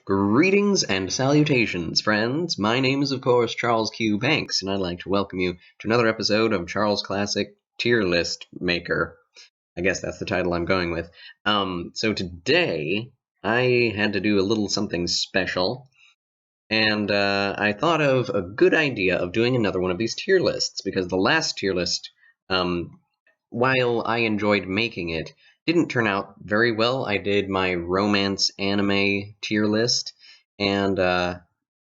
Greetings and salutations, friends. My name is, of course, Charles Q. Banks, and I'd like to welcome you to another episode of Charles Classic Tier List Maker. I guess that's the title I'm going with. So today, I had to do a little something special, and I thought of a good idea of doing another one of these tier lists, because the last tier list, while I enjoyed making it, didn't turn out very well. I did my romance anime tier list, and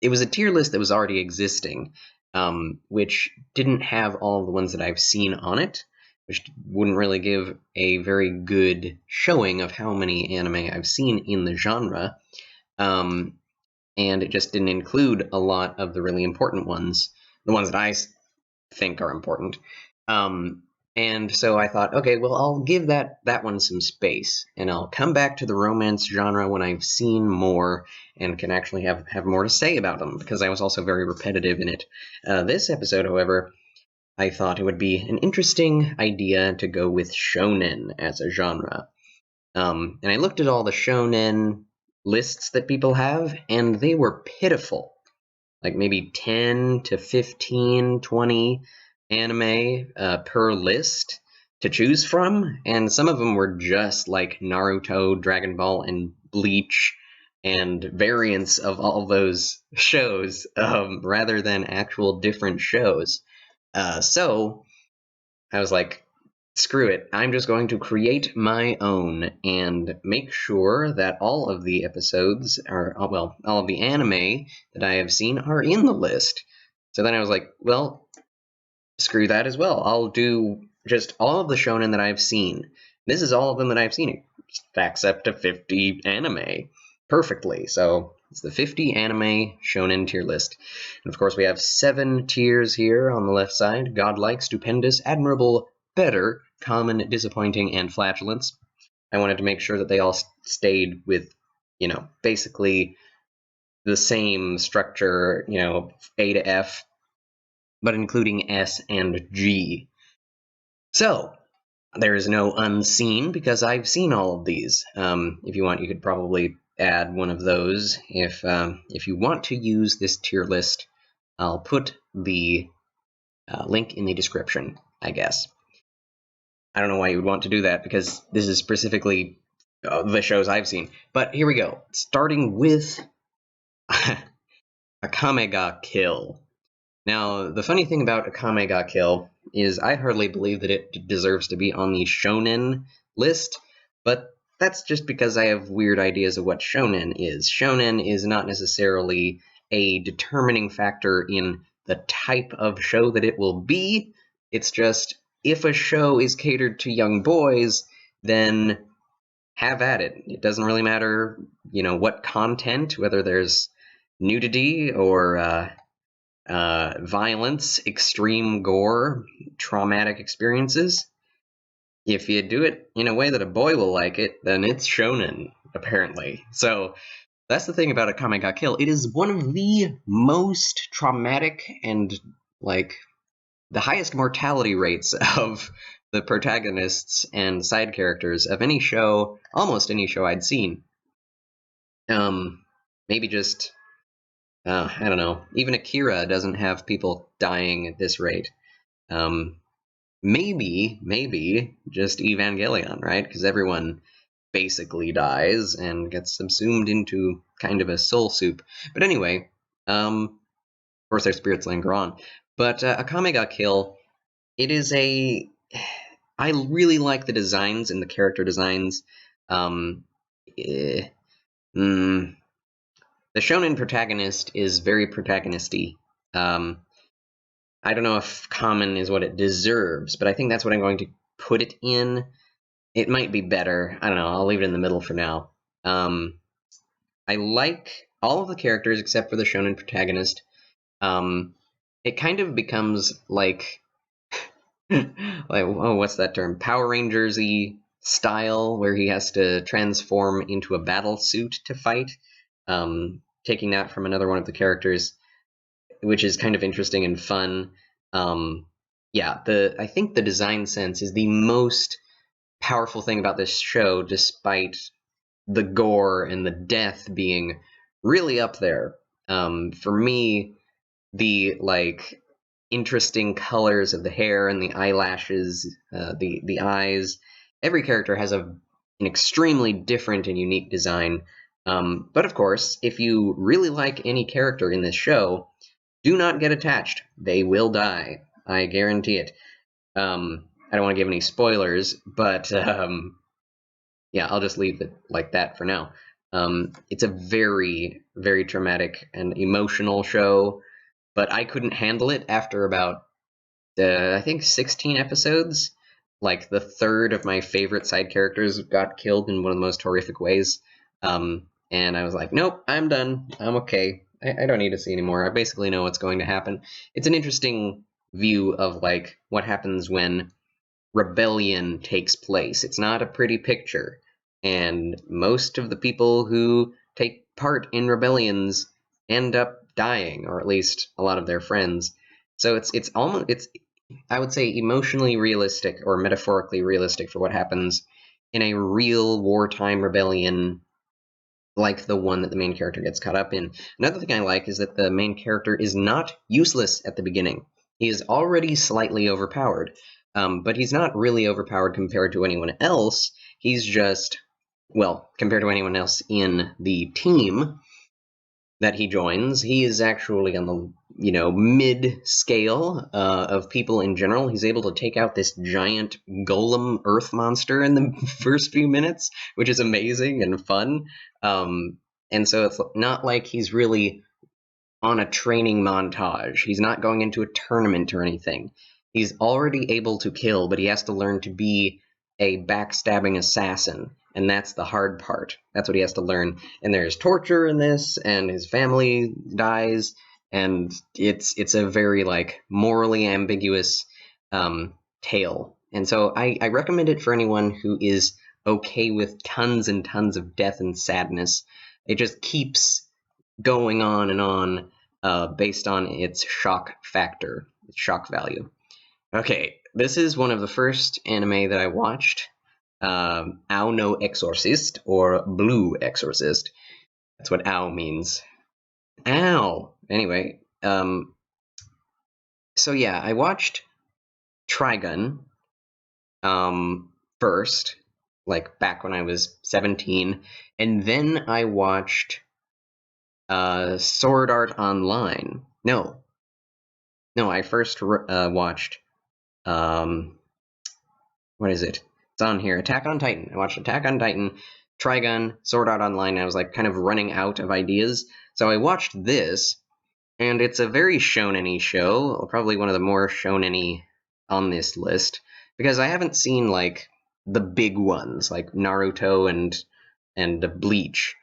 it was a tier list that was already existing, which didn't have all of the ones that I've seen on it, which wouldn't really give a very good showing of how many anime I've seen in the genre, and it just didn't include a lot of the really important ones, the ones that I think are important. And so I thought, okay, well, I'll give that one some space, and I'll come back to the romance genre when I've seen more and can actually have more to say about them, because I was also very repetitive in it. This episode, however, I thought it would be an interesting idea to go with Shounen as a genre. And I looked at all the Shounen lists that people have, and they were pitiful. Like maybe 10 to 15, 20 anime per list to choose from, and some of them were just like Naruto, Dragon Ball, and Bleach, and variants of all those shows, rather than actual different shows. So I was like, screw it, I'm just going to create my own and make sure that all of the episodes are, well, all of the anime that I have seen are in the list. So then I was like, well, screw that as well. I'll do just all of the shonen that I've seen. This is all of them that I've seen. It stacks up to 50 anime perfectly. So it's the 50 anime shonen tier list. And of course, we have 7 tiers here on the left side: Godlike, Stupendous, Admirable, Better, Common, Disappointing, and Flatulence. I wanted to make sure that they all stayed with, basically the same structure, A to F, but including S and G. So, there is no unseen, because I've seen all of these. If you want, you could probably add one of those. If you want to use this tier list, I'll put the link in the description, I guess. I don't know why you would want to do that, because this is specifically the shows I've seen. But here we go. Starting with Akame ga Kill. Now, the funny thing about Akame ga Kill is I hardly believe that it deserves to be on the shonen list, but that's just because I have weird ideas of what shonen is. Shonen is not necessarily a determining factor in the type of show that it will be. It's just, if a show is catered to young boys, then have at it. It doesn't really matter, what content, whether there's nudity or violence, extreme gore, traumatic experiences. If you do it in a way that a boy will like it, then it's shonen, apparently. So that's the thing about Akame ga Kill. It is one of the most traumatic and, the highest mortality rates of the protagonists and side characters of any show, almost any show I'd seen. Maybe just, I don't know, even Akira doesn't have people dying at this rate. Maybe just Evangelion, right? Because everyone basically dies and gets subsumed into kind of a soul soup. But anyway, of course their spirits linger on. But Akame ga Kill, it is I really like the designs and the character designs. The shonen protagonist is very protagonisty. I don't know if common is what it deserves, but I think that's what I'm going to put it in. It might be better. I don't know. I'll leave it in the middle for now. I like all of the characters except for the shonen protagonist. It kind of becomes like, what's that term? Power Rangers-y style, where he has to transform into a battle suit to fight. Taking that from another one of the characters, which is kind of interesting and fun. I think the design sense is the most powerful thing about this show, despite the gore and the death being really up there. For me, the interesting colors of the hair and the eyelashes, the eyes. Every character has an extremely different and unique design. But of course, if you really like any character in this show, do not get attached. They will die. I guarantee it. I don't want to give any spoilers, but yeah, I'll just leave it like that for now. It's a very, very traumatic and emotional show, but I couldn't handle it after about, I think, 16 episodes. Like, the third of my favorite side characters got killed in one of the most horrific ways. And I was like, nope, I'm done. I'm okay. I don't need to see anymore. I basically know what's going to happen. It's an interesting view of, like, what happens when rebellion takes place. It's not a pretty picture, and most of the people who take part in rebellions end up dying, or at least a lot of their friends. So it's almost, it's, I would say, emotionally realistic or metaphorically realistic for what happens in a real wartime rebellion, like the one that the main character gets caught up in. Another thing I like is that the main character is not useless at the beginning. He is already slightly overpowered, but he's not really overpowered compared to anyone else. He's just, well, compared to anyone else in the team that he joins, he is actually on the, mid scale of people in general. He's able to take out this giant golem earth monster in the first few minutes, which is amazing and fun. And so it's not like he's really on a training montage. He's not going into a tournament or anything. He's already able to kill, but he has to learn to be a backstabbing assassin, and that's the hard part. That's what he has to learn. And there's torture in this, and his family dies, and it's a very morally ambiguous tale. And so I recommend it for anyone who is okay with tons and tons of death and sadness. It just keeps going on and on based on its shock factor, its shock value. Okay, this is one of the first anime that I watched. Ao no Exorcist, or Blue Exorcist. That's what Ao means. Ow! Anyway, so yeah, I watched Trigun first, back when I was 17, and then I watched Sword Art Online. No, I first watched, what is it? It's on here, Attack on Titan. I watched Attack on Titan, Trigun, Sword Art Online, and I was kind of running out of ideas. So I watched this, and it's a very shonen-y show, probably one of the more shonen-y on this list, because I haven't seen, the big ones, like Naruto and Bleach,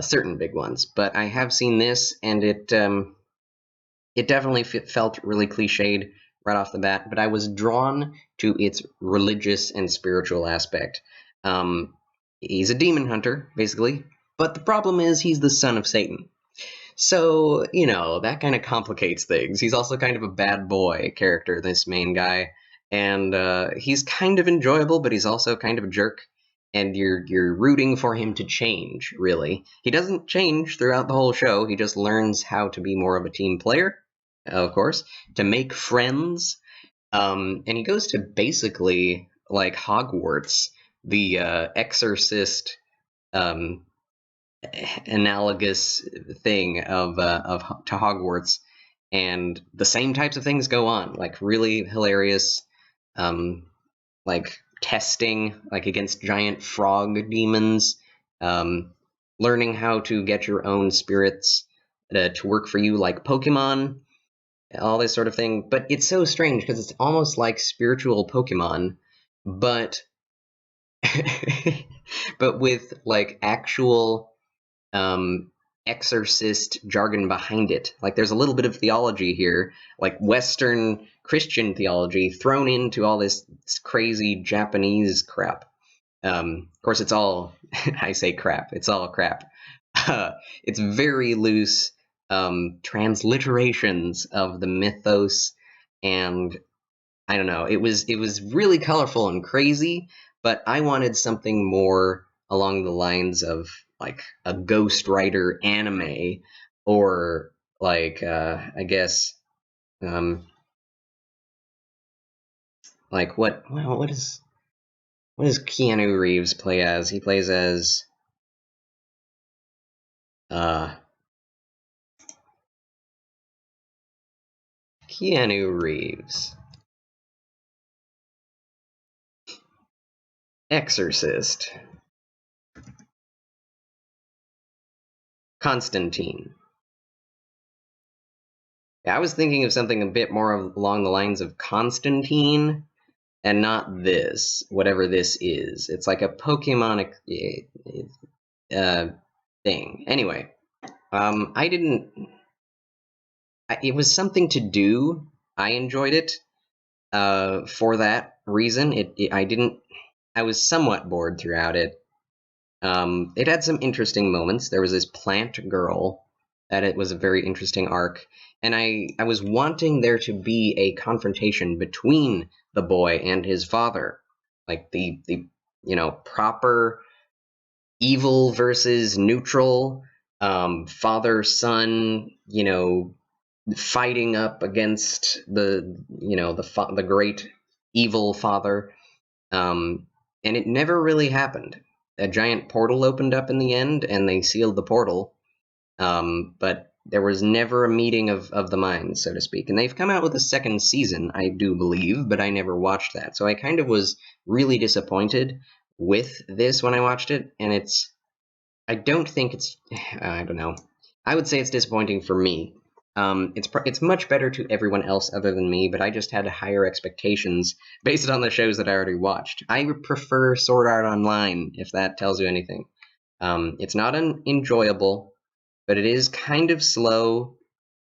certain big ones, but I have seen this, and it definitely felt really cliched right off the bat, but I was drawn to its religious and spiritual aspect. He's a demon hunter, basically, but the problem is he's the son of Satan. So, that kind of complicates things. He's also kind of a bad boy character, this main guy, and he's kind of enjoyable, but he's also kind of a jerk, and you're rooting for him to change, really. He doesn't change throughout the whole show, he just learns how to be more of a team player, of course, to make friends, and he goes to basically, Hogwarts, the exorcist analogous thing to Hogwarts, and the same types of things go on, really hilarious, testing, against giant frog demons, learning how to get your own spirits to work for you, like Pokemon, all this sort of thing. But it's so strange because it's almost like spiritual Pokemon, but but with actual exorcist jargon behind it. There's a little bit of theology here, Western Christian theology thrown into all this crazy Japanese crap. Of course, it's all, I say crap, it's all crap. It's very loose transliterations of the mythos, and I don't know, it was really colorful and crazy, but I wanted something more along the lines of like a Ghost Rider anime, or like I guess like what does Keanu Reeves play as? He plays as uh Keanu Reeves. Exorcist. Constantine. Yeah, I was thinking of something a bit more along the lines of Constantine, and not this, whatever this is. It's like a Pokemonic uh, thing. Anyway, I didn't. It was something to do. I enjoyed it for that reason. I didn't. I was somewhat bored throughout it. It had some interesting moments. There was this plant girl that it was a very interesting arc, and I was wanting there to be a confrontation between the boy and his father, like the proper evil versus neutral father son, fighting up against the great evil father, and it never really happened. A giant portal opened up in the end, and they sealed the portal. But there was never a meeting of the minds, so to speak. And they've come out with a second season, I do believe, but I never watched that. So I kind of was really disappointed with this when I watched it, and I don't think it's, I don't know. I would say it's disappointing for me. It's much better to everyone else other than me, but I just had higher expectations based on the shows that I already watched. I prefer Sword Art Online, if that tells you anything. It's not enjoyable, but it is kind of slow,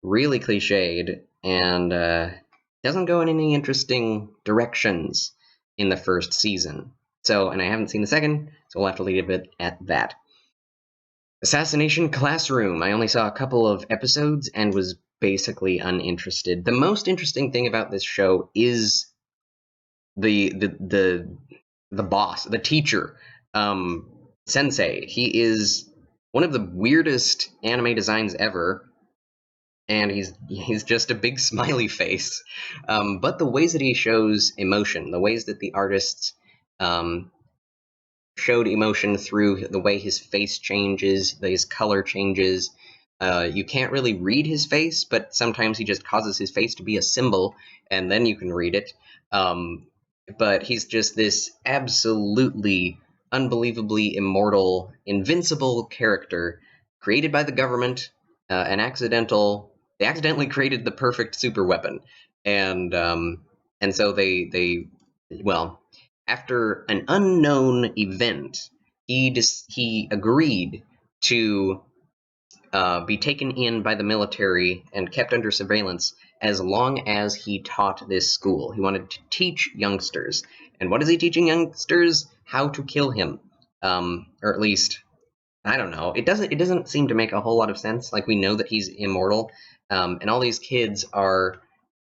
really cliched, and doesn't go in any interesting directions in the first season. So, and I haven't seen the second, so we'll have to leave it at that. Assassination Classroom. I only saw a couple of episodes and was basically uninterested. The most interesting thing about this show is the boss, the teacher, Sensei. He is one of the weirdest anime designs ever, and he's just a big smiley face. But the ways that he shows emotion, the ways that the artists showed emotion through the way his face changes, his color changes. You can't really read his face, but sometimes he just causes his face to be a symbol, and then you can read it. But he's just this absolutely, unbelievably immortal, invincible character created by the government, They accidentally created the perfect super weapon, and so well, after an unknown event, he agreed to be taken in by the military and kept under surveillance as long as he taught this school. He wanted to teach youngsters. And what is he teaching youngsters? How to kill him. Or at least, I don't know. It doesn't seem to make a whole lot of sense. Like, we know that he's immortal, and all these kids are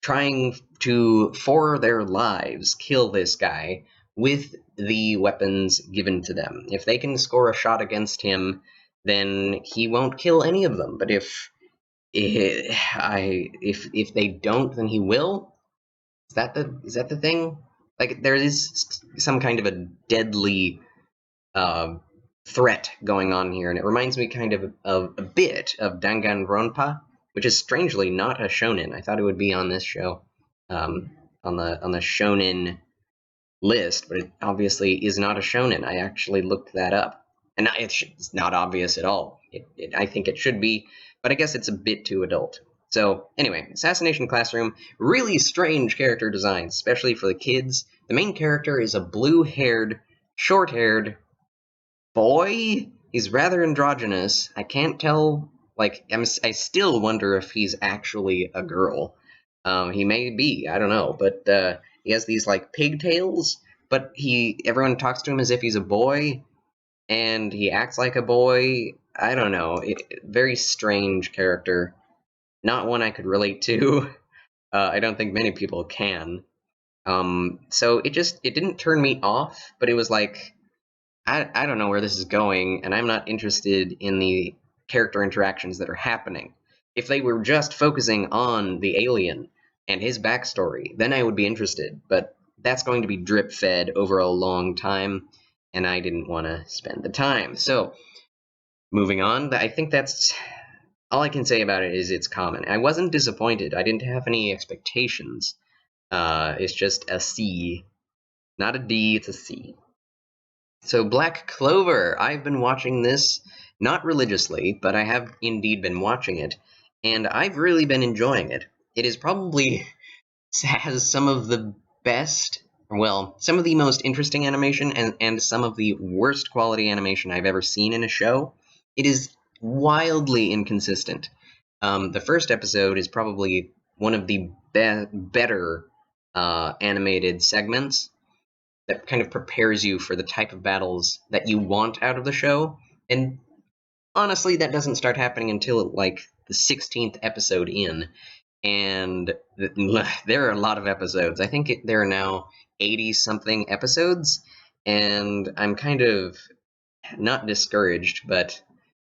trying to, for their lives, kill this guy with the weapons given to them. If they can score a shot against him, then he won't kill any of them. But if they don't, then he will. Is that the thing? Like, there is some kind of a deadly threat going on here, and it reminds me kind of a bit of Danganronpa, which is strangely not a shonen. I thought it would be on this show, on the shonen list, but it obviously is not a shonen. I actually looked that up, and it's not obvious at all. I think it should be, but I guess it's a bit too adult. So anyway, Assassination Classroom, really strange character designs, especially for the kids. The main character is a blue-haired, short-haired boy. He's rather androgynous. I can't tell. Like, I still wonder if he's actually a girl. He may be. I don't know. But he has these like pigtails. But everyone talks to him as if he's a boy, and he acts like a boy. I don't know. Very strange character. Not one I could relate to. I don't think many people can. So it didn't turn me off, but it was like, I don't know where this is going, and I'm not interested in the character interactions that are happening. If they were just focusing on the alien and his backstory, then I would be interested, but that's going to be drip fed over a long time, and I didn't want to spend the time. So, moving on, I think that's all I can say about it is it's common. I wasn't disappointed. I didn't have any expectations. It's just a C. Not a D, it's a C. So, Black Clover. I've been watching this, not religiously, but I have indeed been watching it, and I've really been enjoying it. It is probably has some of the best, well, some of the most interesting animation and some of the worst quality animation I've ever seen in a show. It is wildly inconsistent. The first episode is probably one of the better animated segments that kind of prepares you for the type of battles that you want out of the show. And honestly, that doesn't start happening until like the 16th episode in. And there are a lot of episodes. I think there are now 80 something episodes. And I'm kind of not discouraged, but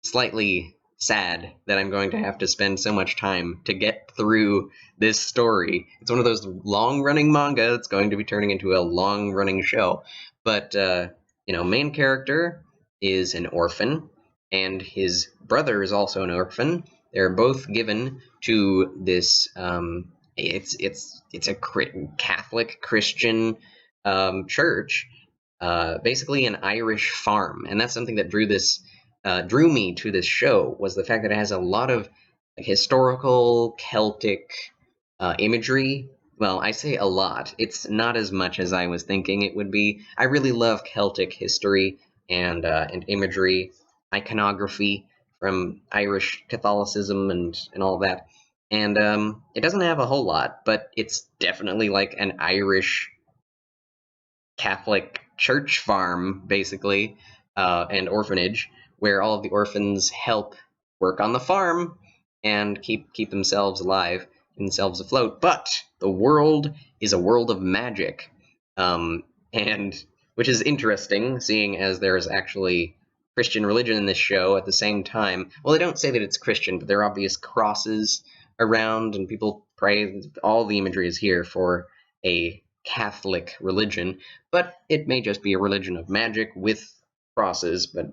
slightly sad that I'm going to have to spend so much time to get through this story. It's one of those long-running manga that's going to be turning into a long-running show. But, main character is an orphan, and his brother is also an orphan. They're both given to this, it's a Catholic Christian church, basically an Irish farm, and that's something that drew me to this show was the fact that it has a lot of historical Celtic imagery. Well, I say a lot. It's not as much as I was thinking it would be. I really love Celtic history and imagery, iconography from Irish Catholicism and all of that. And it doesn't have a whole lot, but it's definitely like an Irish Catholic church farm, basically, and orphanage, where all of the orphans help work on the farm and keep themselves alive, themselves afloat. But the world is a world of magic, and which is interesting, seeing as there's actually Christian religion in this show at the same time. Well, they don't say that it's Christian, but there are obvious crosses around, and people pray. All the imagery is here for a Catholic religion, but it may just be a religion of magic with crosses. But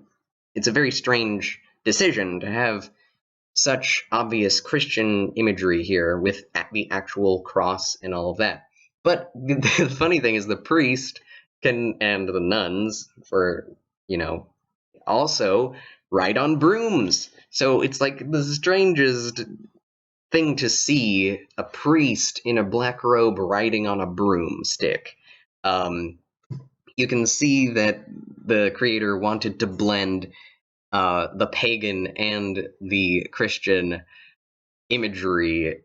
it's a very strange decision to have such obvious Christian imagery here with the actual cross and all of that. But the funny thing is the priest and the nuns, for, also ride on brooms. So it's like the strangest thing to see a priest in a black robe riding on a broomstick. You can see that the creator wanted to blend the pagan and the Christian imagery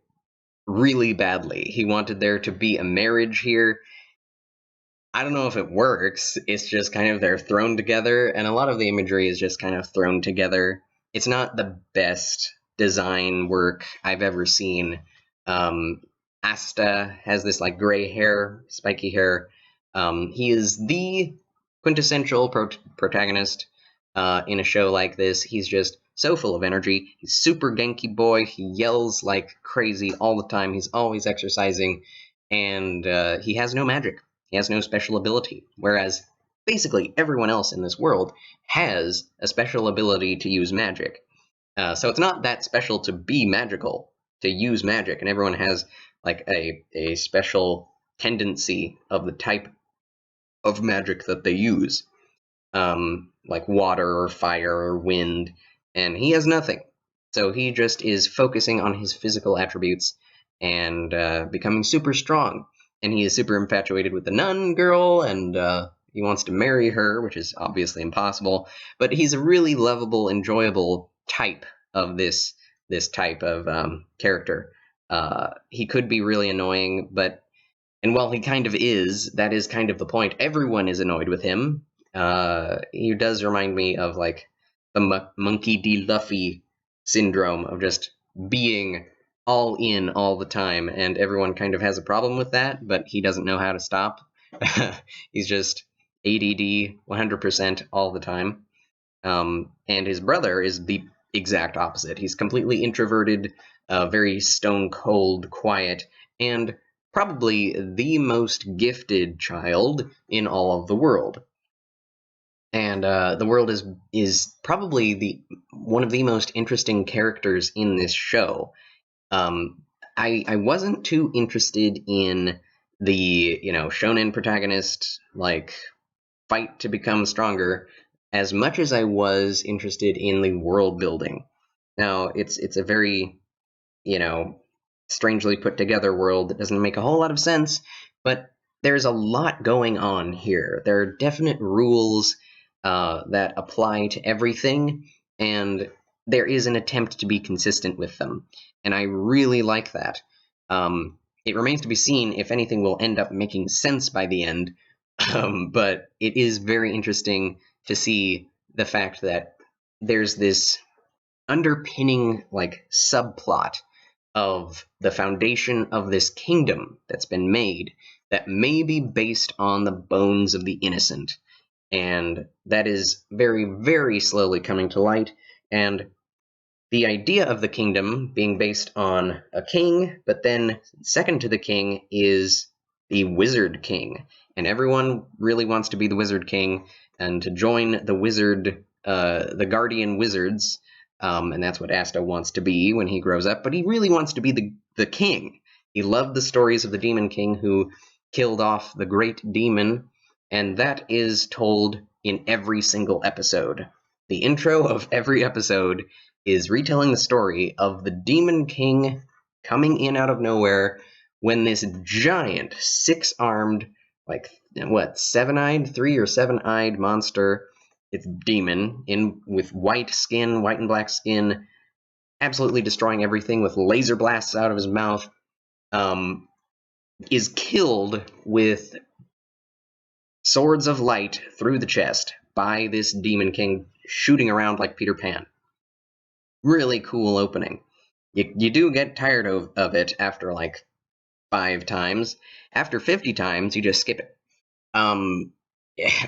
really badly. He wanted there to be a marriage here. I don't know if it works. It's just kind of they're thrown together, and a lot of the imagery is just kind of thrown together. It's not the best design work I've ever seen. Asta has this like gray hair, spiky hair. He is the quintessential protagonist in a show like this. He's just so full of energy. He's super Genki boy. He yells like crazy all the time. He's always exercising, and he has no magic. He has no special ability. Whereas basically everyone else in this world has a special ability to use magic. So it's not that special to be magical, to use magic, and everyone has like a special tendency of the type of magic that they use, like water or fire or wind, and he has nothing. So he just is focusing on his physical attributes and becoming super strong. And he is super infatuated with the nun girl, and he wants to marry her, which is obviously impossible. But he's a really lovable, enjoyable type of this type of character. He could be really annoying, and while he kind of is, that is kind of the point. Everyone is annoyed with him. He does remind me of like the Monkey D. Luffy syndrome of just being all in all the time, and everyone kind of has a problem with that, but he doesn't know how to stop. He's just ADD 100% all the time. And his brother is the exact opposite. He's completely introverted, very stone cold, quiet, and probably the most gifted child in all of the world. And the world is probably one of the most interesting characters in this show. I wasn't too interested in the shonen protagonist fight to become stronger as much as I was interested in the world building. Now it's a very strangely put together world that doesn't make a whole lot of sense, but there's a lot going on here. There are definite rules that apply to everything, and there is an attempt to be consistent with them, and I really like that. It remains to be seen if anything will end up making sense by the end, but it is very interesting to see the fact that there's this underpinning subplot of the foundation of this kingdom that's been made that may be based on the bones of the innocent. And that is very, very slowly coming to light. And the idea of the kingdom being based on a king, but then second to the king is the Wizard King. And everyone really wants to be the Wizard King and to join the Guardian Wizards. And that's what Asta wants to be when he grows up. But he really wants to be the king. He loved the stories of the Demon King who killed off the great demon, and that is told in every single episode. The intro of every episode is retelling the story of the Demon King coming in out of nowhere when this giant, six-armed, seven-eyed, 3 or 7-eyed monster, it's demon, with white skin, white and black skin, absolutely destroying everything with laser blasts out of his mouth, is killed with swords of light through the chest by this Demon King shooting around like Peter Pan. Really cool opening. You do get tired of it after 5 times. After 50 times, you just skip it.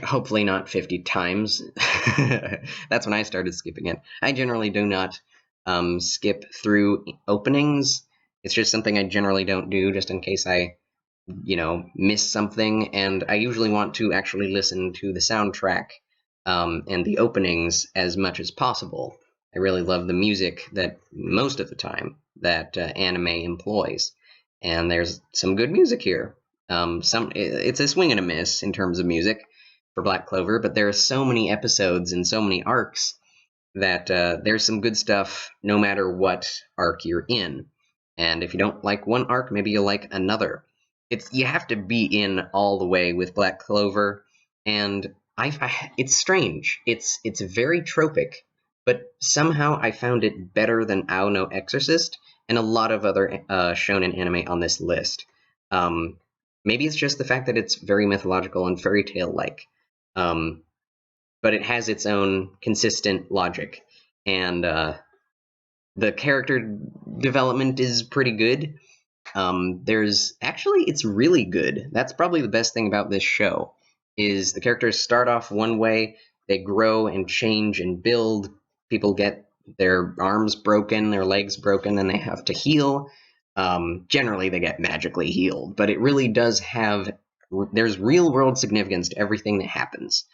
Hopefully not 50 times. That's when I started skipping it. I generally do not skip through openings. It's just something I generally don't do, just in case I miss something, and I usually want to actually listen to the soundtrack and the openings as much as possible. I really love the music that most of the time that anime employs, and there's some good music here. It's a swing and a miss in terms of music for Black Clover, but there are so many episodes and so many arcs that there's some good stuff no matter what arc you're in. And if you don't like one arc, maybe you'll like another. You have to be in all the way with Black Clover, and it's strange. It's very tropic, but somehow I found it better than Ao no Exorcist and a lot of other shonen anime on this list. Maybe it's just the fact that it's very mythological and fairy tale-like, but it has its own consistent logic, and the character development is pretty good. It's really good. That's probably the best thing about this show, is the characters start off one way, they grow and change and build. People get their arms broken, their legs broken, and they have to heal. Generally, they get magically healed, but it really does there's real world significance to everything that happens.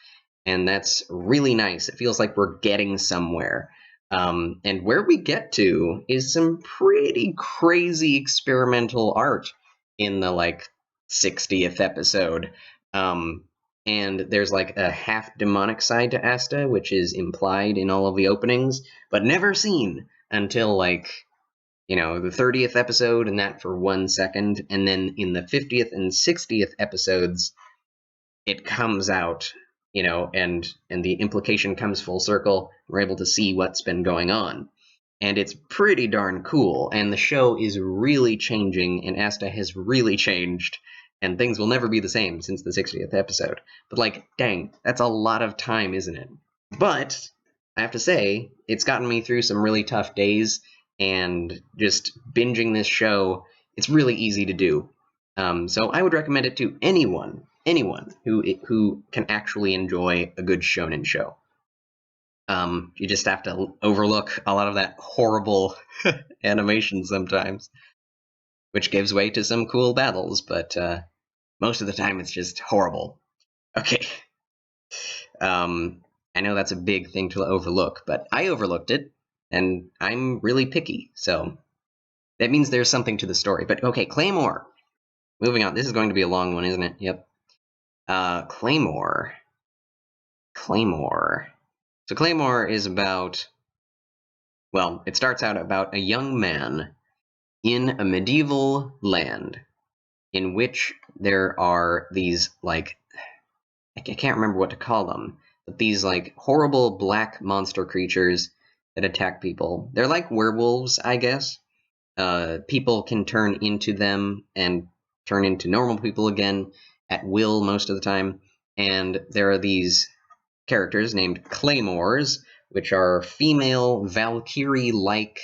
And that's really nice. It feels like we're getting somewhere. And where we get to is some pretty crazy experimental art in the 60th episode. And there's a half demonic side to Asta, which is implied in all of the openings, but never seen until the 30th episode, and that for 1 second. And then in the 50th and 60th episodes, it comes out, and the implication comes full circle. We're able to see what's been going on. And it's pretty darn cool, and the show is really changing, and Asta has really changed, and things will never be the same since the 60th episode. But dang, that's a lot of time, isn't it? But I have to say, it's gotten me through some really tough days, and just binging this show, it's really easy to do. So I would recommend it to anyone anyone who can actually enjoy a good shonen show. You just have to overlook a lot of that horrible animation sometimes, which gives way to some cool battles, but most of the time it's just horrible. Okay. I know that's a big thing to overlook, but I overlooked it, and I'm really picky, so that means there's something to the story. But okay, Claymore. Moving on. This is going to be a long one, isn't it? Yep. Claymore. So Claymore is about, well, it starts out about a young man in a medieval land in which there are these, like, I can't remember what to call them, but these, like, horrible black monster creatures that attack people. They're like werewolves, I guess. People can turn into them and turn into normal people again at will most of the time. And there are these characters named Claymores, which are female Valkyrie-like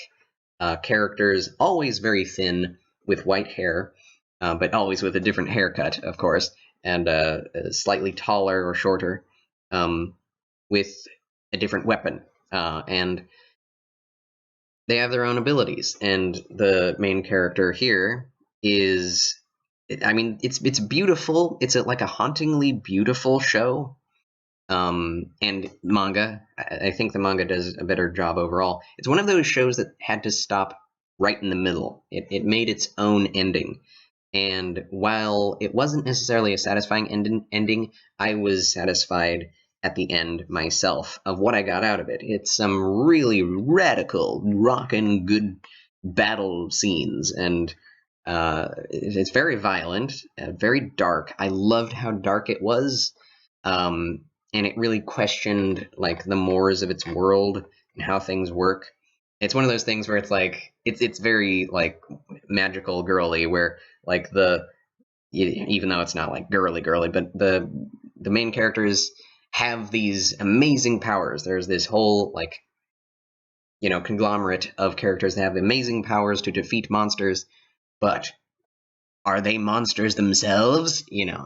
characters, always very thin with white hair, but always with a different haircut, of course, and slightly taller or shorter, with a different weapon. And they have their own abilities, and the main character here is, I mean, it's beautiful. It's like a hauntingly beautiful show. And manga, I think the manga does a better job overall. It's one of those shows that had to stop right in the middle. It made its own ending. And while it wasn't necessarily a satisfying ending, I was satisfied at the end myself of what I got out of it. It's some really radical, rockin' good battle scenes, and it's very violent, very dark. I loved how dark it was, and it really questioned, like, the mores of its world and how things work. It's one of those things where it's like it's very, like, magical girly, where, like, even though it's not like girly, but the main characters have these amazing powers. There's this whole, like, conglomerate of characters that have amazing powers to defeat monsters, but are they monsters themselves?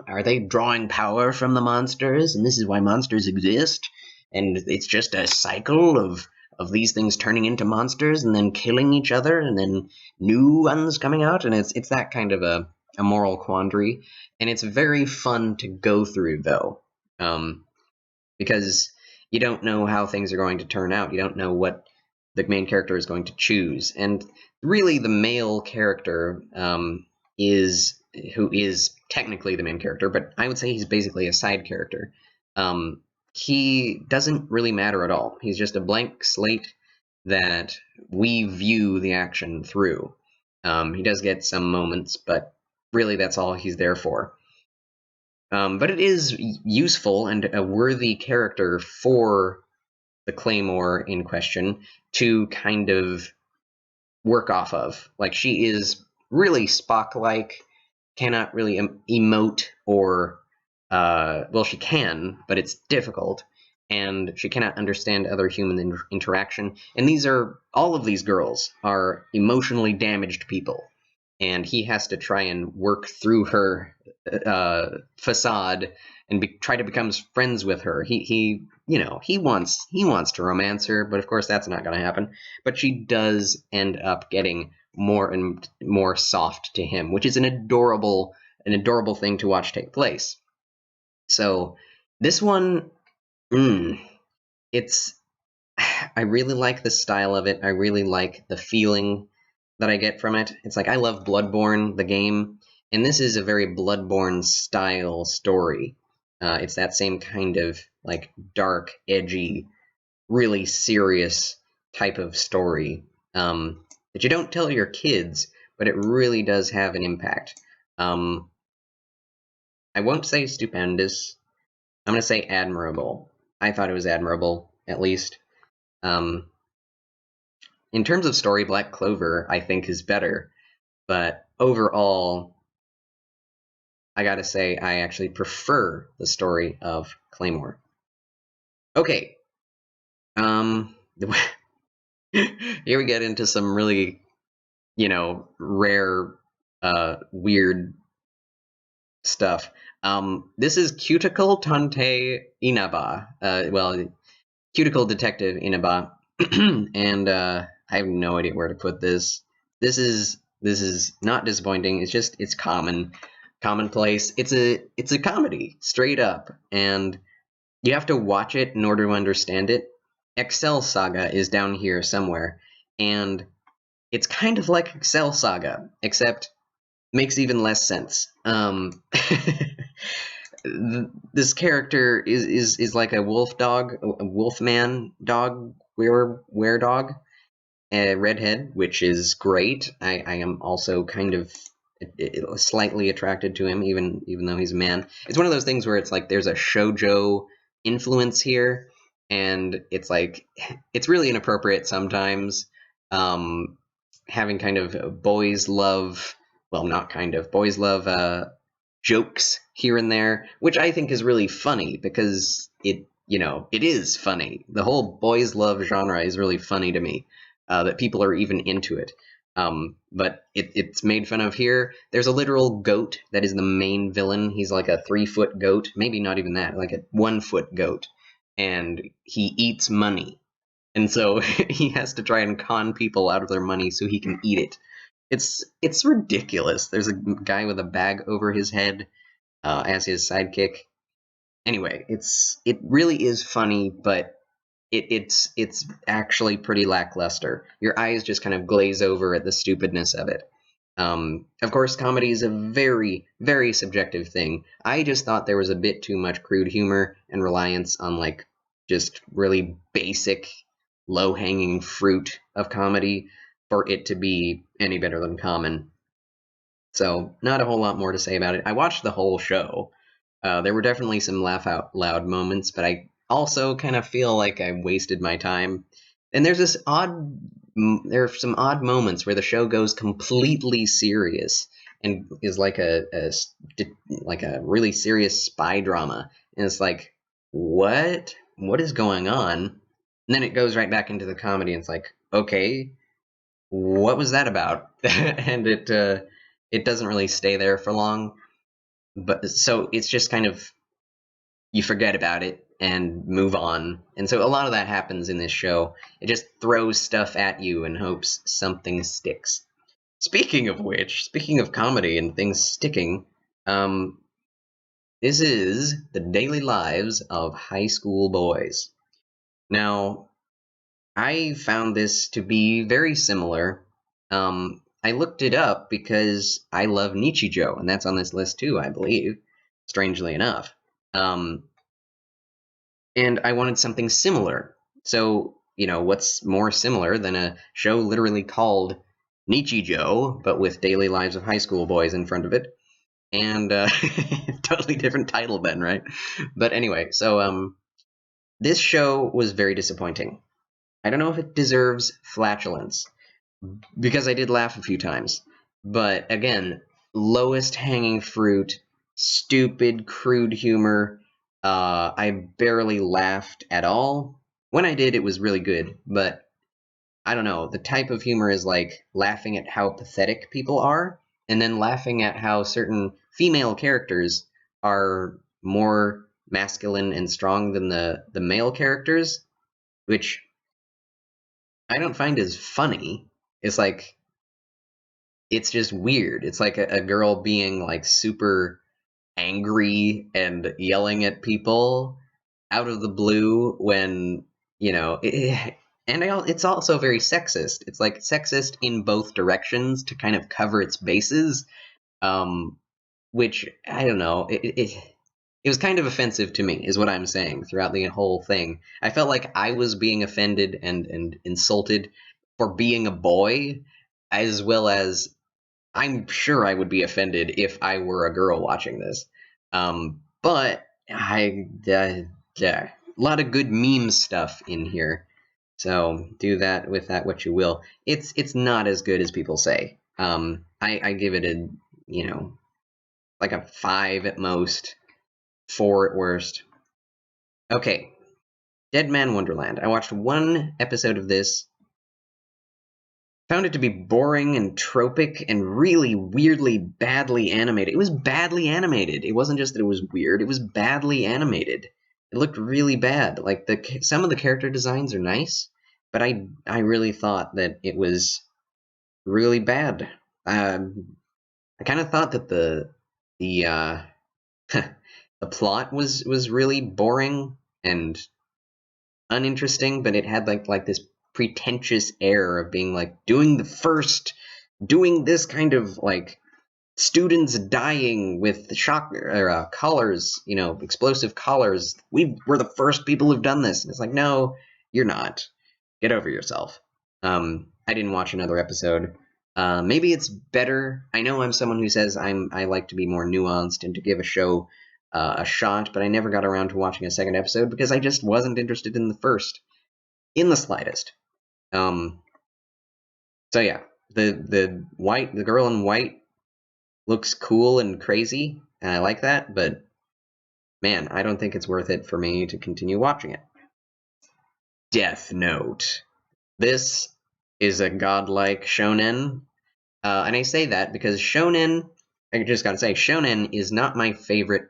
Are they drawing power from the monsters, and this is why monsters exist? And it's just a cycle of these things turning into monsters and then killing each other, and then new ones coming out, and it's that kind of a moral quandary, and it's very fun to go through, though, because you don't know how things are going to turn out. You don't know what the main character is going to choose, and really the male character who is technically the main character, but I would say he's basically a side character. He doesn't really matter at all. He's just a blank slate that we view the action through. He does get some moments, but really that's all he's there for. But it is useful and a worthy character for the Claymore in question to kind of work off of. Like, she is really Spock-like, cannot really emote or, well, she can, but it's difficult, and she cannot understand other human interaction. And all of these girls are emotionally damaged people, and he has to try and work through her facade and try to become friends with her. He wants to romance her, but of course that's not going to happen. But she does end up getting more and more soft to him, which is an adorable thing to watch take place. So this one, it's I really like the style of it. I really like the feeling that I get from it. It's like, I love Bloodborne, the game, and this is a very Bloodborne style story. It's that same kind of, like, dark, edgy, really serious type of story that you don't tell your kids, but it really does have an impact. I won't say stupendous. I'm going to say admirable. I thought it was admirable, at least. In terms of story, Black Clover, I think, is better, but overall, I gotta say, I actually prefer the story of Claymore. Okay, here we get into some really, rare, weird stuff. This is Cuticle Tante Inaba. Cuticle Detective Inaba, and I have no idea where to put this. This is not disappointing. It's commonplace. It's a comedy, straight up, and you have to watch it in order to understand it. Excel Saga is down here somewhere, and it's kind of like Excel Saga, except makes even less sense. This character is like a wolf dog, a wolf man dog, were dog, a redhead, which is great. I am also kind of slightly attracted to him, even though he's a man. It's one of those things where it's like there's a shoujo influence here, and it's like it's really inappropriate sometimes. Having kind of boys love, well, not kind of boys love jokes here and there, which I think is really funny because it is funny. The whole boys love genre is really funny to me, that people are even into it. But it's made fun of here. There's a literal goat that is the main villain. He's like a 3-foot goat, maybe not even that, like a 1-foot goat, and he eats money. And so he has to try and con people out of their money so he can eat it. It's ridiculous. There's a guy with a bag over his head as his sidekick. Anyway, it really is funny, but it's actually pretty lackluster. Your eyes just kind of glaze over at the stupidness of it. Of course, comedy is a very, very subjective thing. I just thought there was a bit too much crude humor and reliance on like just really basic, low-hanging fruit of comedy for it to be any better than common. So, not a whole lot more to say about it. I watched the whole show. There were definitely some laugh out loud moments, but I also kind of feel like I wasted my time. And there are some odd moments where the show goes completely serious and is like like a really serious spy drama. And it's like, what? What is going on? And then it goes right back into the comedy, and it's like, okay, what was that about? And it doesn't really stay there for long. But so it's just kind of, you forget about it and move on. And so a lot of that happens in this show. It just throws stuff at you and hopes something sticks. Speaking of which, speaking of comedy and things sticking, this is the daily lives of high school boys. Now, I found this to be very similar. I looked it up because I love Nichijou, and that's on this list too, I believe, strangely enough. And I wanted something similar. So, what's more similar than a show literally called Nichijou, but with daily lives of high school boys in front of it? And totally different title then, right? But anyway, so this show was very disappointing. I don't know if it deserves flatulence, because I did laugh a few times. But again, lowest hanging fruit, stupid, crude humor. I barely laughed at all. When I did, it was really good, but I don't know. The type of humor is like laughing at how pathetic people are, and then laughing at how certain female characters are more masculine and strong than the male characters, which I don't find as funny. It's like, it's just weird. It's like a girl being like super angry and yelling at people out of the blue when, it's also very sexist. It's like sexist in both directions to kind of cover its bases, which, I don't know, it was kind of offensive to me, is what I'm saying, throughout the whole thing. I felt like I was being offended and insulted for being a boy, as well as I'm sure I would be offended if I were a girl watching this. But yeah, a lot of good meme stuff in here. So do that with that what you will. It's not as good as people say. I give it a, like a 5 at most, 4 at worst. Okay, Deadman Wonderland. I watched one episode of this. Found it to be boring and tropic and really weirdly badly animated. It was badly animated. It wasn't just that it was weird, it was badly animated. It looked really bad. Like some of the character designs are nice, but I really thought that it was really bad. I kind of thought that the the plot was really boring and uninteresting, but it had like this pretentious air of being like doing this kind of like students dying with shock or collars, explosive collars. We're the first people who've done this, and it's like, no, you're not. Get over yourself. I didn't watch another episode. Maybe it's better. I know I'm someone who says I like to be more nuanced and to give a show a shot, but I never got around to watching a second episode because I just wasn't interested in the first, in the slightest. So yeah, the girl in white looks cool and crazy, and I like that, but man, I don't think it's worth it for me to continue watching it. Death Note. This is a godlike shonen, and I say that because shonen, I just gotta say, shonen is not my favorite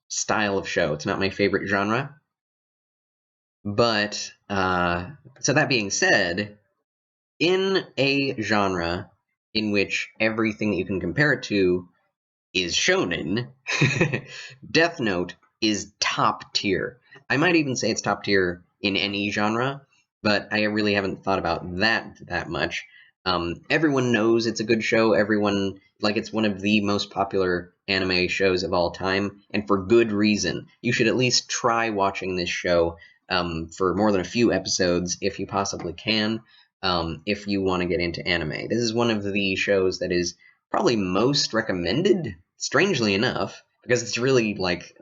style of show. It's not my favorite genre. But, so that being said, in a genre in which everything that you can compare it to is shonen, Death Note is top tier. I might even say it's top tier in any genre, but I really haven't thought about that much. Everyone knows it's a good show. It's one of the most popular anime shows of all time, and for good reason. You should at least try watching this show for more than a few episodes if you possibly can, if you want to get into anime. This is one of the shows that is probably most recommended, strangely enough, because it's really, like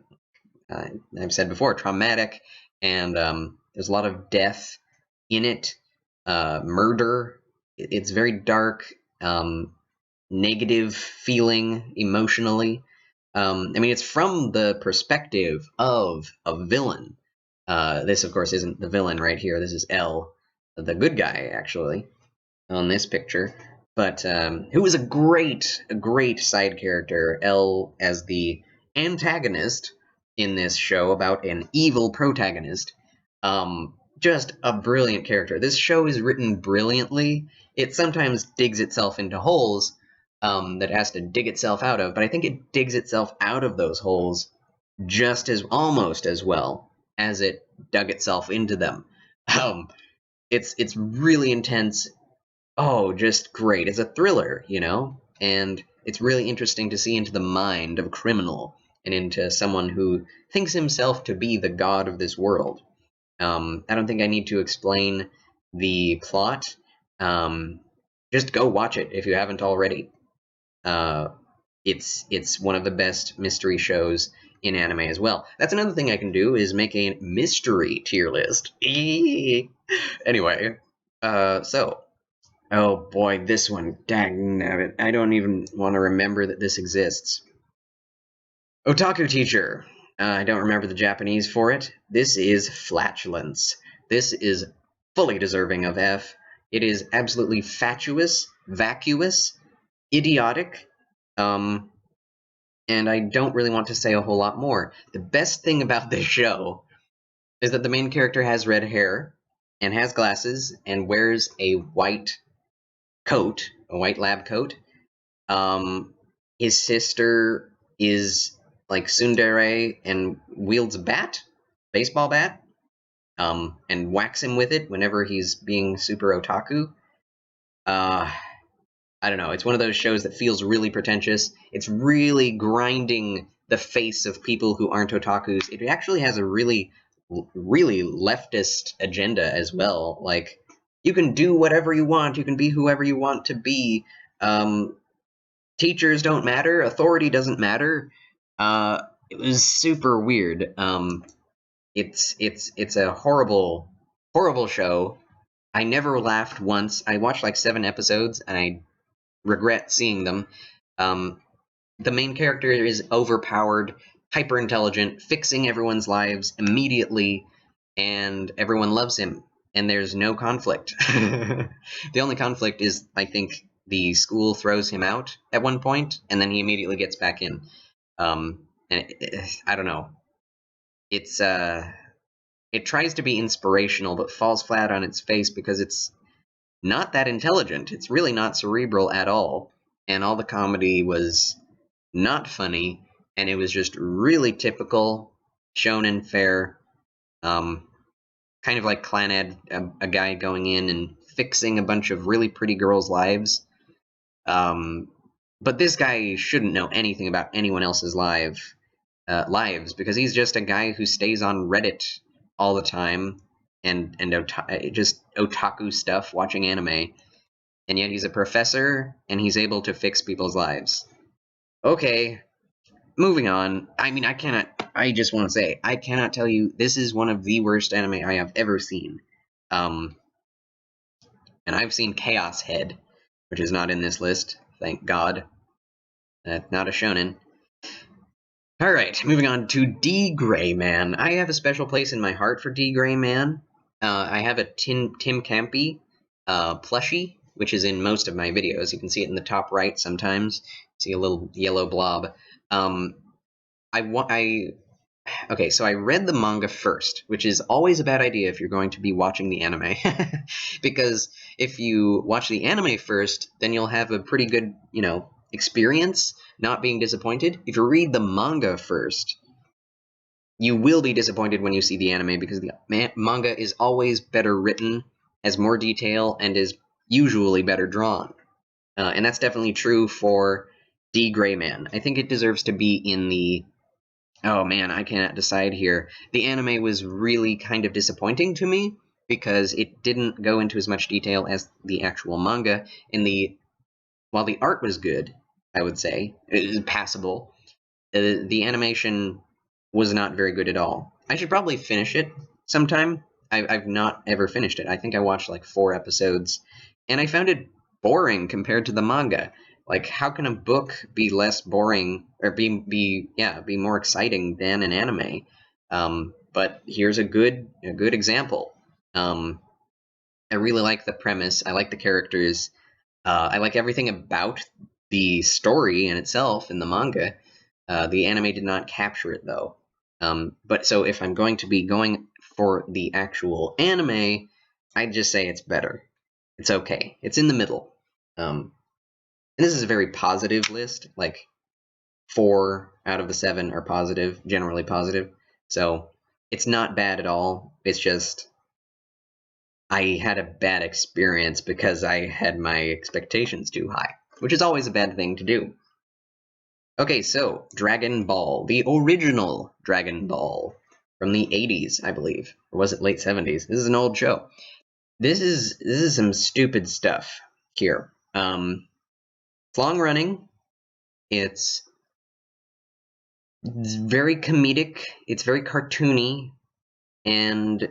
I've said before, traumatic, and there's a lot of death in it, murder. It's very dark, negative feeling emotionally. It's from the perspective of a villain. This, of course, isn't the villain right here. This is L, the good guy, actually, on this picture. But who is a great side character, L as the antagonist in this show about an evil protagonist. Just a brilliant character. This show is written brilliantly. It sometimes digs itself into holes that it has to dig itself out of, but I think it digs itself out of those holes almost as well as it dug itself into them. It's really intense. Oh, just great. It's a thriller, and it's really interesting to see into the mind of a criminal and into someone who thinks himself to be the god of this world. I don't think I need to explain the plot. Just go watch it if you haven't already. It's one of the best mystery shows in anime as well. That's another thing I can do, is make a mystery tier list. Anyway, oh boy, this one, dang nabbit, I don't even want to remember that this exists. Otaku Teacher. I don't remember the Japanese for it. This is Flatulence. This is fully deserving of F. It is absolutely fatuous, vacuous, idiotic, and I don't really want to say a whole lot more. The best thing about this show is that the main character has red hair, and has glasses, and wears a white coat, a white lab coat. His sister is like tsundere and wields a baseball bat, and whacks him with it whenever he's being super otaku. I don't know, it's one of those shows that feels really pretentious. It's really grinding the face of people who aren't otakus. It actually has a really leftist agenda as well. Like, you can do whatever you want, you can be whoever you want to be. Teachers don't matter, authority doesn't matter. It was super weird. It's a horrible show. I never laughed once. I watched like 7 episodes, and I regret seeing them. The main character is overpowered, hyper intelligent, fixing everyone's lives immediately, and everyone loves him. and there's no conflict. The only conflict is, I think, the school throws him out at one point, and then he immediately gets back in. I don't know. It tries to be inspirational, but falls flat on its face because it's not that intelligent. It's really not cerebral at all, and all the comedy was not funny, and it was just really typical shonen fare. Kind of like Clanad, a guy going in and fixing a bunch of really pretty girls' lives. But this guy shouldn't know anything about anyone else's lives because he's just a guy who stays on Reddit all the time and just otaku stuff, watching anime. And yet he's a professor and he's able to fix people's lives. Okay, moving on. I mean, I just want to say, I cannot tell you, this is one of the worst anime I have ever seen. And I've seen Chaos Head, which is not in this list, thank God. Not a shonen. Alright, moving on to D.Gray-man. I have a special place in my heart for D.Gray-man. I have a Tim Campy plushie, which is in most of my videos. You can see it in the top right sometimes. See a little yellow blob. Okay, so I read the manga first, which is always a bad idea if you're going to be watching the anime. Because if you watch the anime first, then you'll have a pretty good, experience, not being disappointed. If you read the manga first, you will be disappointed when you see the anime, because the manga is always better written, has more detail, and is usually better drawn. And that's definitely true for D.Gray-man. I think it deserves to be in the... Oh man, I cannot decide here. The anime was really kind of disappointing to me, because it didn't go into as much detail as the actual manga. While the art was good, I would say, it was passable, the animation was not very good at all. I should probably finish it sometime. I've not ever finished it. I think I watched like 4 episodes, and I found it boring compared to the manga. Like, how can a book be less boring, or be more exciting than an anime? But here's a good example. I really like the premise. I like the characters. I like everything about the story in itself in the manga. The anime did not capture it, though. But so if I'm going to be going for the actual anime, I'd just say it's better. It's okay. It's in the middle. And this is a very positive list. Like, 4 out of the 7 are positive, generally positive. So it's not bad at all. It's just I had a bad experience because I had my expectations too high, which is always a bad thing to do. Okay, so Dragon Ball, the original Dragon Ball from the 80s, I believe, or was it late 70s? This is an old show. This is some stupid stuff here. It's long running. It's very comedic. It's very cartoony, and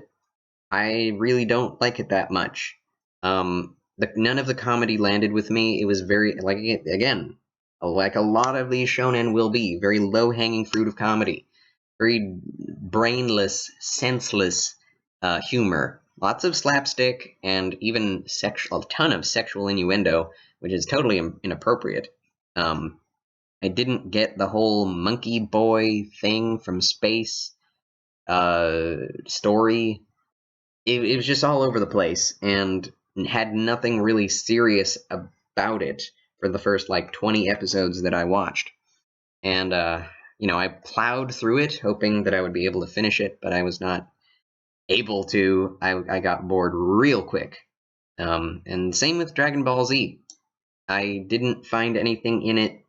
I really don't like it that much. None of the comedy landed with me. It was very, like a lot of these shonen will be, very low-hanging fruit of comedy. Very brainless, senseless humor. Lots of slapstick, and even a ton of sexual innuendo, which is totally inappropriate. I didn't get the whole monkey boy thing from space story. It was just all over the place, and had nothing really serious about it for the first, 20 episodes that I watched. And, I plowed through it, hoping that I would be able to finish it, but I was not able to. I got bored real quick. And same with Dragon Ball Z. I didn't find anything in it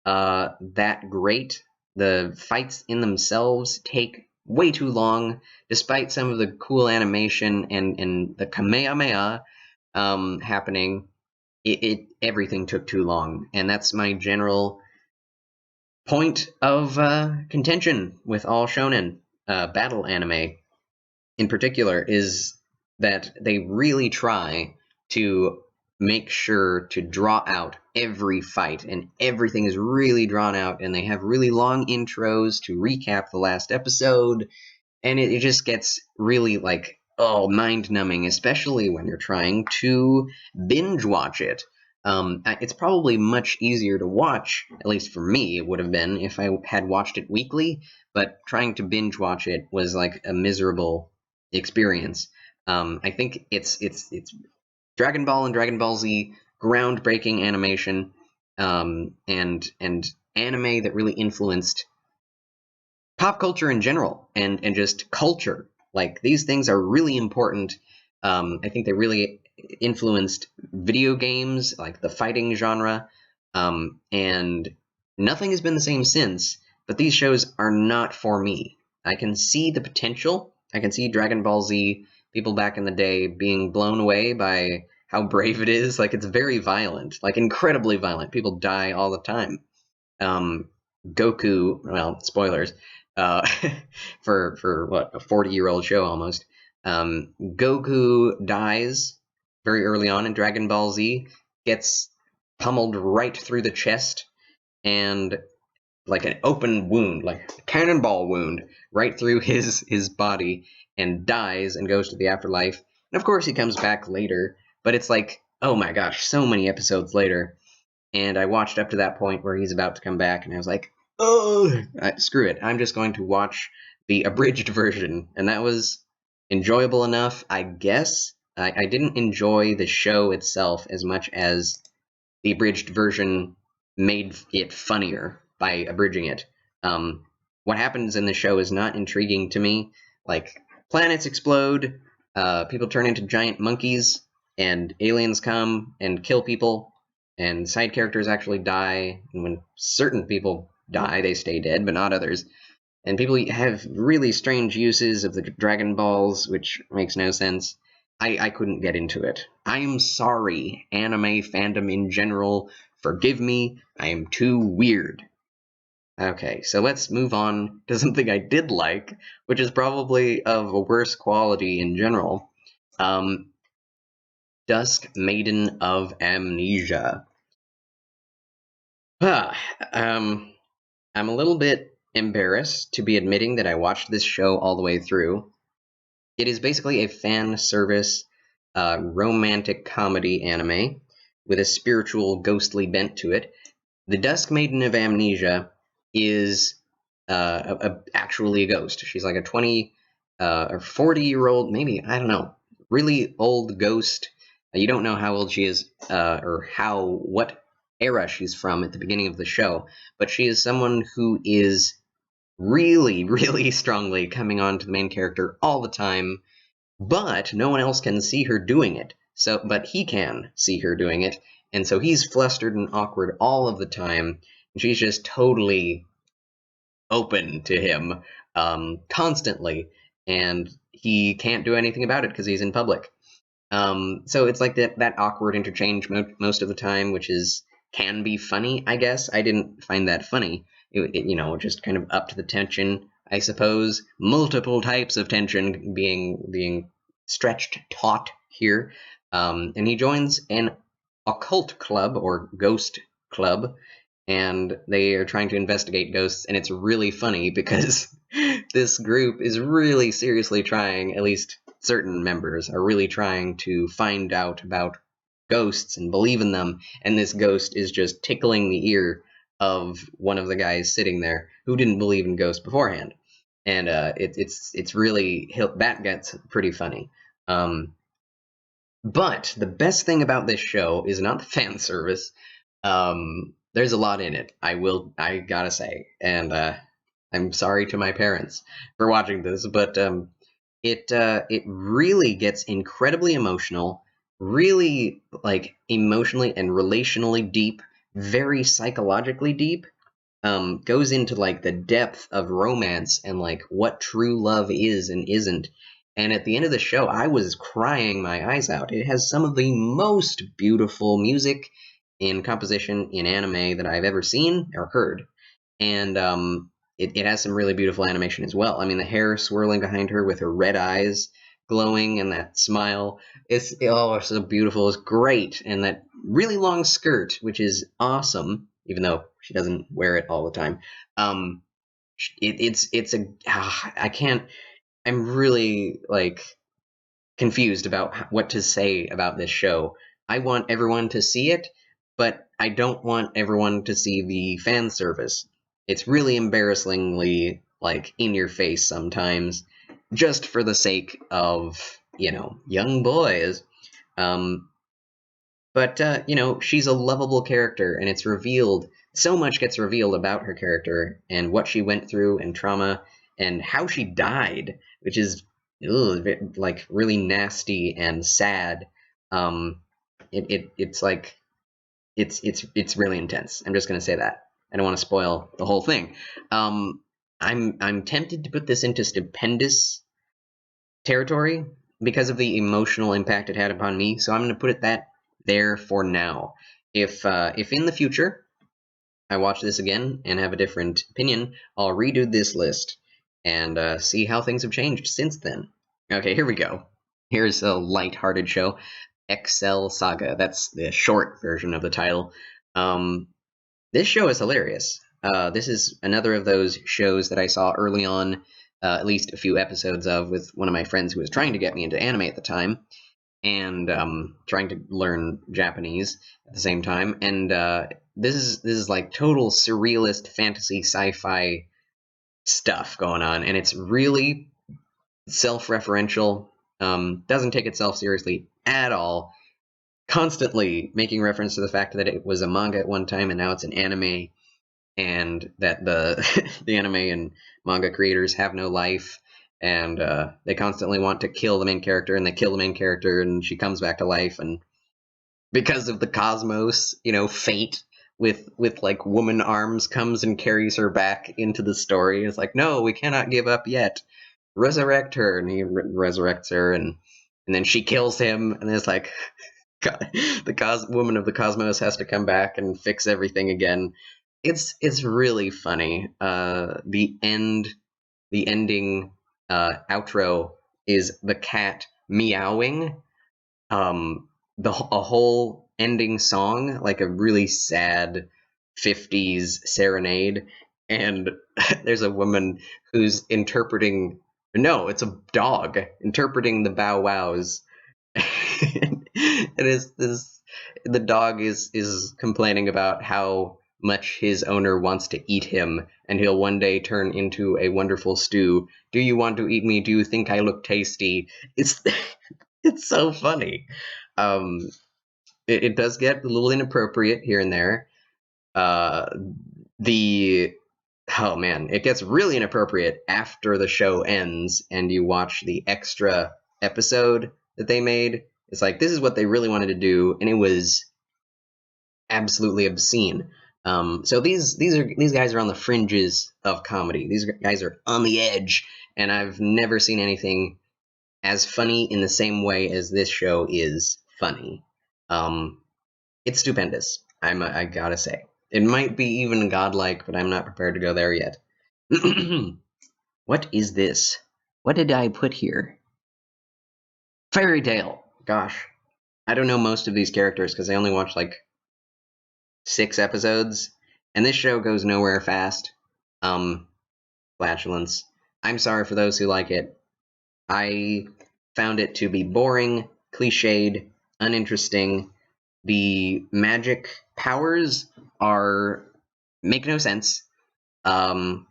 that great. The fights in themselves take way too long, despite some of the cool animation and the Kamehameha happening. Everything took too long, and that's my general point of contention with all shonen battle anime in particular, is that they really try to make sure to draw out every fight, and everything is really drawn out, and they have really long intros to recap the last episode, and it just gets really, oh, mind-numbing, especially when you're trying to binge watch it. It's probably much easier to watch, at least for me, it would have been if I had watched it weekly, but trying to binge watch it was like a miserable experience. I think it's Dragon Ball and Dragon Ball Z, groundbreaking animation, and anime that really influenced pop culture in general and just culture. Like these things are really important. I think they really influenced video games, like the fighting genre, and nothing has been the same since. But these shows are not for me. I can see the potential. I can see Dragon Ball Z people back in the day being blown away by how brave it is. Like it's very violent, like incredibly violent. People die all the time. Um, Goku, well, spoilers, uh, for what, a 40-year-old show almost. Goku dies very early on in Dragon Ball Z, gets pummeled right through the chest, and like an open wound, like a cannonball wound, right through his body, and dies and goes to the afterlife. And of course, he comes back later, but it's like, oh my gosh, so many episodes later. And I watched up to that point where he's about to come back, and I was like, oh, screw it. I'm just going to watch the abridged version. And that was enjoyable enough, I guess. I didn't enjoy the show itself as much as the abridged version made it funnier by abridging it. What happens in the show is not intriguing to me. Like, planets explode, people turn into giant monkeys, and aliens come and kill people, and side characters actually die, and when certain people die, they stay dead, but not others. And people have really strange uses of the Dragon Balls, which makes no sense. I couldn't get into it. I'm sorry, anime fandom in general. Forgive me, I am too weird. Okay, so let's move on to something I did like, which is probably of a worse quality in general. Dusk, Maiden of Amnesia. I'm a little bit embarrassed to be admitting that I watched this show all the way through. It is basically a fan service romantic comedy anime with a spiritual, ghostly bent to it. The Dusk Maiden of Amnesia is actually a ghost. She's like a 20 or 40-year-old, maybe, I don't know, really old ghost. You don't know how old she is or what era she's from at the beginning of the show, but she is someone who is really, really strongly coming on to the main character all the time, but no one else can see her doing it. So, but he can see her doing it, and so he's flustered and awkward all of the time, and she's just totally open to him constantly, and he can't do anything about it because he's in public. So it's like that awkward interchange most of the time, which can be funny, I guess. I didn't find that funny. Just kind of up to the tension, I suppose. Multiple types of tension being stretched, taut here. And he joins an occult club or ghost club, and they are trying to investigate ghosts, and it's really funny because this group is really seriously trying, at least certain members are really trying to find out about ghosts and believe in them, and this ghost is just tickling the ear of one of the guys sitting there who didn't believe in ghosts beforehand. And it's really, that gets pretty funny. But the best thing about this show is not the fan service. There's a lot in it, I gotta say, and I'm sorry to my parents for watching this, but it really gets incredibly emotional, really like emotionally and relationally deep, very psychologically deep. Goes into like the depth of romance and like what true love is and isn't. And at the end of the show, I was crying my eyes out. It has some of the most beautiful music in composition in anime that I've ever seen or heard. And it has some really beautiful animation as well. I mean, the hair swirling behind her with her red eyes glowing and that smile. It's so beautiful. It's great. And that really long skirt, which is awesome, even though she doesn't wear it all the time. I can't. I'm really like confused about what to say about this show. I want everyone to see it, but I don't want everyone to see the fan service. It's really embarrassingly, like, in your face sometimes, just for the sake of, young boys. Um, but she's a lovable character, and it's revealed, so much gets revealed about her character, and what she went through, and trauma, and how she died, which is, like, really nasty and sad. Um, it's like, it's really intense. I'm just gonna say that. I don't want to spoil the whole thing. Um, I'm tempted to put this into stupendous territory because of the emotional impact it had upon me. So I'm going to put it that there for now. If in the future I watch this again and have a different opinion, I'll redo this list and see how things have changed since then. Okay, here we go. Here's a light-hearted show, Excel Saga. That's the short version of the title. This show is hilarious. This is another of those shows that I saw early on, at least a few episodes of, with one of my friends who was trying to get me into anime at the time, and trying to learn Japanese at the same time. And this is like total surrealist fantasy sci-fi stuff going on, and it's really self-referential. Doesn't take itself seriously at all. Constantly making reference to the fact that it was a manga at one time and now it's an anime, and that the the anime and manga creators have no life, and they constantly want to kill the main character, and they kill the main character, and she comes back to life, and because of the cosmos, fate with like woman arms comes and carries her back into the story. It's like, no, we cannot give up yet. Resurrect her, and he resurrects her, and then she kills him, and it's like, God, the woman of the cosmos has to come back and fix everything again. It's really funny. The ending outro is the cat meowing. A whole ending song, like a really sad 50s serenade, and there's a woman who's interpreting. No, it's a dog interpreting the bow wows. It is this. The dog is complaining about how much his owner wants to eat him, and he'll one day turn into a wonderful stew. Do you want to eat me? Do you think I look tasty? It's it's so funny. Um, it does get a little inappropriate here and there. Uh, the Oh man, it gets really inappropriate after the show ends and you watch the extra episode that they made. It's like, this is what they really wanted to do, and it was absolutely obscene. So these guys are on the fringes of comedy. These guys are on the edge, and I've never seen anything as funny in the same way as this show is funny. It's stupendous. I gotta say, it might be even godlike, but I'm not prepared to go there yet. What is this? What did I put here? Fairy Tail. Gosh, I don't know most of these characters because I only watched like 6 episodes, and this show goes nowhere fast. Flatulence. I'm sorry for those who like it. I found it to be boring, cliched, uninteresting. The magic powers make no sense. And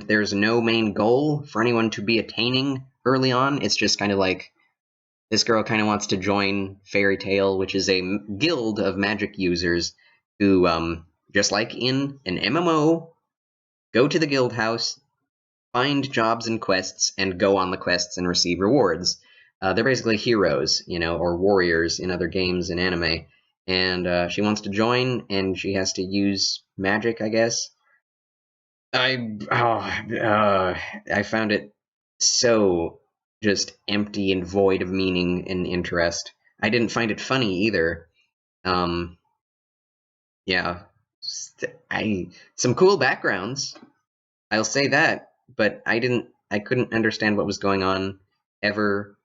there's no main goal for anyone to be attaining early on. It's just kind of like, this girl kind of wants to join Fairy Tail, which is a guild of magic users who, just like in an MMO, go to the guild house, find jobs and quests, and go on the quests and receive rewards. They're basically heroes, or warriors in other games and anime. And she wants to join, and she has to use magic, I guess. I found it so just empty and void of meaning and interest. I didn't find it funny either. Yeah, some cool backgrounds, I'll say that, but I couldn't understand what was going on ever.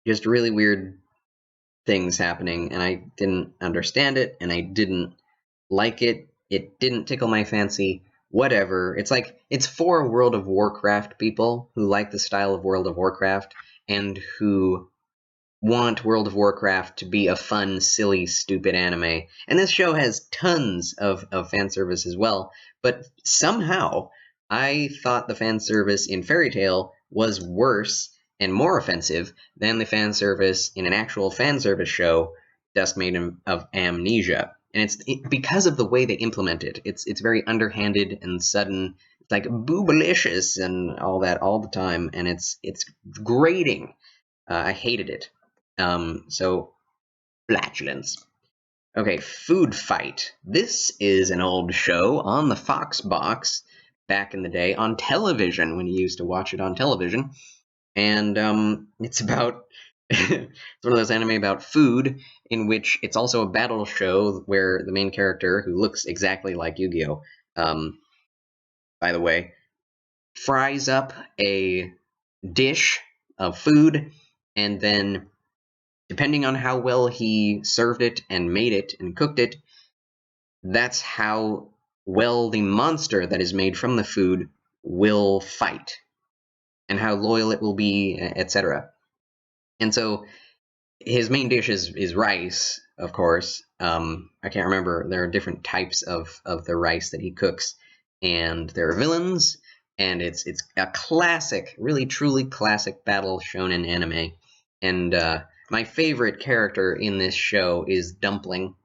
Just really weird things happening, and I didn't understand it, and I didn't like it. It didn't tickle my fancy. Whatever. It's like, it's for World of Warcraft people who like the style of World of Warcraft and who want World of Warcraft to be a fun, silly, stupid anime. And this show has tons of fan service as well, but somehow I thought the fan service in Fairy Tail was worse and more offensive than the fan service in an actual fan service show, Dusk, Maiden of Amnesia. And it's because of the way they implement it. It's very underhanded and sudden. It's like boobalicious and all that all the time, and it's grating. I hated it. So Flatulence. Okay, Food Fight. This is an old show on the Fox box back in the day on television when you used to watch it on television. And it's about it's one of those anime about food in which it's also a battle show where the main character, who looks exactly like Yu-Gi-Oh, by the way, fries up a dish of food, and then depending on how well he served it and made it and cooked it, that's how well the monster that is made from the food will fight and how loyal it will be, etc. And so his main dish is rice, of course. I can't remember. There are different types of the rice that he cooks, and there are villains, and it's a classic, really truly classic battle shonen anime. And my favorite character in this show is Dumpling.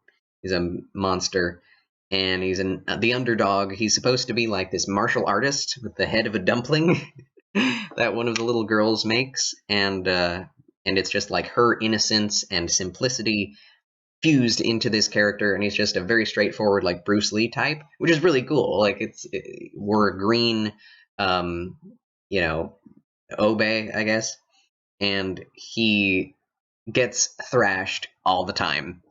He's a monster, and he's the underdog. He's supposed to be like this martial artist with the head of a dumpling that one of the little girls makes, and it's just like her innocence and simplicity fused into this character, and he's just a very straightforward, like Bruce Lee type, which is really cool. Like we're a green, Obe, I guess, and he gets thrashed all the time.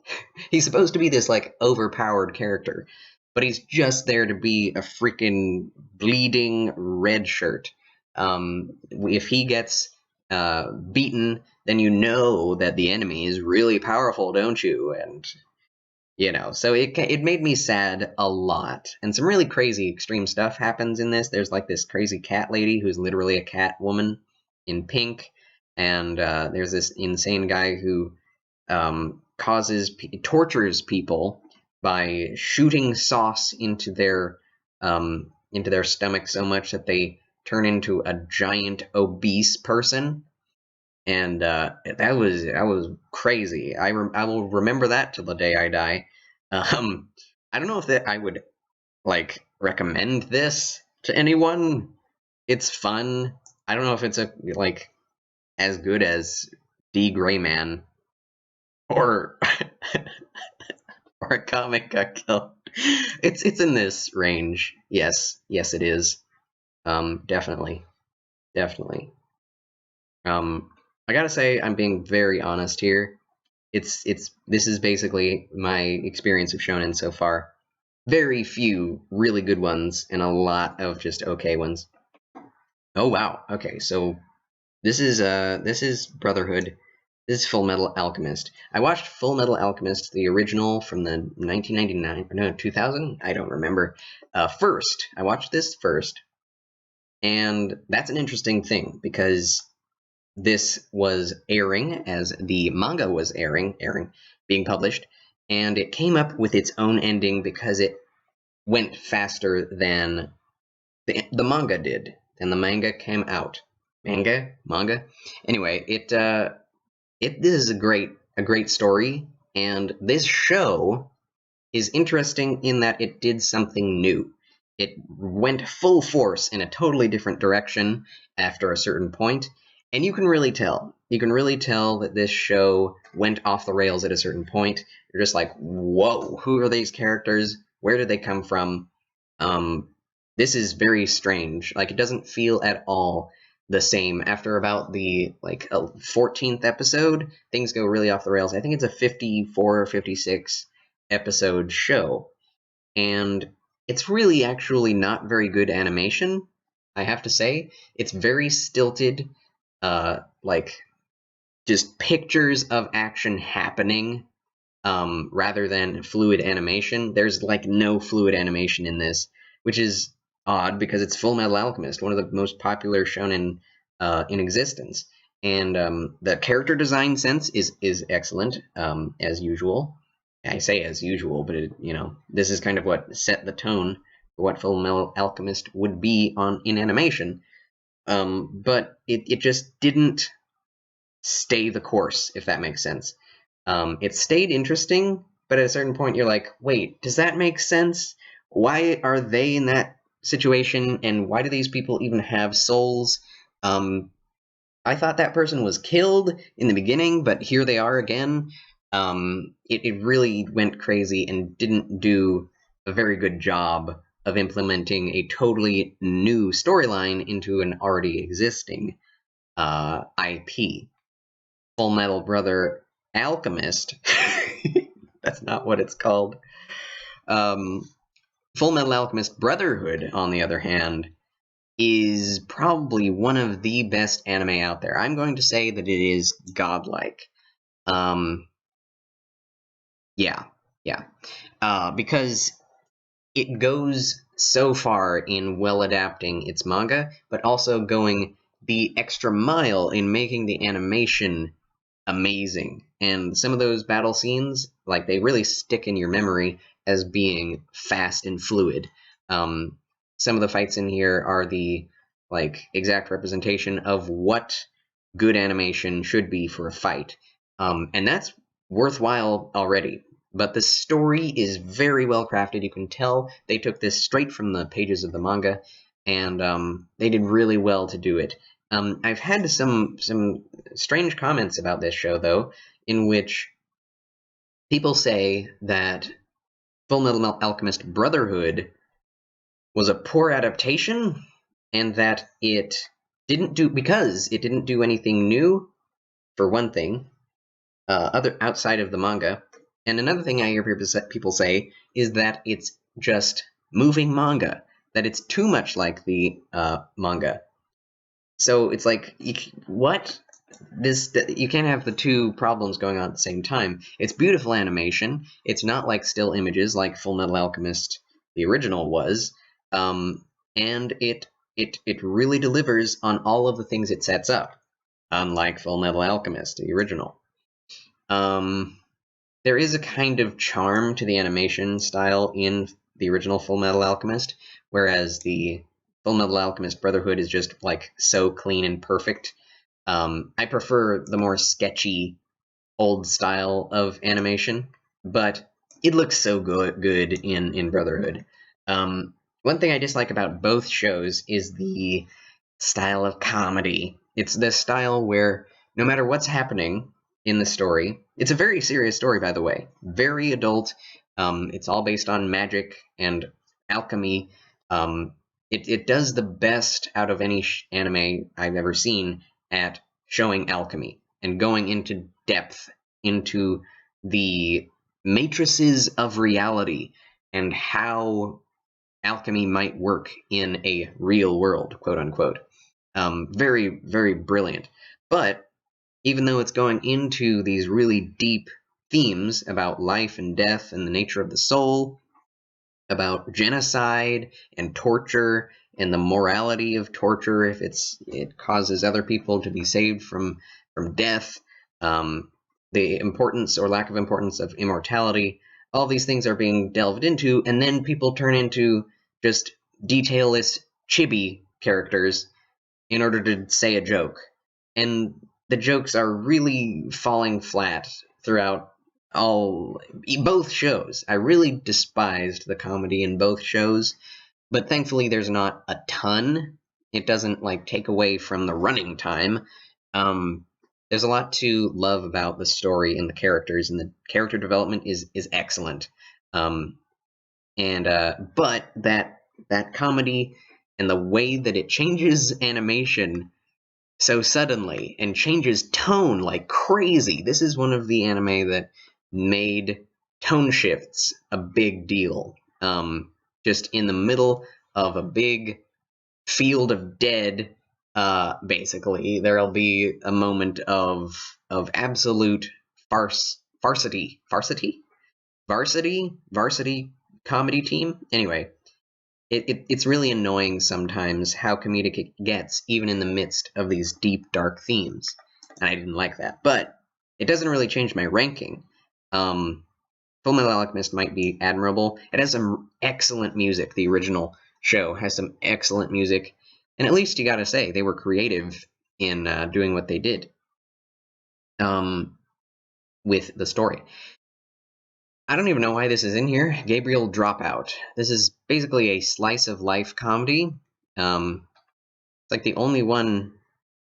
He's supposed to be this like overpowered character, but he's just there to be a freaking bleeding red shirt. If he gets beaten, then you know that the enemy is really powerful, don't you? And so it made me sad a lot. And some really crazy extreme stuff happens in this. There's like this crazy cat lady who's literally a cat woman in pink, and there's this insane guy who tortures people by shooting sauce into their stomach so much that they turn into a giant obese person. And that was crazy. I will remember that till the day I die. I don't know if I would like recommend this to anyone. It's fun. I don't know if it's as good as D.Gray-man or or a comic got killed. It's in this range. Yes, it is. Definitely. I gotta say, I'm being very honest here. This is basically my experience of shonen so far. Very few really good ones, and a lot of just okay ones. Oh wow. Okay, so this is Brotherhood. This is Fullmetal Alchemist. I watched Fullmetal Alchemist, the original from the 1999, no, 2000. I don't remember. First, I watched this first, and that's an interesting thing because this was airing as the manga was being published, and it came up with its own ending because it went faster than the manga did. And the manga came out. Manga. Anyway, this is a great story, and this show is interesting in that it did something new. It went full force in a totally different direction after a certain point, and you can really tell. You can really tell that this show went off the rails at a certain point. You're just like, whoa, who are these characters? Where did they come from? This is very strange. Like, it doesn't feel at all the same. After about the 14th episode, things go really off the rails. I think it's a 54 or 56 episode show, and it's really actually not very good animation, I have to say. It's very stilted, just pictures of action happening, rather than fluid animation. There's no fluid animation in this, which is odd because it's Fullmetal Alchemist, one of the most popular shonen in existence. And the character design sense is excellent, as usual. I say as usual, but this is kind of what set the tone for what Fullmetal Alchemist would be in animation. But it just didn't stay the course, if that makes sense. It stayed interesting, but at a certain point you're like, wait, does that make sense? Why are they in that situation, and why do these people even have souls? I thought that person was killed in the beginning, but here they are again. It really went crazy and didn't do a very good job of implementing a totally new storyline into an already existing IP. Fullmetal Brother Alchemist. That's not what it's called. Fullmetal Alchemist Brotherhood, on the other hand, is probably one of the best anime out there. I'm going to say that it is godlike. Yeah. Because it goes so far in well adapting its manga, but also going the extra mile in making the animation amazing. And some of those battle scenes, like, they really stick in your memory as being fast and fluid. Some of the fights in here are the exact representation of what good animation should be for a fight. And that's worthwhile already. But the story is very well crafted. You can tell they took this straight from the pages of the manga, and they did really well to do it. I've had some strange comments about this show, though, in which people say that Fullmetal Alchemist Brotherhood was a poor adaptation, and that it didn't do anything new, for one thing, outside of the manga. And another thing I hear people say is that it's just moving manga, that it's too much like the manga. So it's like, what? You can't have the two problems going on at the same time. It's beautiful animation. It's not like still images like Fullmetal Alchemist, the original, was. And it really delivers on all of the things it sets up, unlike Fullmetal Alchemist, the original. There is a kind of charm to the animation style in the original Fullmetal Alchemist, whereas the Fullmetal Alchemist Brotherhood is just so clean and perfect. I prefer the more sketchy old style of animation, but it looks so good in Brotherhood. One thing I dislike about both shows is the style of comedy. It's the style where no matter what's happening in the story, it's a very serious story, by the way, very adult. It's all based on magic and alchemy. It does the best out of any anime I've ever seen at showing alchemy and going into depth into the matrices of reality and how alchemy might work in a real world, quote unquote. Very, very brilliant. But even though it's going into these really deep themes about life and death and the nature of the soul, about genocide and torture and the morality of torture if it causes other people to be saved from death, the importance or lack of importance of immortality, all these things are being delved into, and then people turn into just detailless chibi characters in order to say a joke. And the jokes are really falling flat throughout both shows. I really despised the comedy in both shows, but thankfully there's not a ton. It doesn't take away from the running time. There's a lot to love about the story and the characters, and the character development is excellent. But that comedy and the way that it changes animation so suddenly and changes tone like crazy. This is one of the anime that made tone shifts a big deal. Just in the middle of a big field of dead, basically, there'll be a moment of absolute varsity comedy team. Anyway, it's really annoying sometimes how comedic it gets, even in the midst of these deep, dark themes. and I didn't like that. But it doesn't really change my ranking. Fullmetal Alchemist might be admirable. It has some excellent music. The original show has some excellent music, and at least you gotta say they were creative in doing what they did with the story. I don't even know why this is in here. Gabriel Dropout. This is basically a slice of life comedy. It's like the only one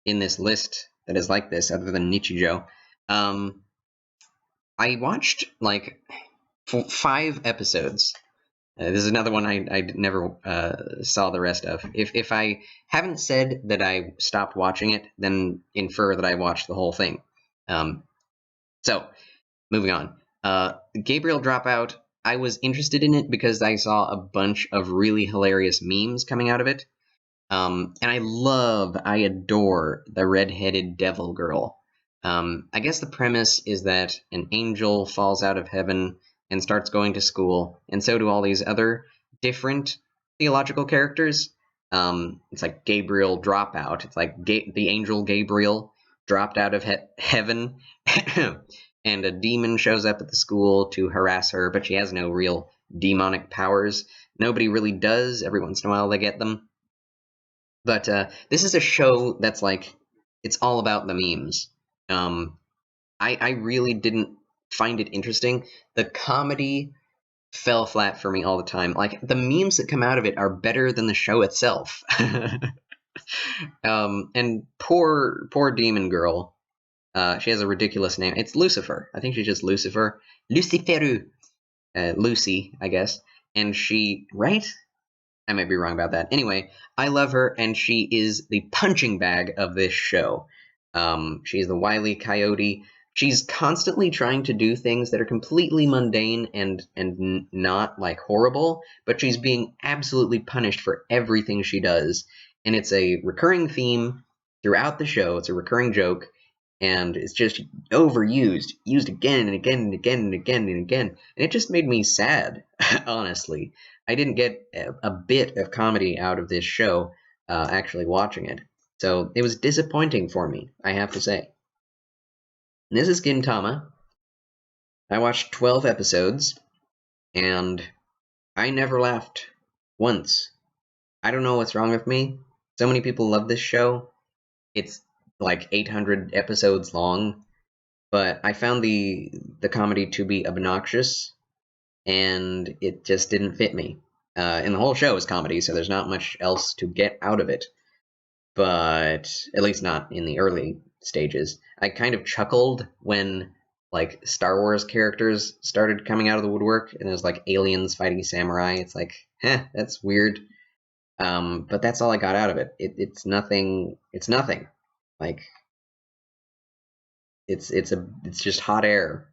in this list that is like this, other than Nichijou. I watched like 5 episodes. This is another one I never saw the rest of. If I haven't said that I stopped watching it, then infer that I watched the whole thing. So, moving on. Gabriel Dropout, I was interested in it because I saw a bunch of really hilarious memes coming out of it. And I adore the redheaded devil girl. I guess the premise is that an angel falls out of heaven and starts going to school, and so do all these other different theological characters. It's like Gabriel Dropout. It's like the angel Gabriel dropped out of heaven, and a demon shows up at the school to harass her, but she has no real demonic powers. Nobody really does. Every once in a while they get them. But this is a show that's like, it's all about the memes. I really didn't find it interesting. The comedy fell flat for me all the time. Like, the memes that come out of it are better than the show itself. And poor demon girl. She has a ridiculous name. It's Lucifer. I think she's just Lucifer. Luciferu. Lucy, I guess. And she... Right? I might be wrong about that. Anyway, I love her, and she is the punching bag of this show. She's the Wile E. Coyote. She's constantly trying to do things that are completely mundane and not, like, horrible, but she's being absolutely punished for everything she does. And it's a recurring theme throughout the show. It's a recurring joke, and it's just overused. Used again and again and again and again and again. And it just made me sad, honestly. I didn't get a bit of comedy out of this show actually watching it. So it was disappointing for me, I have to say. And this is Gintama. I watched 12 episodes, and I never laughed once. I don't know what's wrong with me. So many people love this show. It's like 800 episodes long, but I found the comedy to be obnoxious, and it just didn't fit me. And the whole show is comedy, so there's not much else to get out of it. But at least not in the early stages. I kind of chuckled when, like, Star Wars characters started coming out of the woodwork, and it was like aliens fighting samurai. It's like, that's weird. But that's all I got out of it. It's nothing. It's nothing. Like, it's just hot air.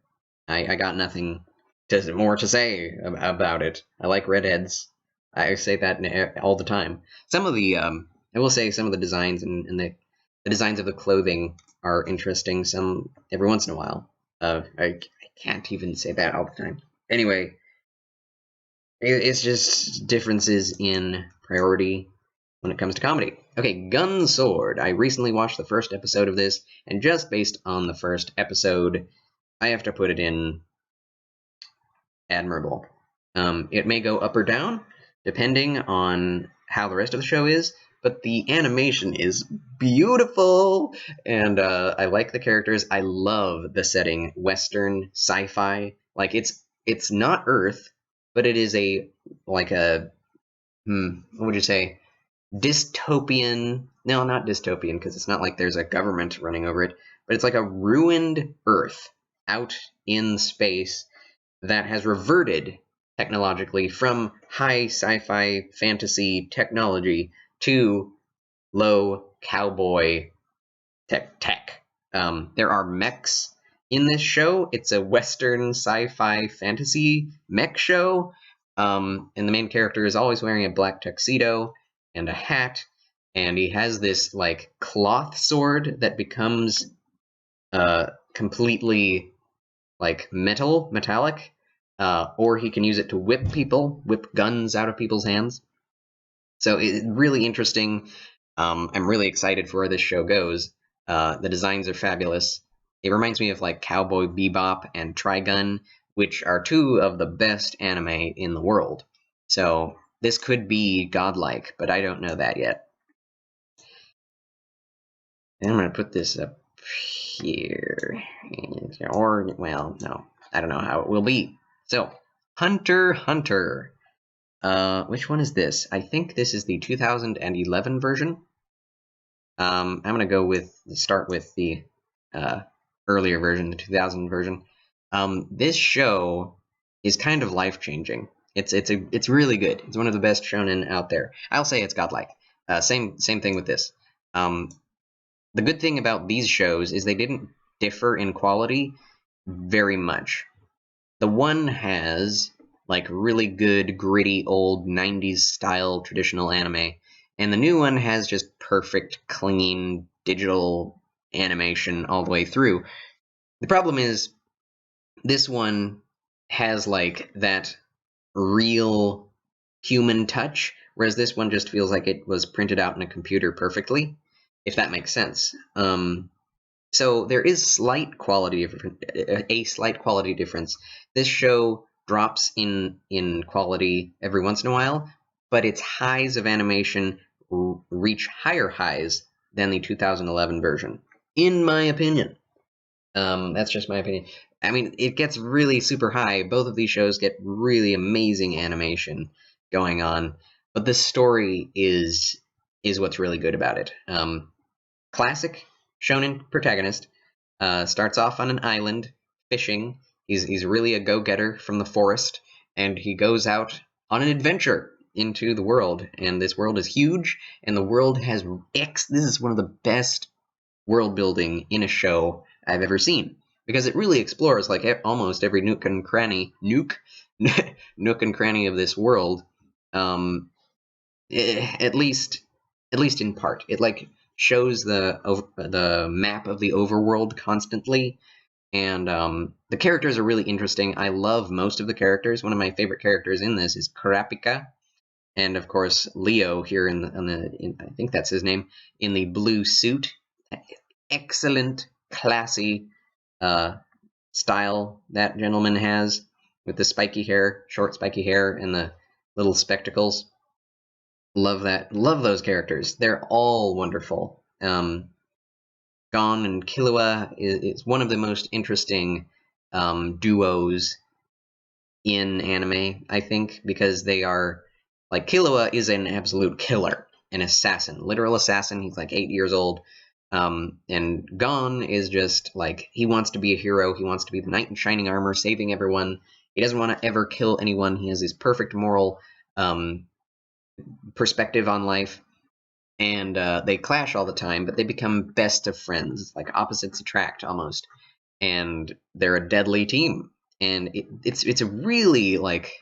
I got nothing more to say about it. I like redheads. I say that all the time. Some of the I will say some of the designs and the designs of the clothing are interesting. Some every once in a while. I can't even say that all the time. Anyway, it's just differences in priority when it comes to comedy. Okay, Gun Sword. I recently watched the first episode of this, and just based on the first episode, I have to put it in admirable. It may go up or down, depending on how the rest of the show is, but the animation is beautiful, and I like the characters. I love the setting, Western sci-fi. Like, it's not Earth, but it is what would you say? Dystopian. No, not dystopian, because it's not like there's a government running over it, but it's like a ruined Earth out in space that has reverted technologically from high sci-fi fantasy technology to low cowboy tech. There are mechs in this show. It's a Western sci-fi fantasy mech show, and the main character is always wearing a black tuxedo and a hat, and he has this like cloth sword that becomes completely like metallic, or he can use it to whip guns out of people's hands. So it's really interesting. I'm really excited for where this show goes. The designs are fabulous. It reminds me of like Cowboy Bebop and Trigun, which are two of the best anime in the world. So this could be godlike, but I don't know that yet. And I'm going to put this up here. Or, well, no. I don't know how it will be. So, Hunter x Hunter. Which one is this? I think this is the 2011 version. I'm going to start with the earlier version, the 2000 version. This show is kind of life-changing. It's really good. It's one of the best shonen out there. I'll say it's godlike. Same thing with this. The good thing about these shows is they didn't differ in quality very much. The one has like really good, gritty, old 90s style traditional anime, and the new one has just perfect, clean, digital animation all the way through. The problem is, this one has like that real human touch, whereas this one just feels like it was printed out in a computer perfectly, if that makes sense. So there is a slight quality difference. This show drops in quality every once in a while, but its highs of animation reach higher highs than the 2011 version, in my opinion. That's just my opinion. I mean, it gets really super high. Both of these shows get really amazing animation going on, but the story is what's really good about it. Classic shonen protagonist starts off on an island fishing. He's really a go-getter from the forest, and he goes out on an adventure into the world. And this world is huge, and the world has This is one of the best world building in a show I've ever seen, because it really explores like almost every nook and cranny of this world. At least in part, it like shows the map of the overworld constantly, and the characters are really interesting. I love most of the characters. One of my favorite characters in this is Kurapika, and of course Leo here I think that's his name, in the blue suit. Excellent, classy style that gentleman has, with the short spiky hair, and the little spectacles. Love that. Love those characters. They're all wonderful. Gon and Killua is one of the most interesting duos in anime, I think, because they are like, Killua is an absolute killer, an assassin, literal assassin. He's like 8 years old. And Gon is just like, he wants to be a hero. He wants to be the knight in shining armor, saving everyone. He doesn't want to ever kill anyone. He has his perfect moral perspective on life. And they clash all the time, but they become best of friends, like opposites attract almost. And they're a deadly team. And it's a really like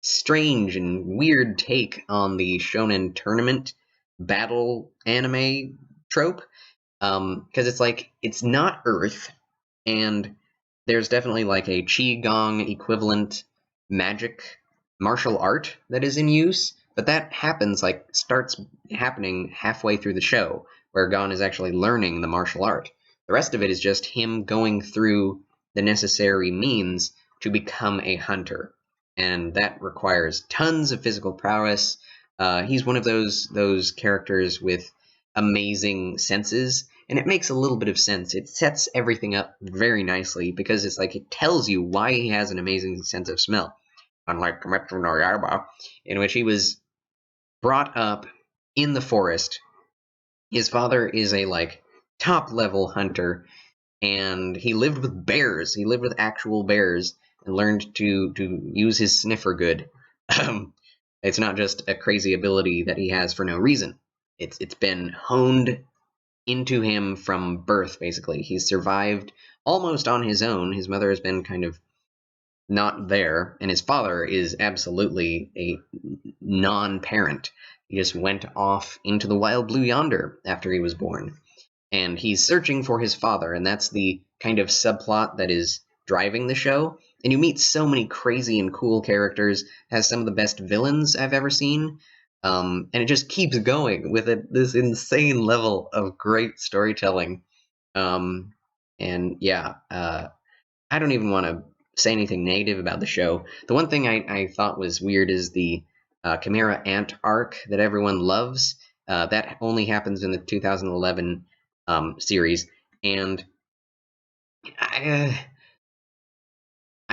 strange and weird take on the shonen tournament battle anime trope, because it's like, it's not Earth, and there's definitely like a qigong equivalent magic martial art that is in use, but that starts happening halfway through the show, where Gon is actually learning the martial art. The rest of it is just him going through the necessary means to become a hunter, and that requires tons of physical prowess. He's one of those characters with amazing senses, and it makes a little bit of sense. It sets everything up very nicely, because it's like, it tells you why he has an amazing sense of smell. Unlike Kimetsu no Yaiba, in which he was brought up in the forest. His father is a like top level hunter, and he lived with bears. He lived with actual bears and learned to use his sniffer good. It's not just a crazy ability that he has for no reason. It's been honed into him from birth, basically. He's survived almost on his own. His mother has been kind of not there, and his father is absolutely a non-parent. He just went off into the wild blue yonder after he was born, and he's searching for his father, and that's the kind of subplot that is driving the show. And you meet so many crazy and cool characters, has some of the best villains I've ever seen, and it just keeps going with this insane level of great storytelling. And yeah, I don't even want to say anything negative about the show. The one thing I thought was weird is the Chimera Ant arc that everyone loves. That only happens in the 2011 series, and I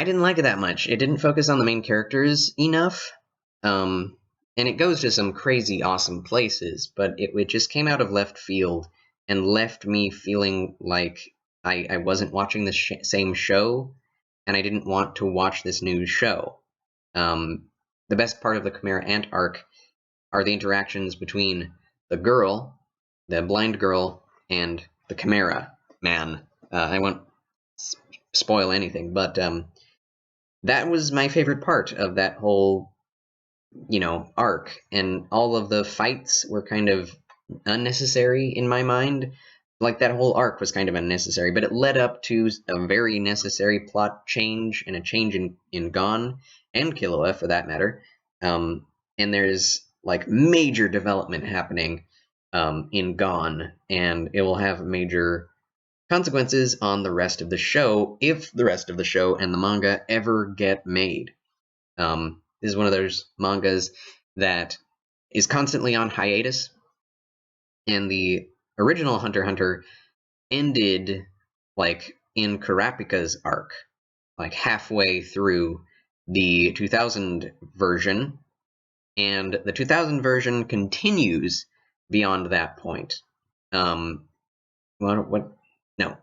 didn't like it that much. It didn't focus on the main characters enough, and it goes to some crazy awesome places, but it just came out of left field and left me feeling like I wasn't watching the same show, and I didn't want to watch this new show. The best part of the Chimera Ant arc are the interactions between the girl, the blind girl, and the Chimera man. I won't spoil anything, but that was my favorite part of that whole, arc. And all of the fights were kind of unnecessary in my mind. Like, that whole arc was kind of unnecessary, but it led up to a very necessary plot change and a change in Gon and Killua, for that matter. And there's, like, major development happening in Gon, and it will have major consequences on the rest of the show if the rest of the show and the manga ever get made. This is one of those mangas that is constantly on hiatus, and the original Hunter x Hunter ended like in Kurapika's arc, like halfway through the 2000 version, and the 2000 version continues beyond that point. What? No.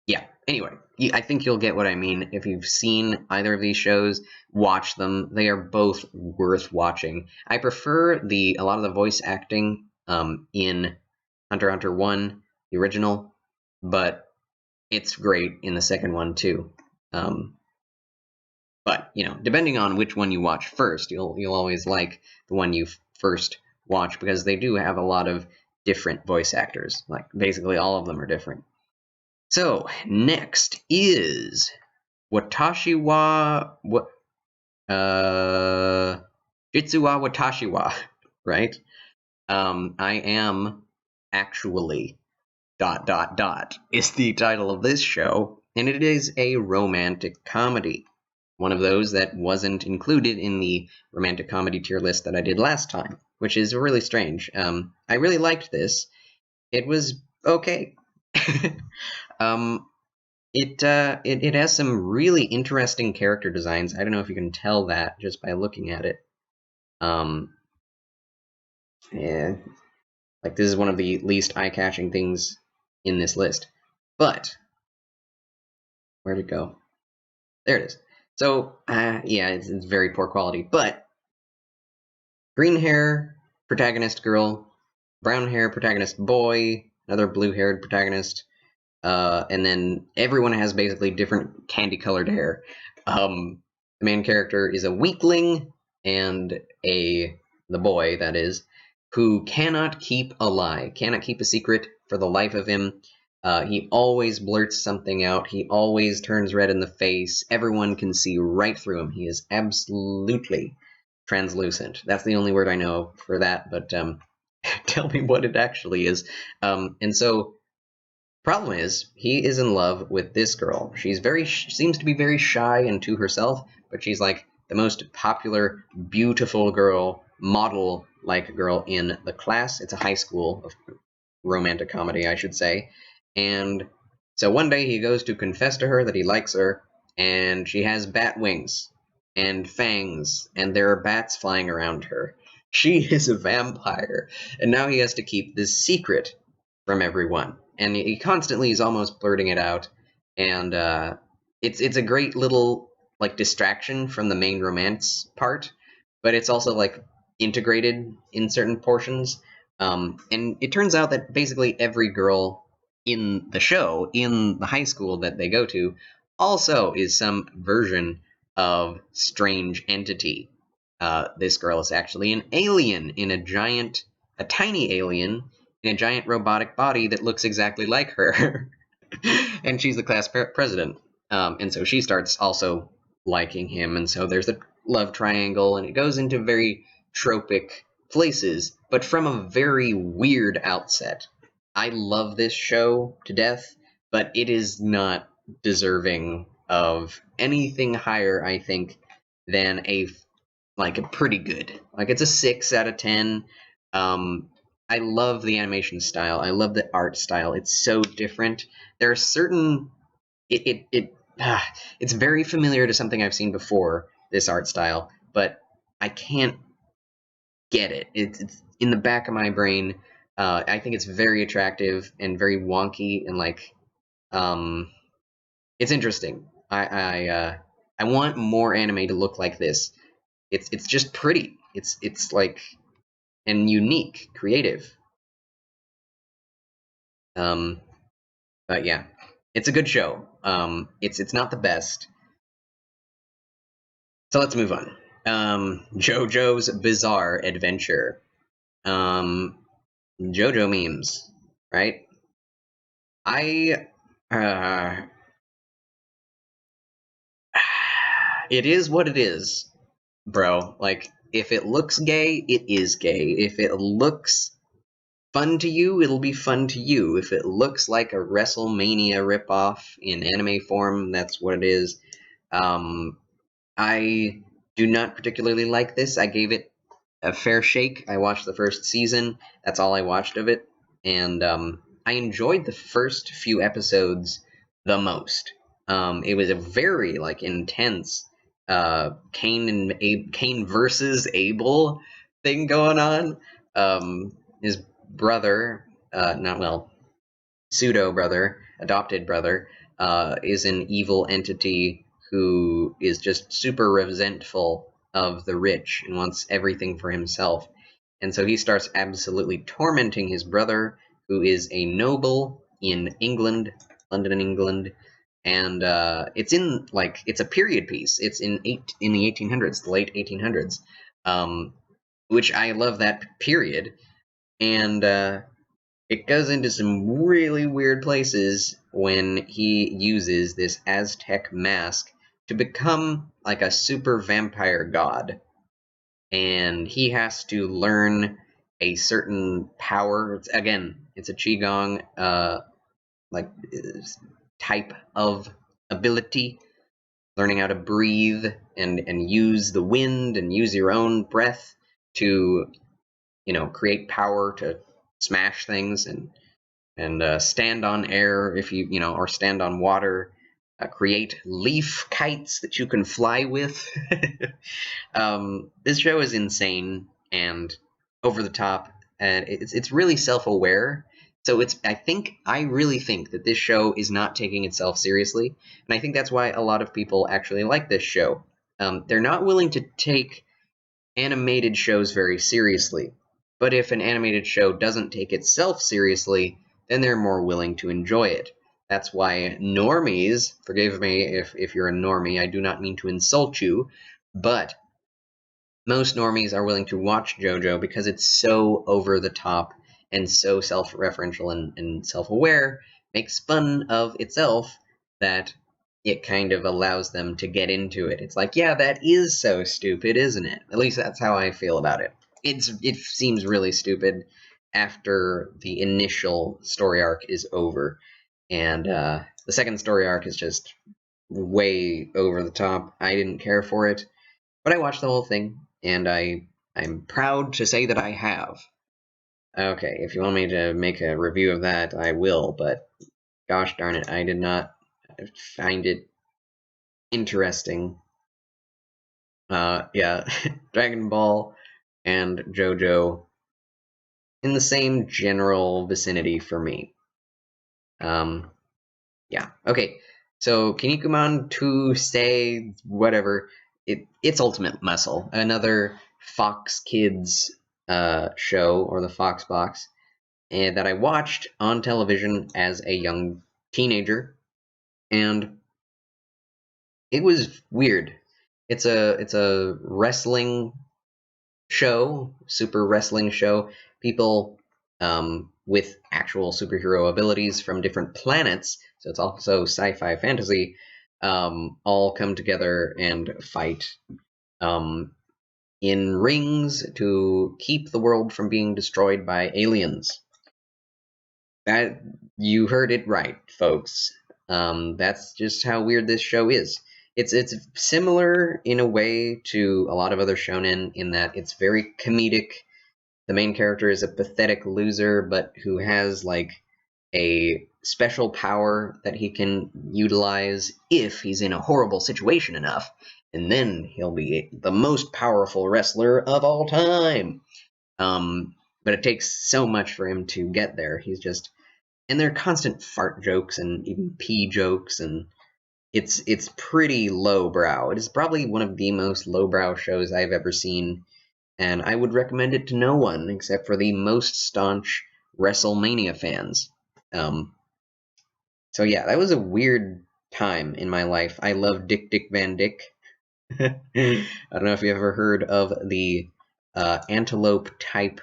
Yeah, anyway, I think you'll get what I mean. If you've seen either of these shows, watch them. They are both worth watching. I prefer a lot of the voice acting in Hunter x Hunter 1, the original, but it's great in the second one too. But, depending on which one you watch first, you'll always like the one you first watch, because they do have a lot of different voice actors. Like, basically all of them are different. So, next is Watashi wa Jitsu wa Watashi wa, right? I am actually ... is the title of this show, and it is a romantic comedy. One of those that wasn't included in the romantic comedy tier list that I did last time, which is really strange. I really liked this. It was okay. It has some really interesting character designs. I don't know if you can tell that just by looking at it. Yeah, like, this is one of the least eye-catching things in this list. But where'd it go? There it is. So, yeah, it's very poor quality. But green hair protagonist girl, brown hair protagonist boy, another blue-haired protagonist. And then everyone has basically different candy-colored hair. The main character is a weakling, and the boy, that is, who cannot keep a lie, cannot keep a secret for the life of him. He always blurts something out. He always turns red in the face. Everyone can see right through him. He is absolutely translucent. That's the only word I know for that, but tell me what it actually is. And so, problem is, he is in love with this girl. She's seems to be very shy and to herself, but she's like the most popular, beautiful girl, model-like girl in the class. It's a high school of romantic comedy, I should say. And so one day he goes to confess to her that he likes her, and she has bat wings and fangs, and there are bats flying around her. She is a vampire, and now he has to keep this secret from everyone. And he constantly is almost blurting it out, and it's a great little, like, distraction from the main romance part, but it's also, like, integrated in certain portions. And it turns out that basically every girl in the show, in the high school that they go to, also is some version of strange entity. This girl is actually an alien in a tiny alien in a giant robotic body that looks exactly like her. And she's the class president. And so she starts also liking him, and so there's a love triangle, and it goes into very tropic places, but from a very weird outset. I love this show to death, but it is not deserving of anything higher, I think, than a pretty good. Like it's a 6 out of 10. I love the animation style. I love the art style. It's so different. There are certain it's very familiar to something I've seen before, this art style, but I can't get it. It's in the back of my brain. I think it's very attractive and very wonky and um, it's interesting. I want more anime to look like this. It's just pretty. It's like and unique, creative. Um, but yeah, it's a good show. It's not the best. So let's move on. JoJo's Bizarre Adventure. JoJo memes, right? I it is what it is, bro. Like if it looks gay, it is gay. If it looks fun to you, it'll be fun to you. If it looks like a WrestleMania ripoff in anime form, that's what it is. I do not particularly like this. I gave it a fair shake. I watched the first season. That's all I watched of it, and I enjoyed the first few episodes the most. It was a very intense Cain versus Abel thing going on. His brother, not well, pseudo brother, adopted brother, is an evil entity who is just super resentful of the rich and wants everything for himself. And so he starts absolutely tormenting his brother, who is a noble in England, London, England. And it's a period piece. It's in the 1800s, the late 1800s, which I love that period. And it goes into some really weird places when he uses this Aztec mask to become like a super vampire god. And he has to learn a certain power. It's a Qigong like type of ability, learning how to breathe and use the wind and use your own breath to create power to smash things and stand on air if or stand on water, create leaf kites that you can fly with. This show is insane and over the top, and it's really self-aware. So I really think that this show is not taking itself seriously, and I think that's why a lot of people actually like this show. They're not willing to take animated shows very seriously, but if an animated show doesn't take itself seriously, then they're more willing to enjoy it. That's why normies, forgive me if you're a normie, I do not mean to insult you, but most normies are willing to watch JoJo because it's so over the top and so self-referential and self-aware, makes fun of itself, that it kind of allows them to get into it. It's like, yeah, that is so stupid, isn't it? At least that's how I feel about it. It seems really stupid after the initial story arc is over, and the second story arc is just way over the top. I didn't care for it, but I watched the whole thing, and I'm proud to say that I have. Okay, if you want me to make a review of that, I will, but gosh darn it, I did not find it interesting. Yeah, Dragon Ball and JoJo in the same general vicinity for me. Yeah, okay. So Kinnikuman to say whatever, it's Ultimate Muscle, another Fox Kids show, or the Fox Box, and that I watched on television as a young teenager, and it was weird. It's a wrestling show, super wrestling show. People with actual superhero abilities from different planets, so it's also sci-fi fantasy, all come together and fight in rings to keep the world from being destroyed by aliens. That you heard it right, folks. That's just how weird this show is. It's similar in a way to a lot of other shonen in that it's very comedic. The main character is a pathetic loser, but who has like a special power that he can utilize if he's in a horrible situation enough, and then he'll be the most powerful wrestler of all time. But it takes so much for him to get there. He's just, and there are constant fart jokes and even pee jokes, and it's pretty lowbrow. It is probably one of the most lowbrow shows I've ever seen, and I would recommend it to no one except for the most staunch WrestleMania fans. Um, so yeah, that was a weird time in my life. I love Dick Dick Van Dyke. I don't know if you ever heard of the antelope type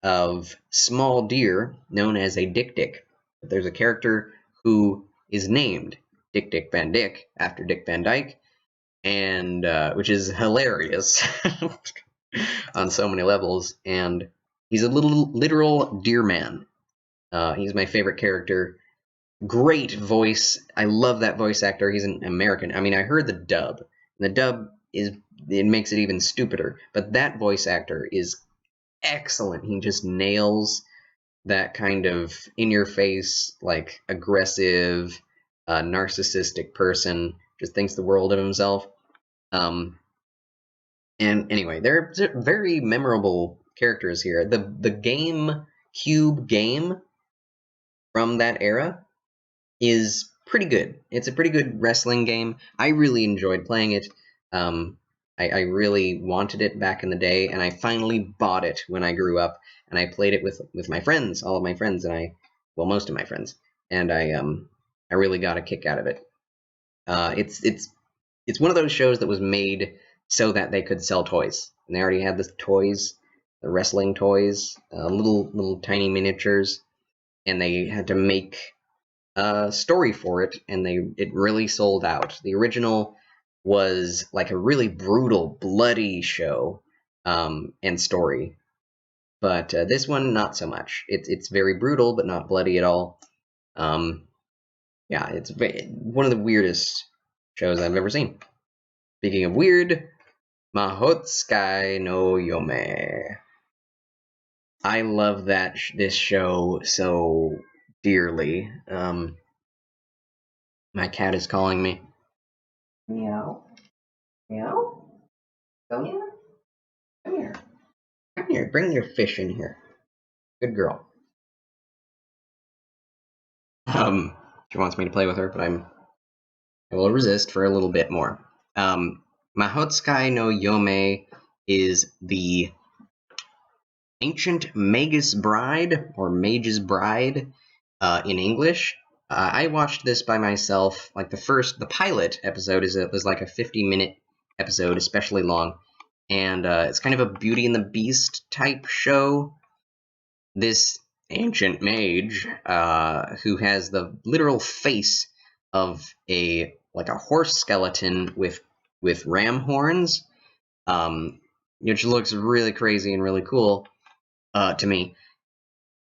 of small deer known as a Dick Dick. There's a character who is named Dick Dick Van Dyke after Dick Van Dyke, and which is hilarious on so many levels. And he's a little literal deer man. He's my favorite character. Great voice. I love that voice actor. He's an American. I mean, I heard the dub. The dub it makes it even stupider. But that voice actor is excellent. He just nails that kind of in-your-face, like aggressive, narcissistic person. Just thinks the world of himself. And anyway, they're very memorable characters here. The GameCube game from that era is pretty good. It's a pretty good wrestling game. I really enjoyed playing it. I really wanted it back in the day, and I finally bought it when I grew up, and I played it with my friends, all of my friends, and most of my friends, and I really got a kick out of it. It's one of those shows that was made so that they could sell toys, and they already had the toys, the wrestling toys, little tiny miniatures, and they had to make a story for it, and it really sold out. The original was like a really brutal, bloody show and story, but this one not so much. It's very brutal, but not bloody at all. Yeah, it's one of the weirdest shows I've ever seen. Speaking of weird, Mahotsukai no Yome. I love this show so dearly. My cat is calling me. Meow. Meow? Sonia? Come here. Come here. Bring your fish in here. Good girl. She wants me to play with her, but I will resist for a little bit more. Mahotsukai no Yome is the ancient Magus bride, or Mage's bride, in English. I watched this by myself. Like the pilot episode is like a 50-minute episode, especially long, and it's kind of a Beauty and the Beast type show. This ancient mage, who has the literal face of a horse skeleton with ram horns, which looks really crazy and really cool to me.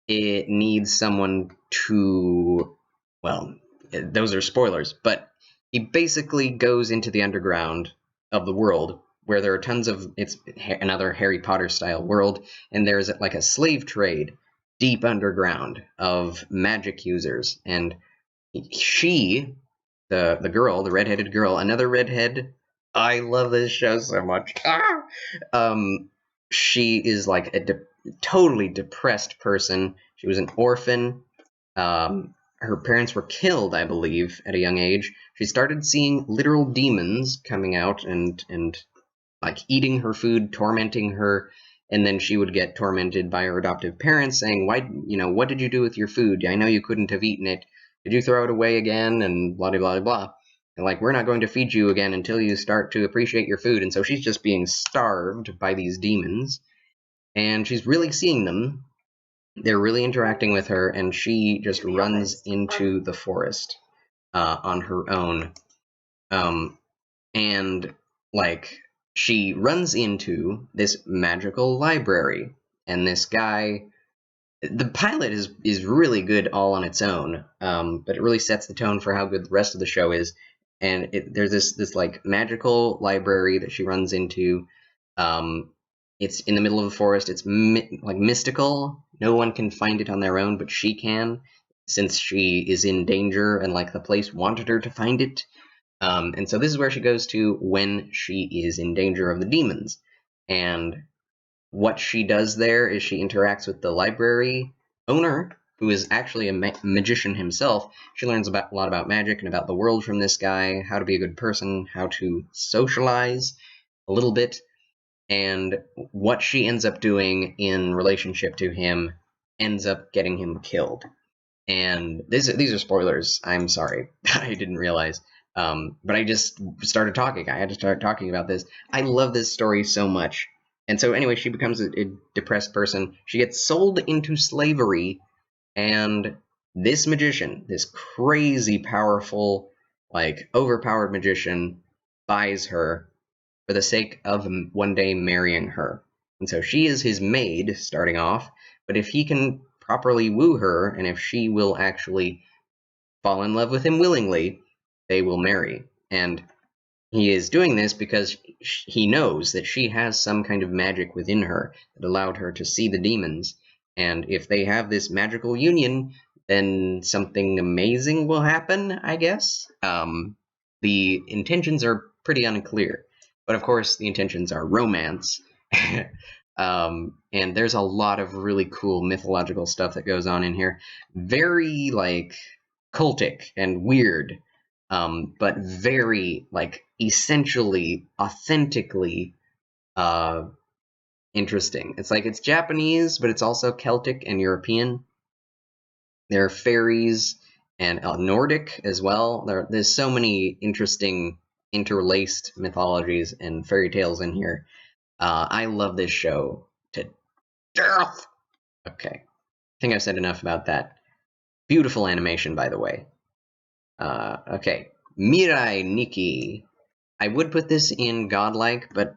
It needs someone to, well, those are spoilers, but he basically goes into the underground of the world where there are tons of, it's another Harry Potter style world, and there's like a slave trade deep underground of magic users, and she, the girl, the redheaded girl, another redhead, I love this show so much. She is like a totally depressed person. She was an orphan. Her parents were killed, I believe, at a young age. She started seeing literal demons coming out and like eating her food, tormenting her, and then she would get tormented by her adoptive parents saying, "Why, what did you do with your food? I know you couldn't have eaten it. Did you throw it away again?" And blah, blah, blah, blah. And like, "We're not going to feed you again until you start to appreciate your food." And so she's just being starved by these demons, and she's really seeing them. They're really interacting with her, and she just runs into the forest on her own. And like, she runs into this magical library, and this guy, the pilot is really good all on its own, but it really sets the tone for how good the rest of the show is. And there's this like magical library that she runs into. Um, it's in the middle of a forest. It's like mystical. No one can find it on their own, but she can, since she is in danger and like the place wanted her to find it. And so this is where she goes to when she is in danger of the demons. And what she does there is she interacts with the library owner, who is actually a magician himself. She learns a lot about magic and about the world from this guy, how to be a good person, how to socialize a little bit, and what she ends up doing in relationship to him ends up getting him killed. And these are spoilers. I'm sorry. I didn't realize. But I just started talking. I had to start talking about this. I love this story so much. And so anyway, she becomes a depressed person. She gets sold into slavery, and this magician, this crazy powerful, like overpowered magician, buys her for the sake of one day marrying her. And so she is his maid starting off, but if he can properly woo her, and if she will actually fall in love with him willingly, they will marry. And he is doing this because he knows that she has some kind of magic within her that allowed her to see the demons. And if they have this magical union, then something amazing will happen, I guess. The intentions are pretty unclear. But of course, the intentions are romance. And there's a lot of really cool mythological stuff that goes on in here. Very, like, cultic and weird, but very, like, essentially, authentically interesting. It's like it's Japanese, but it's also Celtic and European. There are fairies and Nordic as well. There's so many interesting interlaced mythologies and fairy tales in here. I love this show to death. Okay, I think I've said enough about that. Beautiful animation, by the way. Okay, Mirai Nikki. I would put this in Godlike, but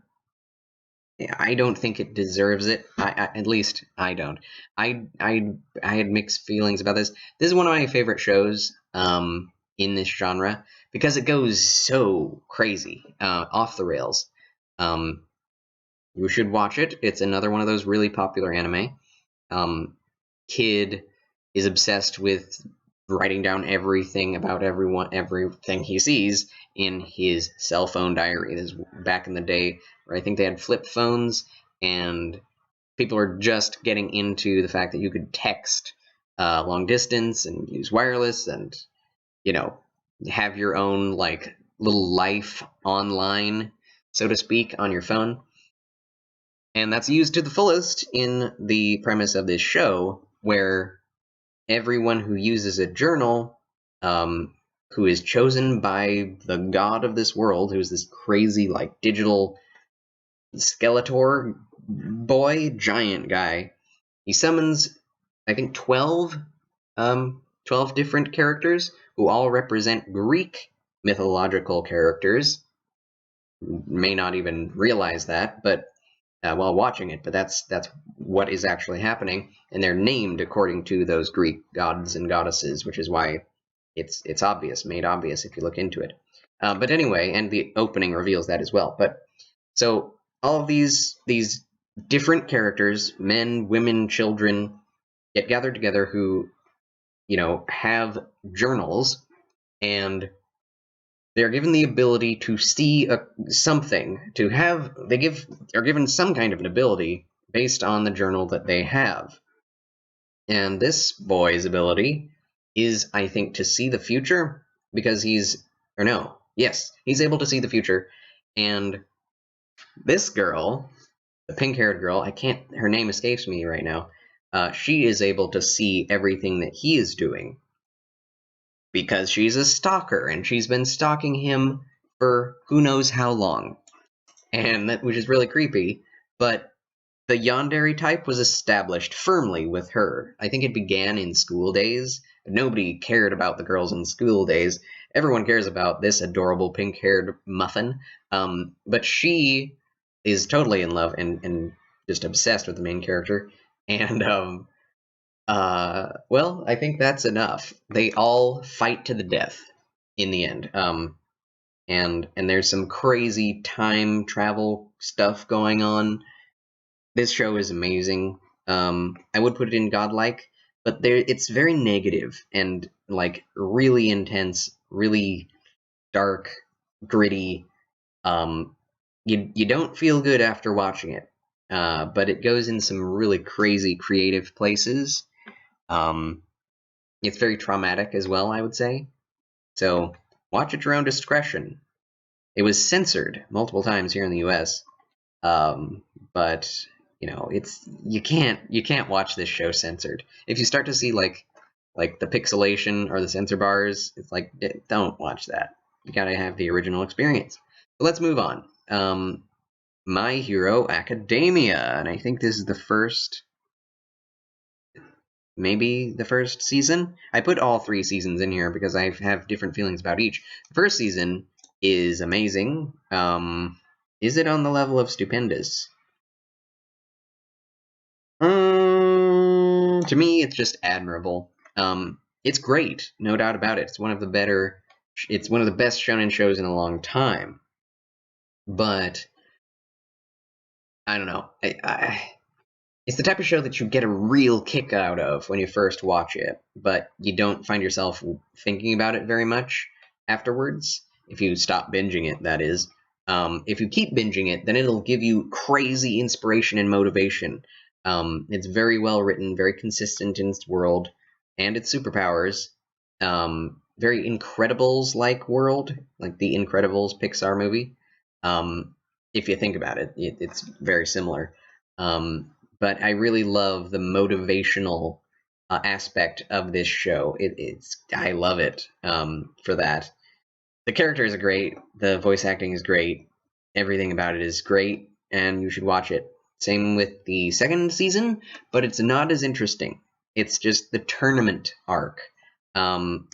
I don't think it deserves it. At least I don't. I had mixed feelings about this. This is one of my favorite shows in this genre because it goes so crazy, off the rails. You should watch it. It's another one of those really popular anime. Kid is obsessed with writing down everything about everything he sees in his cell phone diary. This is back in the day where I think they had flip phones, and people are just getting into the fact that you could text long distance and use wireless and, you know, have your own, like, little life online, so to speak, on your phone. And that's used to the fullest in the premise of this show, where everyone who uses a journal, who is chosen by the god of this world, who's this crazy, like, digital Skeletor boy, giant guy, he summons, I think, 12 different characters who all represent Greek mythological characters. May not even realize that, but while watching it, but that's what is actually happening, and they're named according to those Greek gods and goddesses, which is why it's obvious, made obvious if you look into it. But anyway, and the opening reveals that as well. But so all of these different characters, men, women, children, get gathered together who, you know, have journals, and they're given the ability to see something, are given some kind of an ability based on the journal that they have. And this boy's ability is, I think, to see the future, because he's able to see the future. And this girl, the pink-haired girl, her name escapes me right now, she is able to see everything that he is doing, because she's a stalker, and she's been stalking him for who knows how long, which is really creepy. But the yandere type was established firmly with her. I think it began in school days. Nobody cared about the girls in school days. Everyone cares about this adorable pink-haired muffin. But she is totally in love and just obsessed with the main character. And Well, I think that's enough. They all fight to the death in the end. And there's some crazy time travel stuff going on. This show is amazing. I would put it in Godlike, but it's very negative and like really intense, really dark, gritty. You don't feel good after watching it, but it goes in some really crazy creative places. Um, it's very traumatic as well, I would say. So watch at your own discretion. It was censored multiple times here in the U.S., but it's you can't watch this show censored. If you start to see like the pixelation or the censor bars, it's like don't watch that. You gotta have the original experience. So let's move on. My Hero Academia, and I think this is maybe the first season. I put all 3 seasons in here because I have different feelings about each. The first season is amazing. Is it on the level of stupendous? To me, it's just admirable. It's great, no doubt about it. It's one of the best shonen shows in a long time. But I don't know. It's the type of show that you get a real kick out of when you first watch it, but you don't find yourself thinking about it very much afterwards. If you stop binging it, that is. If you keep binging it, then it'll give you crazy inspiration and motivation. It's very well written, very consistent in its world and its superpowers. Very Incredibles-like world, like the Incredibles Pixar movie. If you think about it, it's very similar. But I really love the motivational aspect of this show. I love it for that. The characters are great. The voice acting is great. Everything about it is great, and you should watch it. Same with the second season, but it's not as interesting. It's just the tournament arc. I'll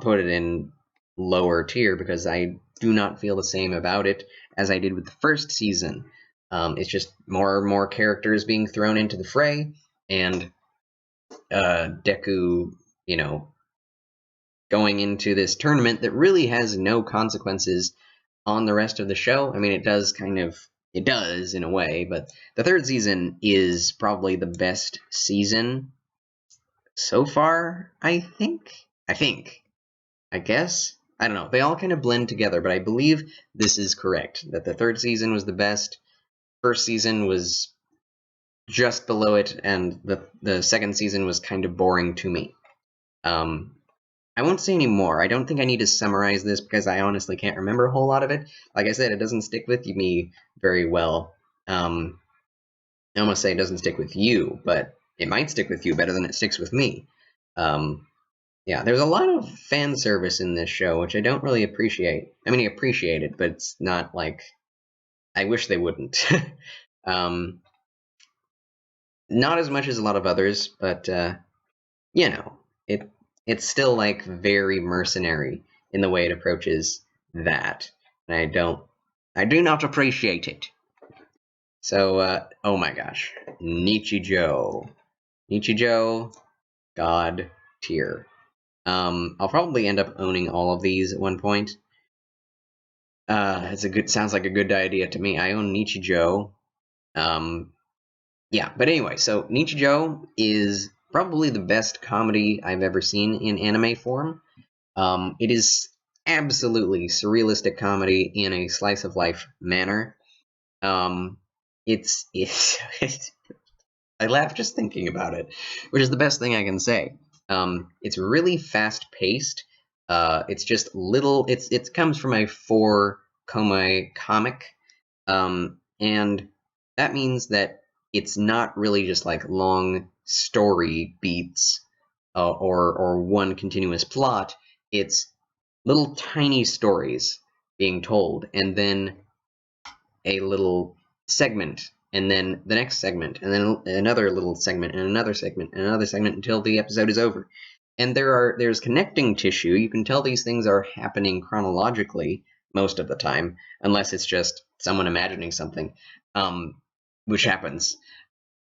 put it in lower tier because I do not feel the same about it as I did with the first season. It's just more and more characters being thrown into the fray, and Deku, going into this tournament that really has no consequences on the rest of the show. I mean, it does in a way, but the third season is probably the best season so far, I think. I guess. I don't know. They all kind of blend together, but I believe this is correct, that the third season was the best. First season was just below it, and the second season was kind of boring to me. I won't say any more. I don't think I need to summarize this because I honestly can't remember a whole lot of it. Like I said, it doesn't stick with me very well. I almost say it doesn't stick with you, but it might stick with you better than it sticks with me. Yeah, there's a lot of fan service in this show, which I don't really appreciate. I mean, I appreciate it, but it's not like I wish they wouldn't. Not as much as a lot of others, but it's still like very mercenary in the way it approaches that, and I do not appreciate it. So, oh my gosh, Nichijou, God tier. I'll probably end up owning all of these at one point. Sounds like a good idea to me. I own Nichijou. Yeah, but anyway, so Nichijou is probably the best comedy I've ever seen in anime form. It is absolutely surrealistic comedy in a slice of life manner. It's I laugh just thinking about it, which is the best thing I can say. It's really fast paced. It's just little. It comes from a 4 komi comic, and that means that it's not really just like long story beats or one continuous plot. It's little tiny stories being told, and then a little segment, and then the next segment, and then another little segment, and another segment, and another segment until the episode is over. And there's connecting tissue. You can tell these things are happening chronologically most of the time, unless it's just someone imagining something, which happens.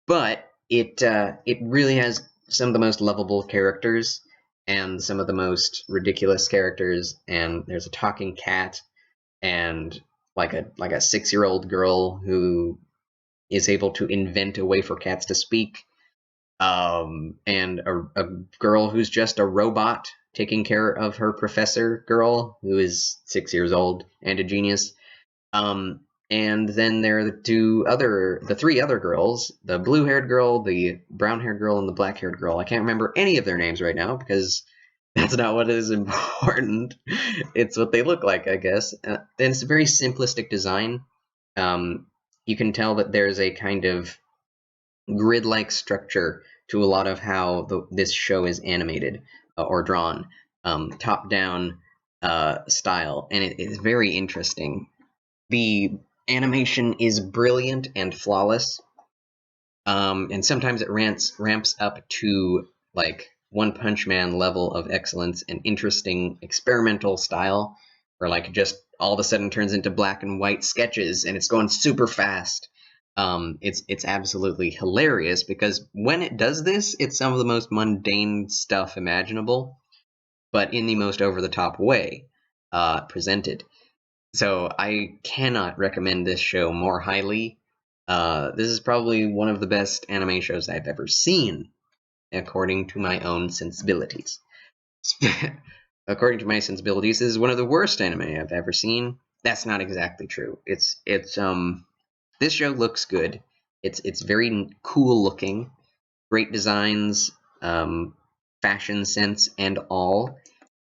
But it really has some of the most lovable characters and some of the most ridiculous characters. And there's a talking cat and like a 6-year-old girl who is able to invent a way for cats to speak. And a girl who's just a robot taking care of her professor girl who is 6 years old and a genius. And then there are the three other girls, the blue-haired girl, the brown-haired girl, and the black-haired girl. I can't remember any of their names right now because that's not what is important. It's what they look like, I guess. And it's a very simplistic design. You can tell that there's a kind of grid-like structure to a lot of how this show is animated or drawn, top-down style, and it is very interesting. The animation is brilliant and flawless, and sometimes it ramps up to like One Punch Man level of excellence and interesting experimental style, where like just all of a sudden turns into black and white sketches and it's going super fast. It's absolutely hilarious because when it does this, it's some of the most mundane stuff imaginable, but in the most over-the-top way presented. So I cannot recommend this show more highly. This is probably one of the best anime shows I've ever seen, according to my own sensibilities. According to my sensibilities, this is one of the worst anime I've ever seen. That's not exactly true. This show looks good. It's very cool looking, great designs, fashion sense, and all.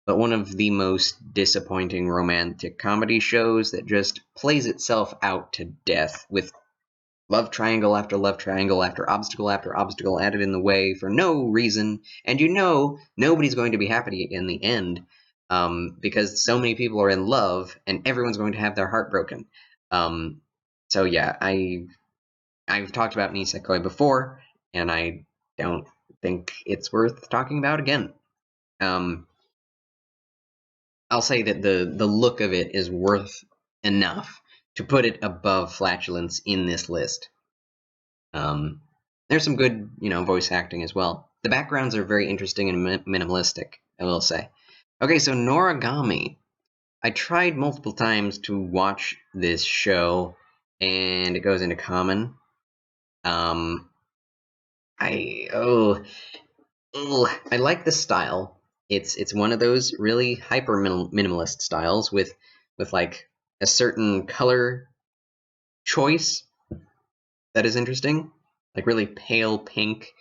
But one of the most disappointing romantic comedy shows that just plays itself out to death with love triangle after obstacle after obstacle added in the way for no reason, and nobody's going to be happy in the end, because so many people are in love and everyone's going to have their heart broken. So yeah, I've talked about Nisekoi before, and I don't think it's worth talking about again. I'll say that the look of it is worth enough to put it above Flatulence in this list. There's some good, voice acting as well. The backgrounds are very interesting and minimalistic, I will say. Okay, so Noragami. I tried multiple times to watch this show, and it goes into common. I like the style. It's one of those really hyper minimalist styles with like a certain color choice that is interesting, like really pale pink,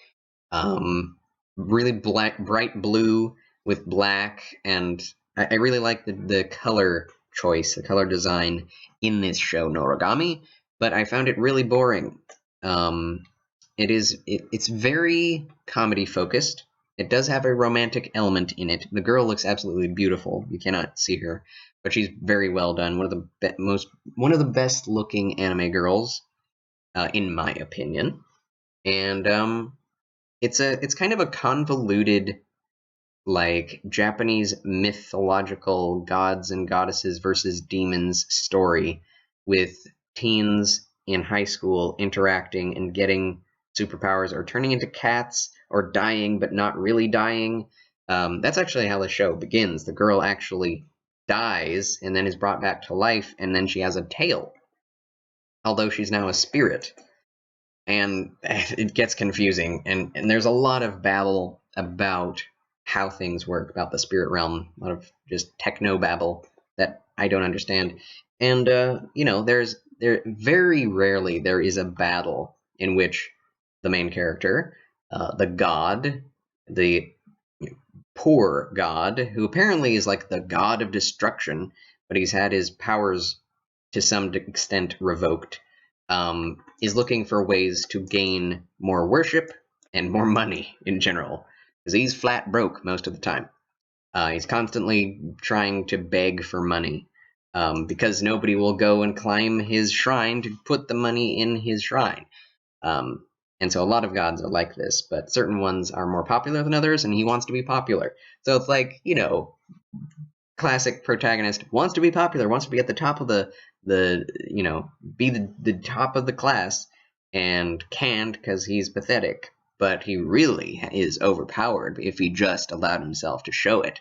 really bright blue with black, and I really like the color choice, the color design in this show, Noragami, but I found it really boring. It's very comedy focused. It does have a romantic element in it. The girl looks absolutely beautiful. You cannot see her, but she's very well done. One of the best looking anime girls, in my opinion. And it's kind of a convoluted, like, Japanese mythological gods and goddesses versus demons story with teens in high school interacting and getting superpowers or turning into cats or dying but not really dying. That's actually how the show begins. The girl actually dies and then is brought back to life, and then she has a tail, although she's now a spirit. And it gets confusing, and there's a lot of babble about how things work, about the spirit realm, a lot of just techno babble that I don't understand. And there very rarely there is a battle in which the main character, the god, the poor god, who apparently is like the god of destruction, but he's had his powers to some extent revoked, is looking for ways to gain more worship and more money in general, because he's flat broke most of the time. He's constantly trying to beg for money, because nobody will go and climb his shrine to put the money in his shrine. And so a lot of gods are like this, but certain ones are more popular than others, and he wants to be popular. So it's like, classic protagonist wants to be popular, wants to be at the top of be the top of the class, and can't because he's pathetic, but he really is overpowered if he just allowed himself to show it.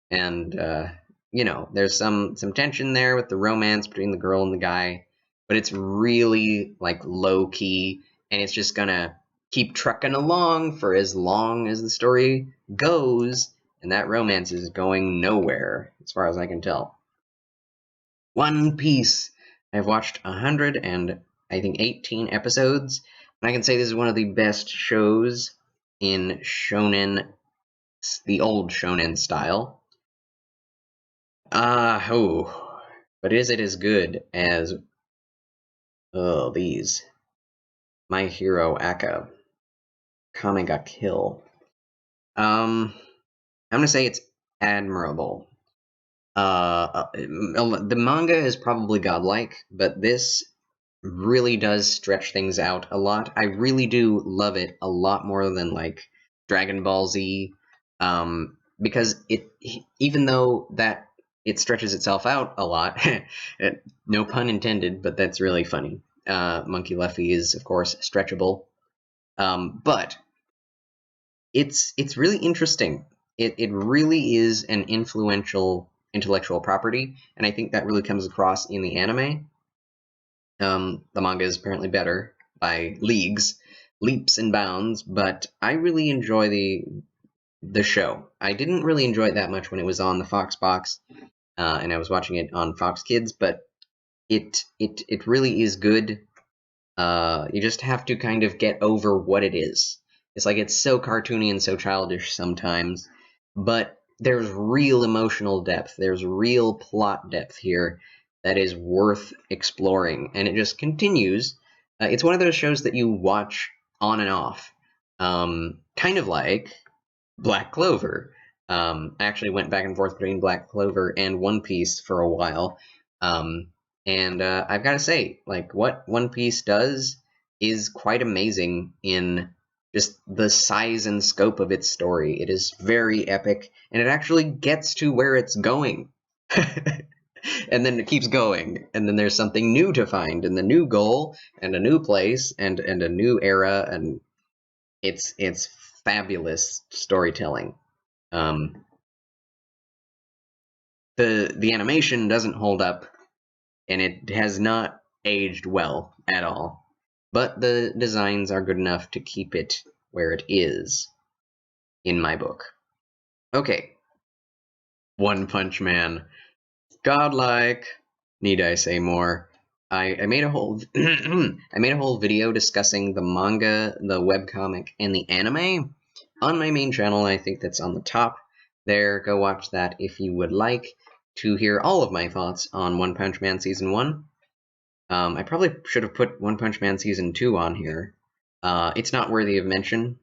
And there's some tension there with the romance between the girl and the guy, but it's really like low key, and it's just gonna keep trucking along for as long as the story goes, and that romance is going nowhere as far as I can tell. One Piece. I've watched 100 and I think 18 episodes, and I can say this is one of the best shows in Shounen, the old Shounen style. But is it as good as these? My Hero Aka, Kame ga Kill. I'm gonna say it's admirable. The manga is probably godlike, but this really does stretch things out a lot. I really do love it a lot more than like Dragon Ball Z, because even though that it stretches itself out a lot, no pun intended, but that's really funny. Monkey Luffy is of course stretchable, but it's really interesting. It really is an influential intellectual property, and I think that really comes across in the anime. The manga is apparently better by leaps and bounds, but I really enjoy the show. I didn't really enjoy it that much when it was on the Fox box, and I was watching it on Fox Kids, but it really is good. You just have to kind of get over what it is. It's like it's so cartoony and so childish sometimes, but there's real emotional depth. There's real plot depth here that is worth exploring, and it just continues. It's one of those shows that you watch on and off, kind of like Black Clover. I actually went back and forth between Black Clover and One Piece for a while, and I've got to say, like, what One Piece does is quite amazing in just the size and scope of its story. It is very epic, and it actually gets to where it's going. And then it keeps going, and then there's something new to find, and the new goal, and a new place, and a new era, and it's fabulous storytelling. The animation doesn't hold up, and it has not aged well at all, but the designs are good enough to keep it where it is, in my book. Okay, One Punch Man. Godlike. Need I say more? I made a whole I made a whole video discussing the manga, the webcomic, and the anime on my main channel. I think that's on the top there. Go watch that if you would like to hear all of my thoughts on One Punch Man Season 1. I probably should have put One Punch Man Season 2 on here. It's not worthy of mention.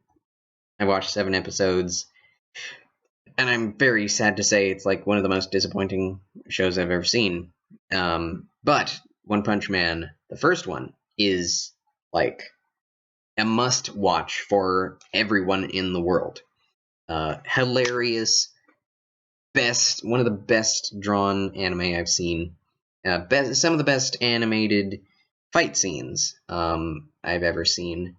I watched 7 episodes, and I'm very sad to say it's like one of the most disappointing shows I've ever seen. But One Punch Man, the first one, is like a must-watch for everyone in the world. Hilarious, one of the best drawn anime I've seen. Some of the best animated fight scenes I've ever seen,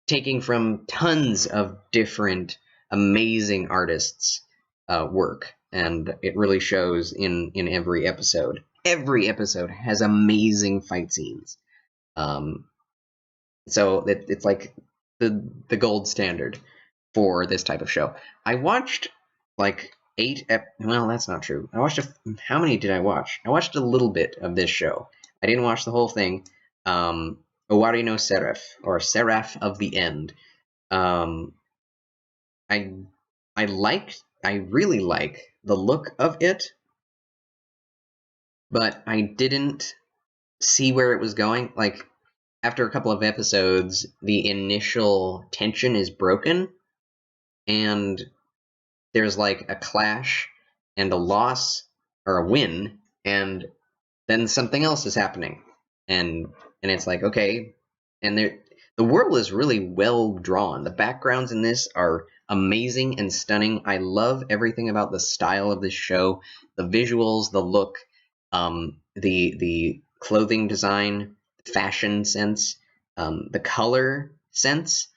taking from tons of different amazing artists' work, and it really shows in every episode. Every episode has amazing fight scenes, so it's like the gold standard for this type of show. I watched like 8 well, that's not true. How many did I watch? I watched a little bit of this show. I didn't watch the whole thing. Owari no Seraph, or Seraph of the End. I really like the look of it, but I didn't see where it was going. Like, after a couple of episodes, the initial tension is broken, and there's like a clash and a loss or a win, and then something else is happening, and it's like, okay, and the world is really well drawn. The backgrounds in this are amazing and stunning. I love everything about the style of this show, the visuals, the look, the clothing design, fashion sense. the color sense.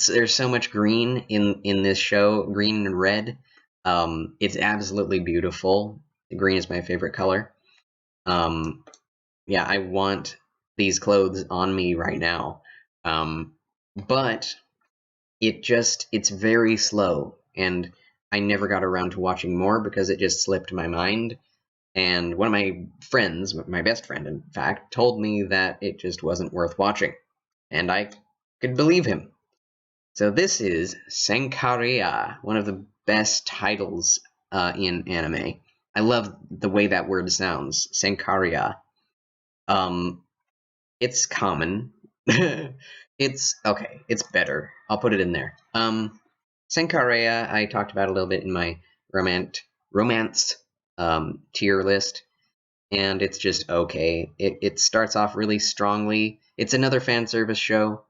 There's so much green in this show, green and red. It's absolutely beautiful. Green is my favorite color. Yeah, I want these clothes on me right now. But it's very slow, and I never got around to watching more because it just slipped my mind. And one of my friends, my best friend in fact, told me that it just wasn't worth watching. And I could believe him. So this is Senkaria, one of the best titles in anime. I love the way that word sounds, Senkaria. It's common. It's okay. It's better. I'll put it in there. Senkaria, I talked about a little bit in my romance tier list, and it's just okay. It starts off really strongly. It's another fan service show.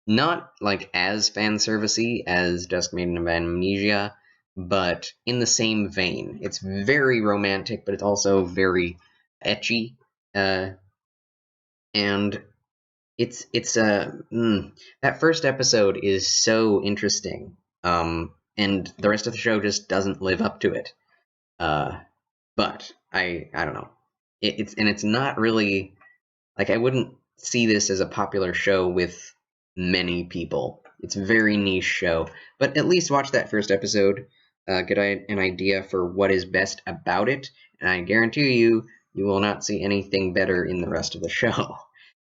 Not like as fan servicey as Dusk, Maiden, and Amnesia, but in the same vein. It's very romantic, but it's also very ecchi. And that first episode is so interesting, and the rest of the show just doesn't live up to it. But I don't know. It's not really like I wouldn't see this as a popular show with many people. It's a very niche show, but at least watch that first episode, get an idea for what is best about it, and I guarantee you will not see anything better in the rest of the show.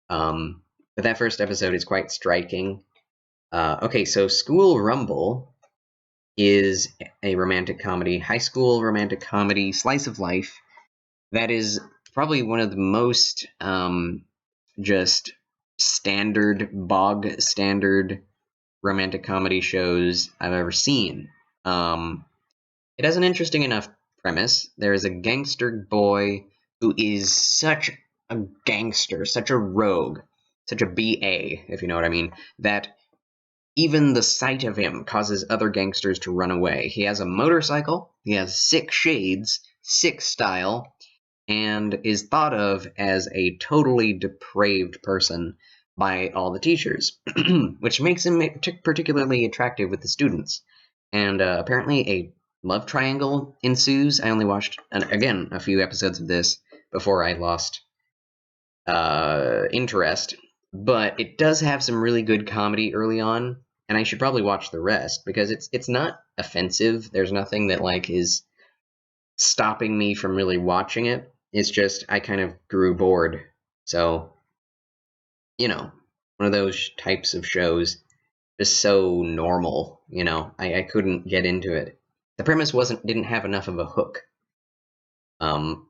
But that first episode is quite striking. Okay, so School Rumble is a romantic comedy, high school romantic comedy, slice of life, that is probably one of the most just bog standard romantic comedy shows I've ever seen. It has an interesting enough premise. There is a gangster boy who is such a gangster, such a rogue, such a BA, if you know what I mean, that even the sight of him causes other gangsters to run away. He has a motorcycle, he has 6 shades, 6 style, and is thought of as a totally depraved person by all the teachers, which makes him particularly attractive with the students. And apparently a love triangle ensues. I only watched, again, a few episodes of this before I lost interest, but it does have some really good comedy early on, and I should probably watch the rest because it's not offensive. There's nothing that like is stopping me from really watching it. It's just I kind of grew bored. So, one of those types of shows, just so normal, I couldn't get into it. The premise didn't have enough of a hook. But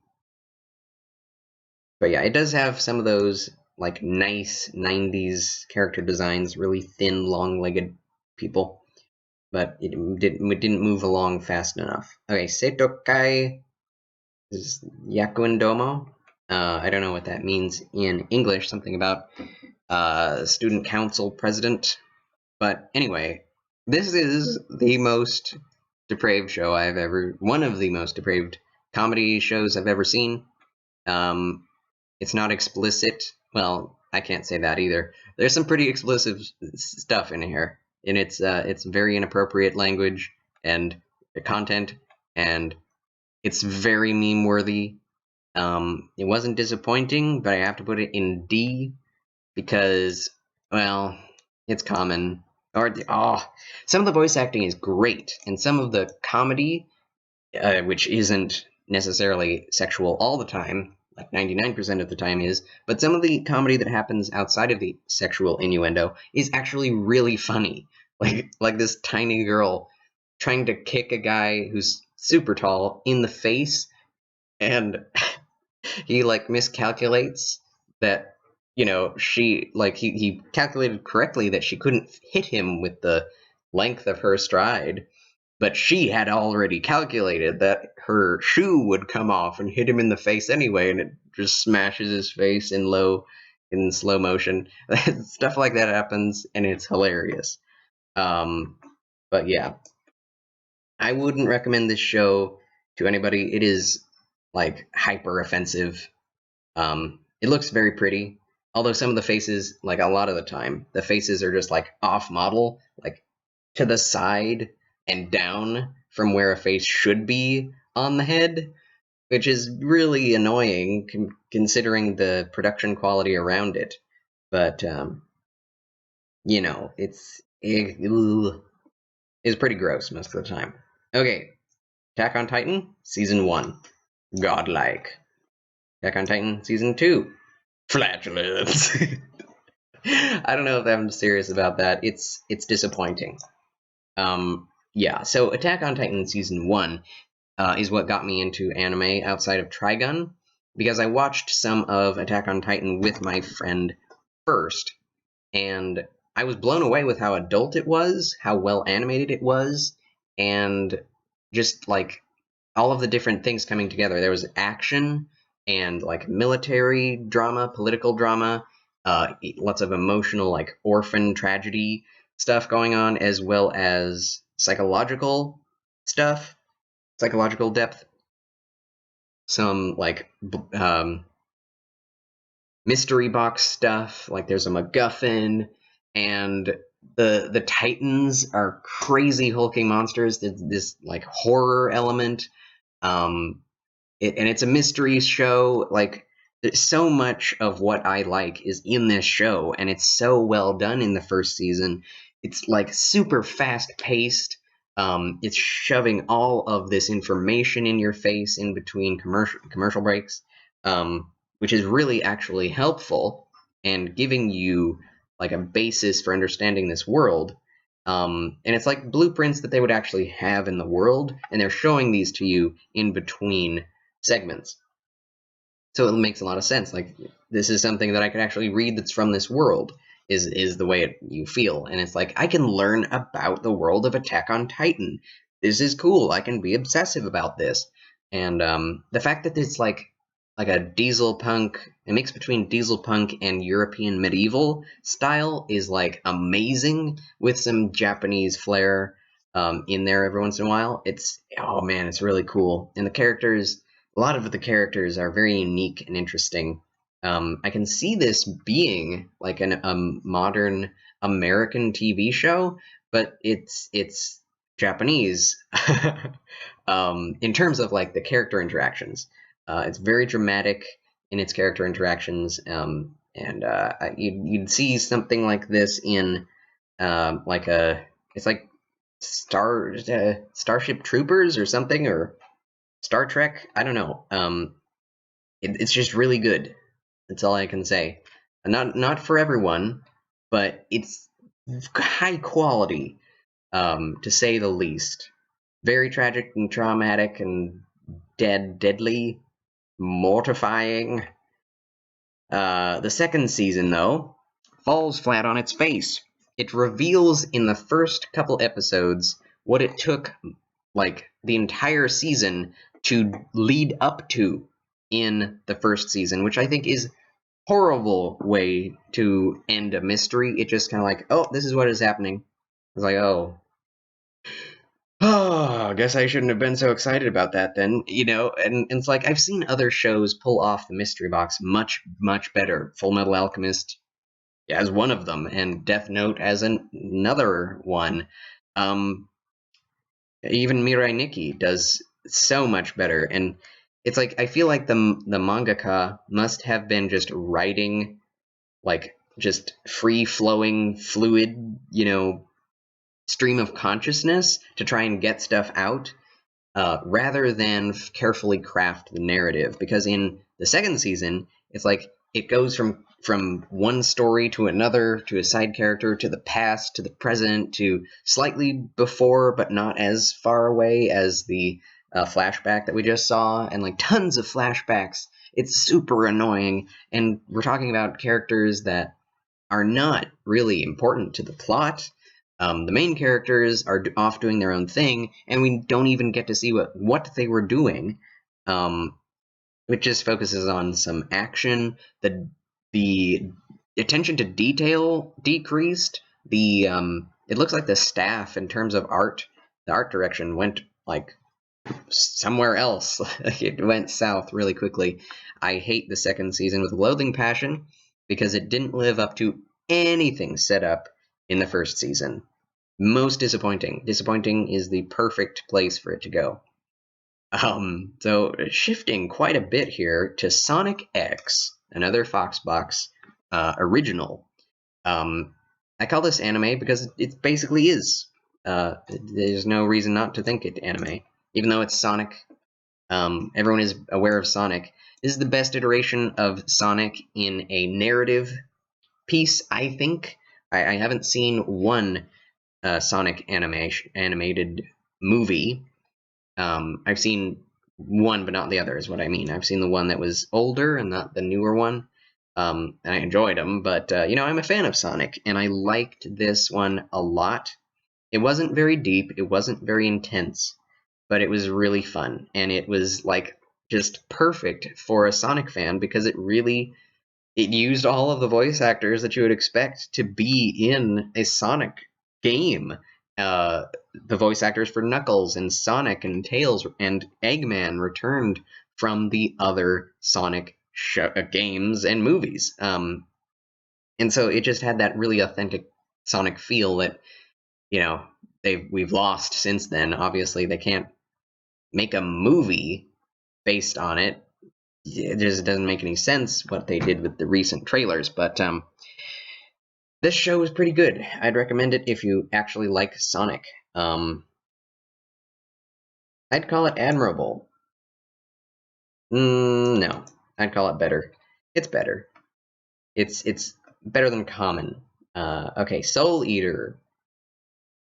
yeah, it does have some of those like nice 90s character designs, really thin, long-legged people, but it didn't move along fast enough. Okay, Seitokai is Yakuindomo. I don't know what that means in English, something about student council president. But anyway, this is the most depraved show one of the most depraved comedy shows I've ever seen. It's not explicit. Well, I can't say that either. There's some pretty explicit stuff in here, and it's very inappropriate language and content, and it's very meme-worthy. It wasn't disappointing, but I have to put it in D because, well, it's common. Some of the voice acting is great, and some of the comedy, which isn't necessarily sexual all the time, like 99% of the time is, but some of the comedy that happens outside of the sexual innuendo is actually really funny. Like this tiny girl trying to kick a guy who's super tall in the face, and he like miscalculates that, he calculated correctly that she couldn't hit him with the length of her stride, but she had already calculated that her shoe would come off and hit him in the face anyway, and it just smashes his face in slow motion. Stuff like that happens, and it's hilarious. But yeah, I wouldn't recommend this show to anybody. It is like hyper offensive. It looks very pretty. Although some of the faces, like a lot of the time, the faces are just like off model, like to the side and down from where a face should be on the head, which is really annoying considering the production quality around it. But it's pretty gross most of the time. Okay, Attack on Titan season 1, Godlike. Attack on Titan season 2, Flatulence. I don't know if I'm serious about that. It's disappointing. Yeah. So Attack on Titan season 1 is what got me into anime outside of Trigun, because I watched some of Attack on Titan with my friend first, and I was blown away with how adult it was, how well animated it was, and just like all of the different things coming together. There was action and like military drama, political drama, lots of emotional like orphan tragedy stuff going on, as well as psychological stuff, psychological depth, some like mystery box stuff, like there's a MacGuffin, and the Titans are crazy hulking monsters. There's this like horror element, and it's a mystery show. Like so much of what I like is in this show, and it's so well done in the first season. It's like super fast paced. It's shoving all of this information in your face in between commercial breaks, which is really actually helpful and giving you like a basis for understanding this world. And it's like blueprints that they would actually have in the world, and they're showing these to you in between segments. So it makes a lot of sense. Like, this is something that I could actually read that's from this world, is the way you feel. And it's like, I can learn about the world of Attack on Titan. This is cool. I can be obsessive about this. And the fact that it's like a diesel punk, a mix between diesel punk and European medieval style is like amazing, with some Japanese flair in there every once in a while. Oh man, it's really cool. And a lot of the characters are very unique and interesting. I can see this being like a modern American TV show, but it's Japanese in terms of like the character interactions. It's very dramatic in its character interactions, and you'd see something like this in it's like Starship Troopers or something, or Star Trek. I don't know. It's just really good. That's all I can say. Not for everyone, but it's high quality, to say the least. Very tragic and traumatic and deadly, mortifying. The second season, though, falls flat on its face. It reveals in the first couple episodes what it took, like, the entire season to lead up to in the first season, which I think is horrible way to end a mystery. It just kind of like, oh, this is what is happening. It's like, oh, I guess I shouldn't have been so excited about that then, and it's like, I've seen other shows pull off the mystery box much, much better. Fullmetal Alchemist as one of them, and Death Note as another one. Even Mirai Nikki does so much better, and it's like, I feel like the mangaka must have been just writing like just free-flowing, fluid, stream of consciousness to try and get stuff out, rather than carefully craft the narrative. Because in the second season, it's like it goes from one story to another, to a side character, to the past, to the present, to slightly before but not as far away as the flashback that we just saw, and like tons of flashbacks. It's super annoying, and we're talking about characters that are not really important to the plot. The main characters are off doing their own thing, and we don't even get to see what they were doing. It just focuses on some action. The attention to detail decreased. It looks like the staff, in terms of art, the art direction went like somewhere else. It went south really quickly. I hate the second season with loathing passion, because it didn't live up to anything set up in the first season. Most disappointing. Disappointing is the perfect place for it to go. So shifting quite a bit here to Sonic X, another Foxbox original. I call this anime because it basically is. There's no reason not to think it anime, even though it's Sonic. Everyone is aware of Sonic. This is the best iteration of Sonic in a narrative piece, I think. I haven't seen one Sonic animated movie. I've seen one, but not the other, is what I mean. I've seen the one that was older and not the newer one. And I enjoyed them, but, I'm a fan of Sonic, and I liked this one a lot. It wasn't very deep, it wasn't very intense, but it was really fun, and it was, just perfect for a Sonic fan, because it used all of the voice actors that you would expect to be in a Sonic game. The voice actors for Knuckles and Sonic and Tails and Eggman returned from the other Sonic games and movies. And so it just had that really authentic Sonic feel that, we've lost since then. Obviously, they can't make a movie based on it. It just doesn't make any sense what they did with the recent trailers, but this show is pretty good. I'd recommend it if you actually like Sonic. I'd call it admirable. No, I'd call it better. It's better. It's better than common. Okay, Soul Eater.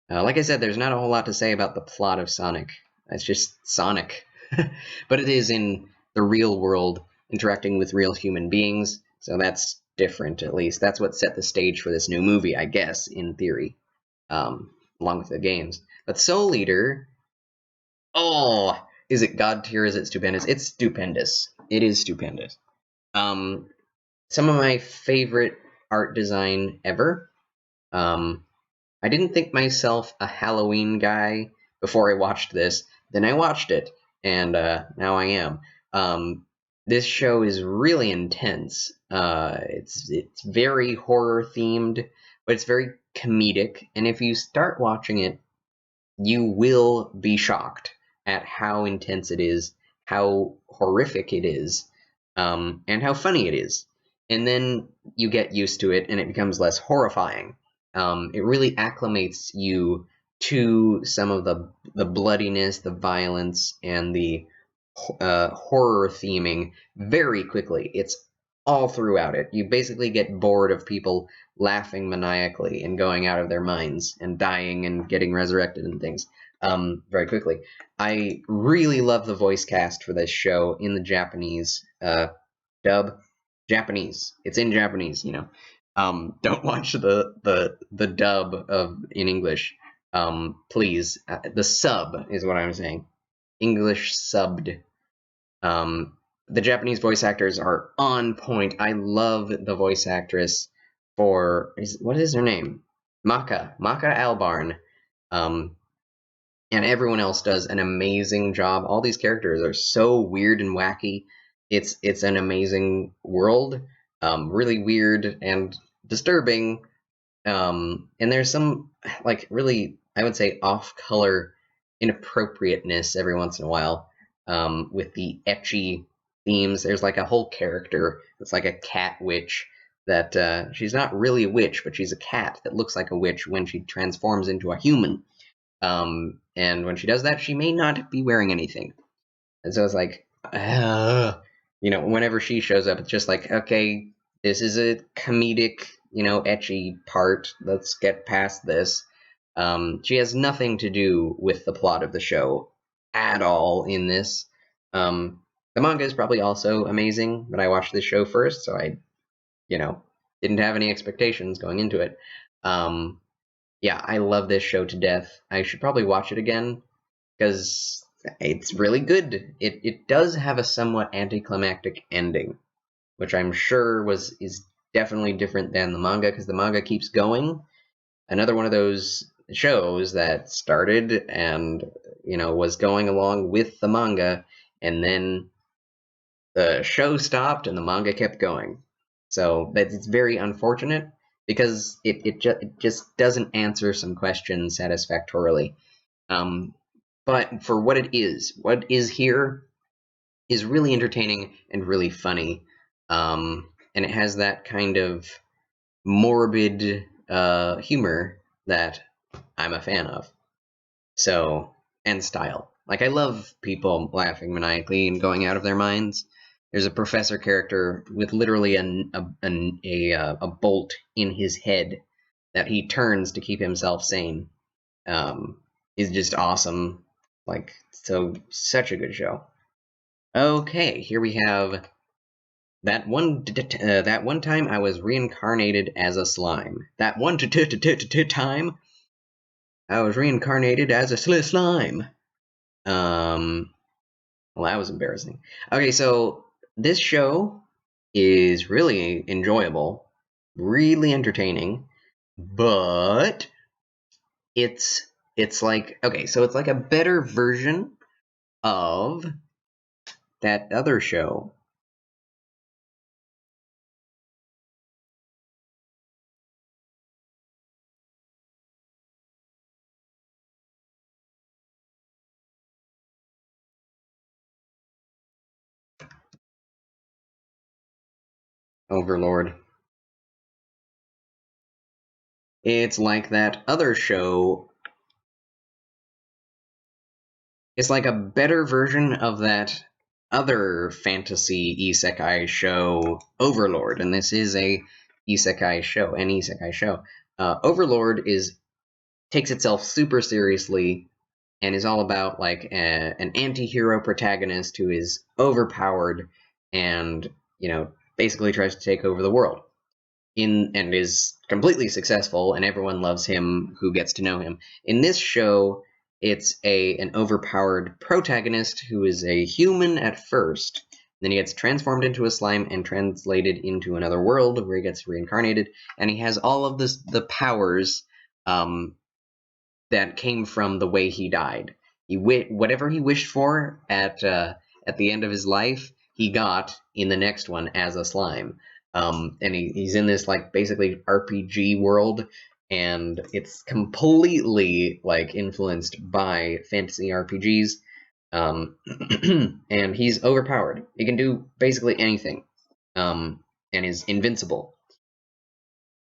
Like I said, there's not a whole lot to say about the plot of Sonic. It's just Sonic. But it is in the real world, interacting with real human beings, so that's different, at least. That's what set the stage for this new movie, I guess, in theory, along with the games. But Soul Eater, is it god tier? Is it stupendous? It's stupendous. It is stupendous. Some of my favorite art design ever. I didn't think myself a Halloween guy before I watched this. Then I watched it, and now I am. This show is really intense. It's very horror themed, but it's very comedic. And if you start watching it, you will be shocked at how intense it is, how horrific it is, and how funny it is. And then you get used to it, and it becomes less horrifying. It really acclimates you to some of the bloodiness, the violence, and the horror theming very quickly. It's all throughout it. You basically get bored of people laughing maniacally and going out of their minds and dying and getting resurrected and things very quickly. I really love the voice cast for this show in the Japanese dub. Japanese. It's in Japanese, Don't watch the dub in English. Please. The sub is what I'm saying. English subbed. The Japanese voice actors are on point. I love the voice actress for what is her name? Maka Albarn. And everyone else does an amazing job. All these characters are so weird and wacky. It's an amazing world. Really weird and disturbing. And there's some really, I would say, off-color inappropriateness every once in a while. With the ecchi themes. There's a whole character that's like a cat witch that she's not really a witch, but she's a cat that looks like a witch when she transforms into a human. And when she does that, she may not be wearing anything. And so it's whenever she shows up, it's just okay, this is a comedic, ecchi part. Let's get past this. She has nothing to do with the plot of the show at all in this. The manga is probably also amazing, but I watched this show first, so I, didn't have any expectations going into it. Yeah, I love this show to death. I should probably watch it again, because it's really good. It does have a somewhat anticlimactic ending, which I'm sure is definitely different than the manga, because the manga keeps going. Another one of those shows that started and, was going along with the manga, and then the show stopped and the manga kept going. So it's very unfortunate because it just doesn't answer some questions satisfactorily. But for what is here is really entertaining and really funny. And it has that kind of morbid humor that I'm a fan of. So, and style. Like, I love people laughing maniacally and going out of their minds. There's a professor character with literally a bolt in his head that he turns to keep himself sane. Is just awesome. Like, so, such a good show. Okay, here we have that one time I was reincarnated as a slime. That one time I was reincarnated as a slime. Well, that was embarrassing. Okay, so this show is really enjoyable, really entertaining, but it's like, okay, so it's like a better version of that other show. Overlord. It's like that other show. It's like a better version of that other fantasy isekai show, Overlord, and this is an isekai show. Overlord takes itself super seriously and is all about like an anti-hero protagonist who is overpowered and, basically tries to take over the world and is completely successful, and everyone loves him who gets to know him. In this show, it's an overpowered protagonist who is a human at first. Then he gets transformed into a slime and translated into another world where he gets reincarnated, and he has all of the powers that came from the way he died. Whatever he wished for at the end of his life, he got in the next one as a slime. And he's in this like basically RPG world, and it's completely like influenced by fantasy RPGs. And he's overpowered. He can do basically anything, and is invincible.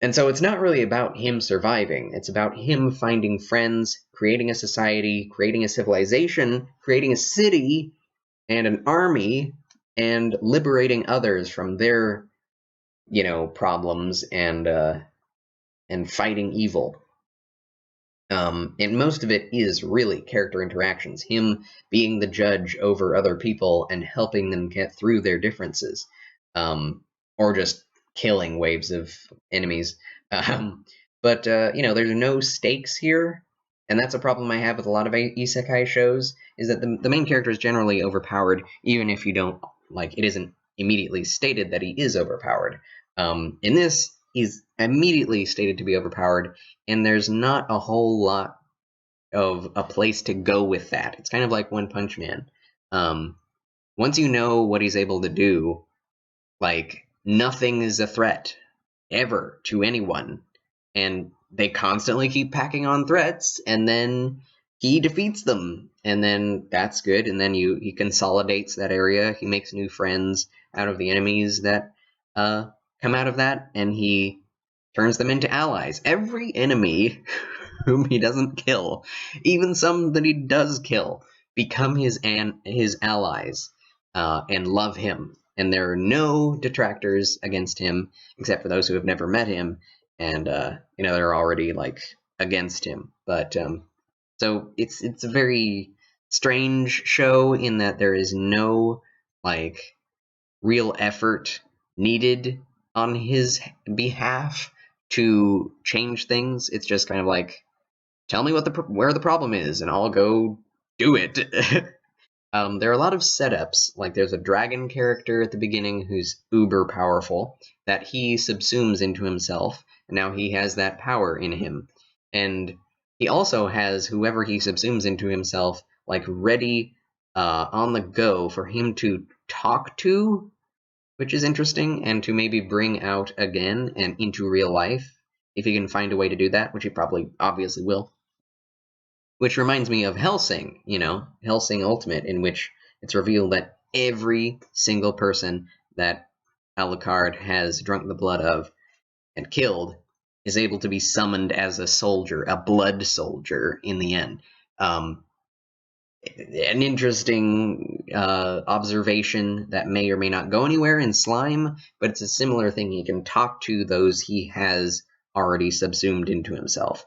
And so it's not really about him surviving. It's about him finding friends, creating a society, creating a civilization, creating a city and an army, and liberating others from their, problems and fighting evil. And most of it is really character interactions, him being the judge over other people and helping them get through their differences, or just killing waves of enemies. But there's no stakes here, and that's a problem I have with a lot of isekai shows, is that the main character is generally overpowered, even if you don't, like, it isn't immediately stated that he is overpowered. In this, he's immediately stated to be overpowered, and there's not a whole lot of a place to go with that. It's kind of like One Punch Man. Once you know what he's able to do, like, nothing is a threat ever to anyone, and they constantly keep packing on threats, and then he defeats them, and then that's good, and then he consolidates that area, he makes new friends out of the enemies that come out of that, and he turns them into allies. Every enemy whom he doesn't kill, even some that he does kill, become his allies, and love him. And there are no detractors against him, except for those who have never met him, and they're already like against him. But so it's a very strange show in that there is no like real effort needed on his behalf to change things. It's just kind of like, tell me where the problem is, and I'll go do it. There are a lot of setups. Like, there's a dragon character at the beginning who's uber powerful that he subsumes into himself, and now he has that power in him. And he also has whoever he subsumes into himself, like, ready on the go for him to talk to which is interesting, and to maybe bring out again and into real life, if he can find a way to do that, which he probably obviously will. Which reminds me of Hellsing, Hellsing Ultimate, in which it's revealed that every single person that Alucard has drunk the blood of and killed is able to be summoned as a soldier, a blood soldier, in the end. An interesting observation that may or may not go anywhere in Slime, but it's a similar thing. He can talk to those he has already subsumed into himself,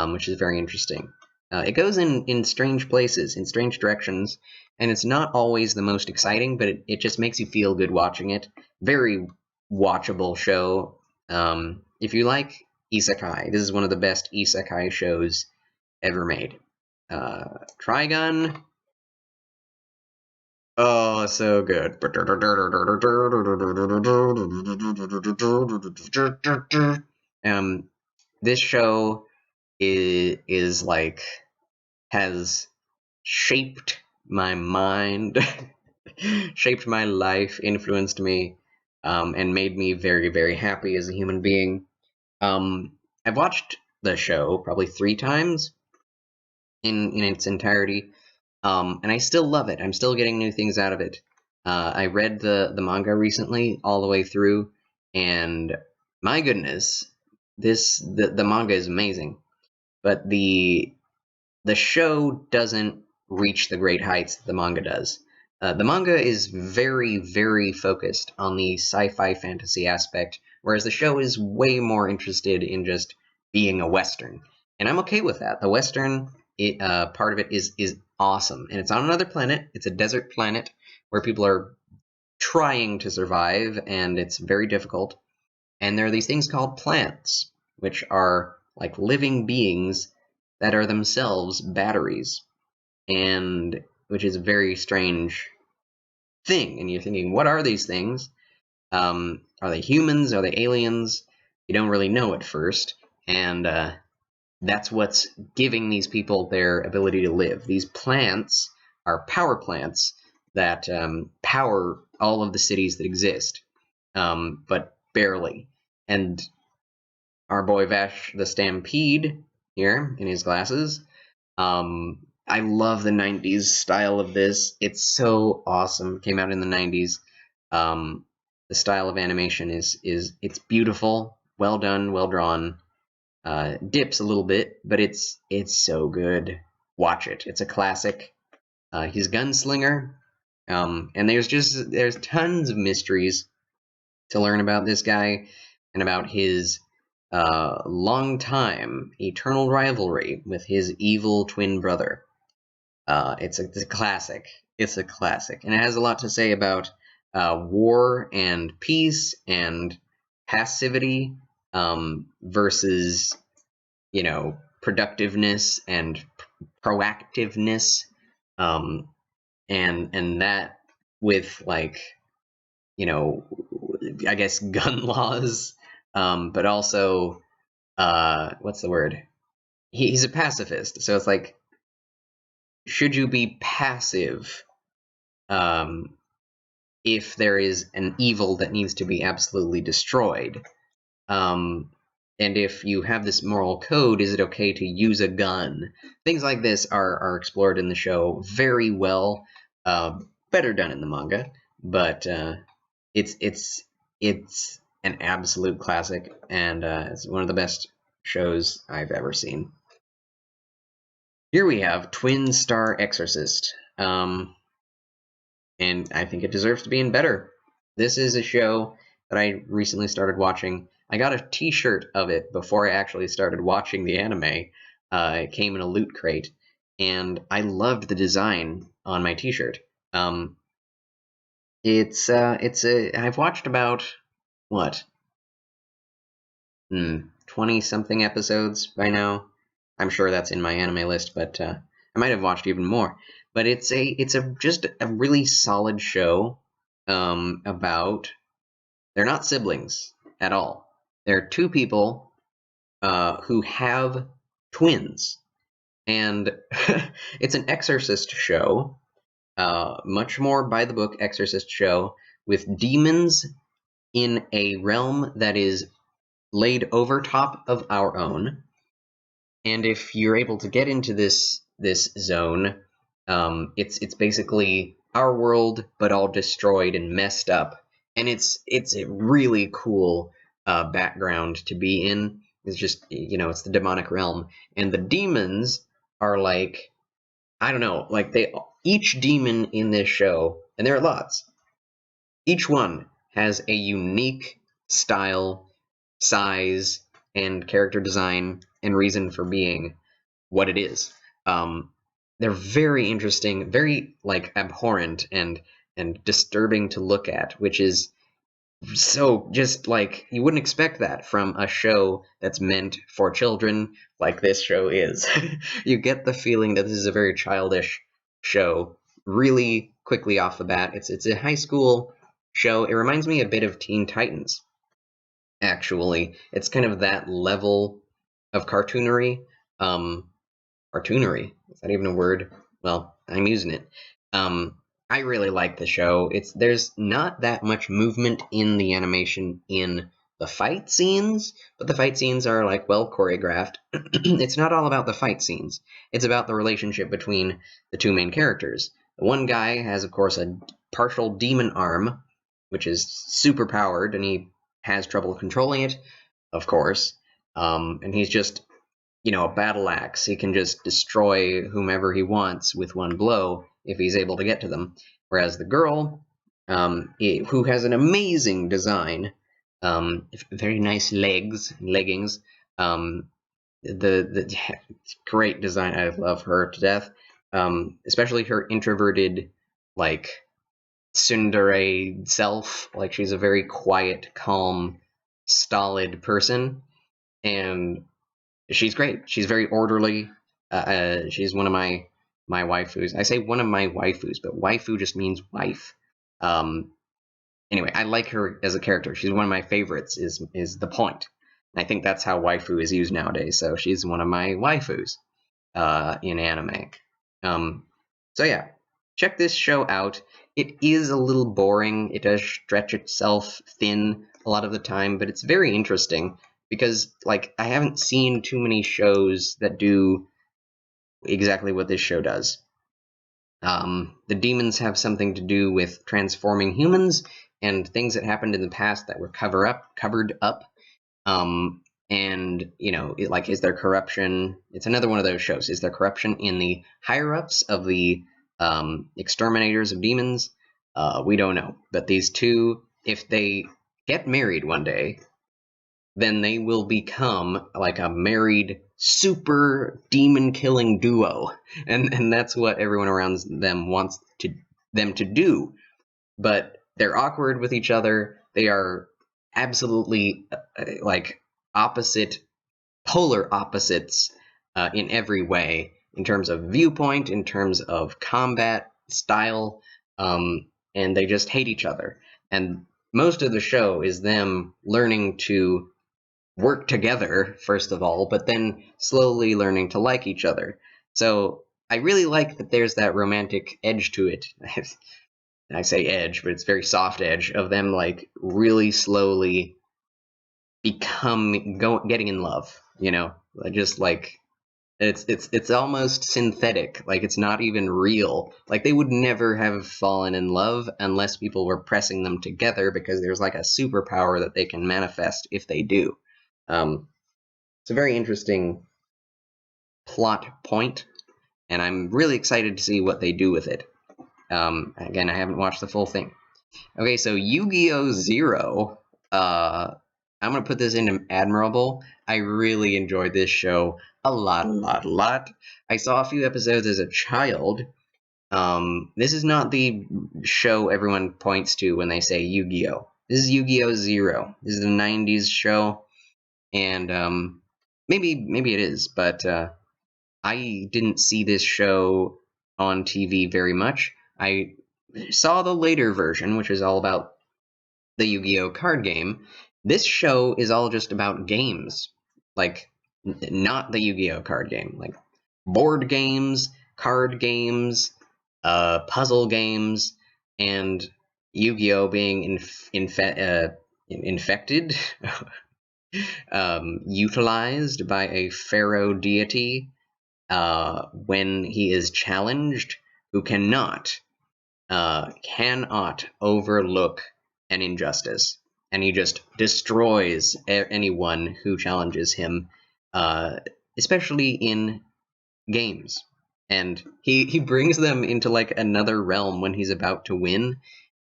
which is very interesting. It goes in strange places, in strange directions, and it's not always the most exciting, but it just makes you feel good watching it. Very watchable show. If you like isekai, this is one of the best isekai shows ever made. Trigun. Oh, so good. This show is like, has shaped my mind, shaped my life, influenced me, and made me very, very happy as a human being. I've watched the show probably 3 times in its entirety, and I still love it. I'm still getting new things out of it. I read the manga recently, all the way through, and my goodness, the manga is amazing. But the show doesn't reach the great heights the manga does. The manga is very, very focused on the sci-fi fantasy aspect, whereas the show is way more interested in just being a Western. And I'm okay with that. The Western part of it is awesome. And it's on another planet. It's a desert planet where people are trying to survive, and it's very difficult. And there are these things called plants, which are like living beings that are themselves batteries, and which is a very strange thing. And you're thinking, what are these things? Are they humans? Are they aliens? You don't really know at first, and that's what's giving these people their ability to live. These plants are power plants that power all of the cities that exist, but barely. And our boy Vash the Stampede here in his glasses. I love the 90s style of this. It's so awesome. Came out in the 90s. The style of animation is it's beautiful, well done, well drawn. Dips a little bit, but it's so good. Watch it. It's a classic. He's Gunslinger, and there's tons of mysteries to learn about this guy and about his long time eternal rivalry with his evil twin brother. It's a classic. It's a classic, and it has a lot to say about war and peace and passivity versus, productiveness and proactiveness, and that with, like, I guess gun laws, but also what's the word? He's a pacifist, so it's like, should you be passive if there is an evil that needs to be absolutely destroyed? And if you have this moral code, is it okay to use a gun? Things like this are explored in the show very well. Better done in the manga, but it's an absolute classic, and it's one of the best shows I've ever seen. Here we have Twin Star Exorcist, and I think it deserves to be in better. This is a show that I recently started watching. I got a t-shirt of it before I actually started watching the anime. It came in a loot crate, and I loved the design on my t-shirt. I've watched about, 20-something episodes by now. I'm sure that's in my anime list, but I might have watched even more. But it's just a really solid show about, they're not siblings at all. They're 2 people who have twins, and it's an exorcist show, much more by the book exorcist show, with demons in a realm that is laid over top of our own. And if you're able to get into this zone, it's basically our world, but all destroyed and messed up. And it's a really cool background to be in. It's just, it's the demonic realm, and the demons are like, I don't know, like each demon in this show, and there are lots. Each one has a unique style, size, and character design and reason for being what it is. They're very interesting, very like abhorrent and disturbing to look at, which is so just like you wouldn't expect that from a show that's meant for children like this show is. You get the feeling that this is a very childish show really quickly off the bat. It's a high school show. It reminds me a bit of Teen Titans, actually. It's kind of that level of cartoonery. Cartoonery, is that even a word? Well, I'm using it. I really like the show. There's not that much movement in the animation in the fight scenes, but the fight scenes are like well choreographed. It's not all about the fight scenes. It's about the relationship between the two main characters. The one guy has, of course, a partial demon arm, which is super powered, and he has trouble controlling it, of course. And he's just, a battle axe. He can just destroy whomever he wants with one blow if he's able to get to them. Whereas the girl, who has an amazing design, very nice leggings, the great design. I love her to death. Especially her introverted, like, tsundere self. Like, she's a very quiet, calm, stolid person, and she's great. She's very orderly. She's one of my waifus. I say one of my waifus, but waifu just means wife. Anyway, I like her as a character. She's one of my favorites, is the point. And I think that's how waifu is used nowadays, so she's one of my waifus in anime. So yeah, check this show out. It is a little boring. It does stretch itself thin a lot of the time, but it's very interesting because, like, I haven't seen too many shows that do exactly what this show does. The demons have something to do with transforming humans and things that happened in the past that were covered up. And, is there corruption? It's another one of those shows. Is there corruption in the higher-ups of the exterminators of demons? We don't know. But these two, if they get married one day, then they will become like a married super demon-killing duo. And that's what everyone around them wants them to do. But they're awkward with each other. They are absolutely like polar opposites in every way, in terms of viewpoint, in terms of combat style, and they just hate each other. And most of the show is them learning to work together, first of all, but then slowly learning to like each other. So I really like that there's that romantic edge to it. I say edge, but it's very soft edge of them, like, really slowly getting in love, just like it's almost synthetic. Like, it's not even real. Like, they would never have fallen in love unless people were pressing them together, because there's like a superpower that they can manifest if they do. It's a very interesting plot point, and I'm really excited to see what they do with it. Again, I haven't watched the full thing. Okay, so Yu-Gi-Oh! Zero. I'm going to put this into Admirable. I really enjoyed this show a lot. I saw a few episodes as a child. This is not the show everyone points to when they say Yu-Gi-Oh! This is Yu-Gi-Oh! Zero. This is a 90s show, and maybe it is, but I didn't see this show on TV very much. I saw the later version, which is all about the Yu-Gi-Oh! Card game. This show is all just about games, like, not the Yu-Gi-Oh! Card game, like board games, card games, puzzle games, and Yu-Gi-Oh being infected, utilized by a pharaoh deity when he is challenged, who cannot overlook an injustice, and he just destroys anyone who challenges him, especially in games. And he brings them into like another realm when he's about to win,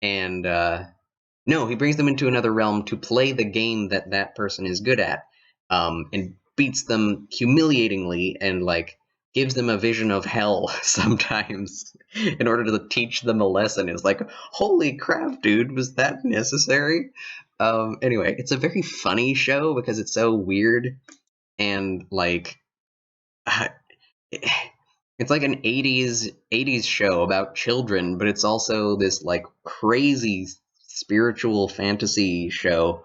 and no, he brings them into another realm to play the game that that person is good at, and beats them humiliatingly, and like gives them a vision of hell sometimes in order to teach them a lesson. It's like, holy crap, dude, was that necessary? Anyway, it's a very funny show because it's so weird, and like it's like an 80s show about children, but it's also this like crazy spiritual fantasy show.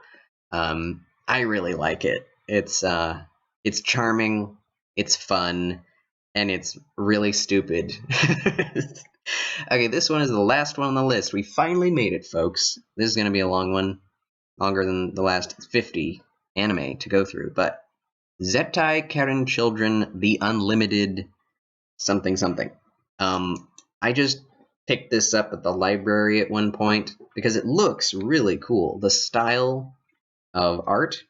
I really like it. It's charming, it's fun, and it's really stupid. Okay, this one is the last one on the list. We finally made it, folks. This is going to be a long one, longer than the last 50 anime to go through, but Zettai Karen Children, The Unlimited something something. I just picked this up at the library at one point because it looks really cool. The style of art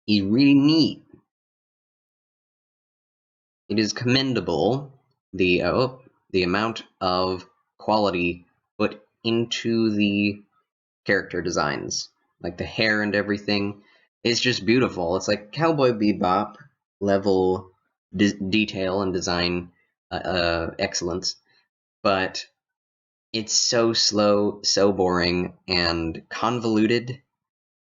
is really neat. It is commendable, the amount of quality put into the character designs, like the hair and everything. It's just beautiful. It's like Cowboy Bebop level detail and design excellence, but it's so slow, so boring, and convoluted.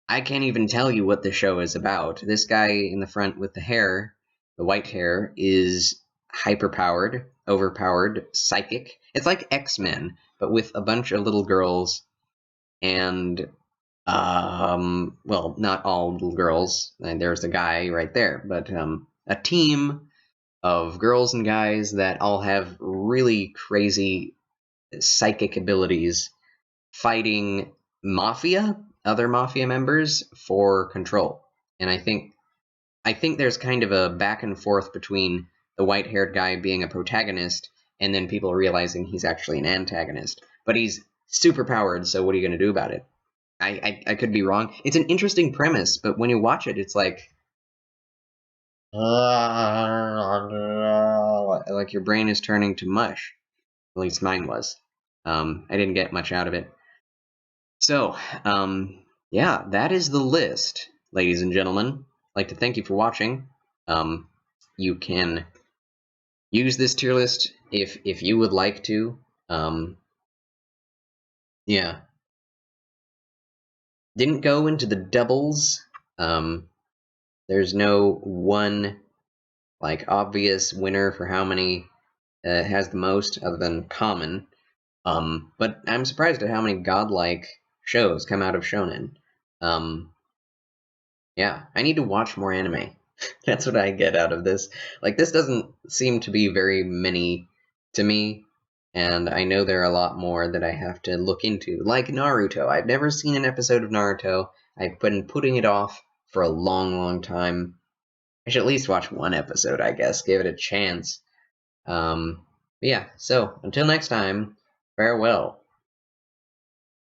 I can't even tell you what the show is about. This guy in the front with the hair, the white hair, is hyperpowered, overpowered, psychic. It's like X-Men, but with a bunch of little girls, and well, not all little girls. And there's the guy right there, but a team of girls and guys that all have really crazy psychic abilities, fighting other mafia members for control. And I think there's kind of a back and forth between the white-haired guy being a protagonist and then people realizing he's actually an antagonist. But he's super powered, so what are you going to do about it? I could be wrong. It's an interesting premise, but when you watch it, it's like your brain is turning to mush. At least mine was. I didn't get much out of it. So, yeah, that is the list, ladies and gentlemen. I'd like to thank you for watching. You can use this tier list if you would like to. Yeah. Didn't go into the doubles. There's no one like obvious winner for how many has the most other than common. But I'm surprised at how many godlike shows come out of Shounen. Yeah, I need to watch more anime. That's what I get out of this. Like, this doesn't seem to be very many to me, and I know there are a lot more that I have to look into. Like Naruto. I've never seen an episode of Naruto. I've been putting it off for a long, long time. I should at least watch one episode, I guess. Give it a chance. Yeah, so, until next time, farewell.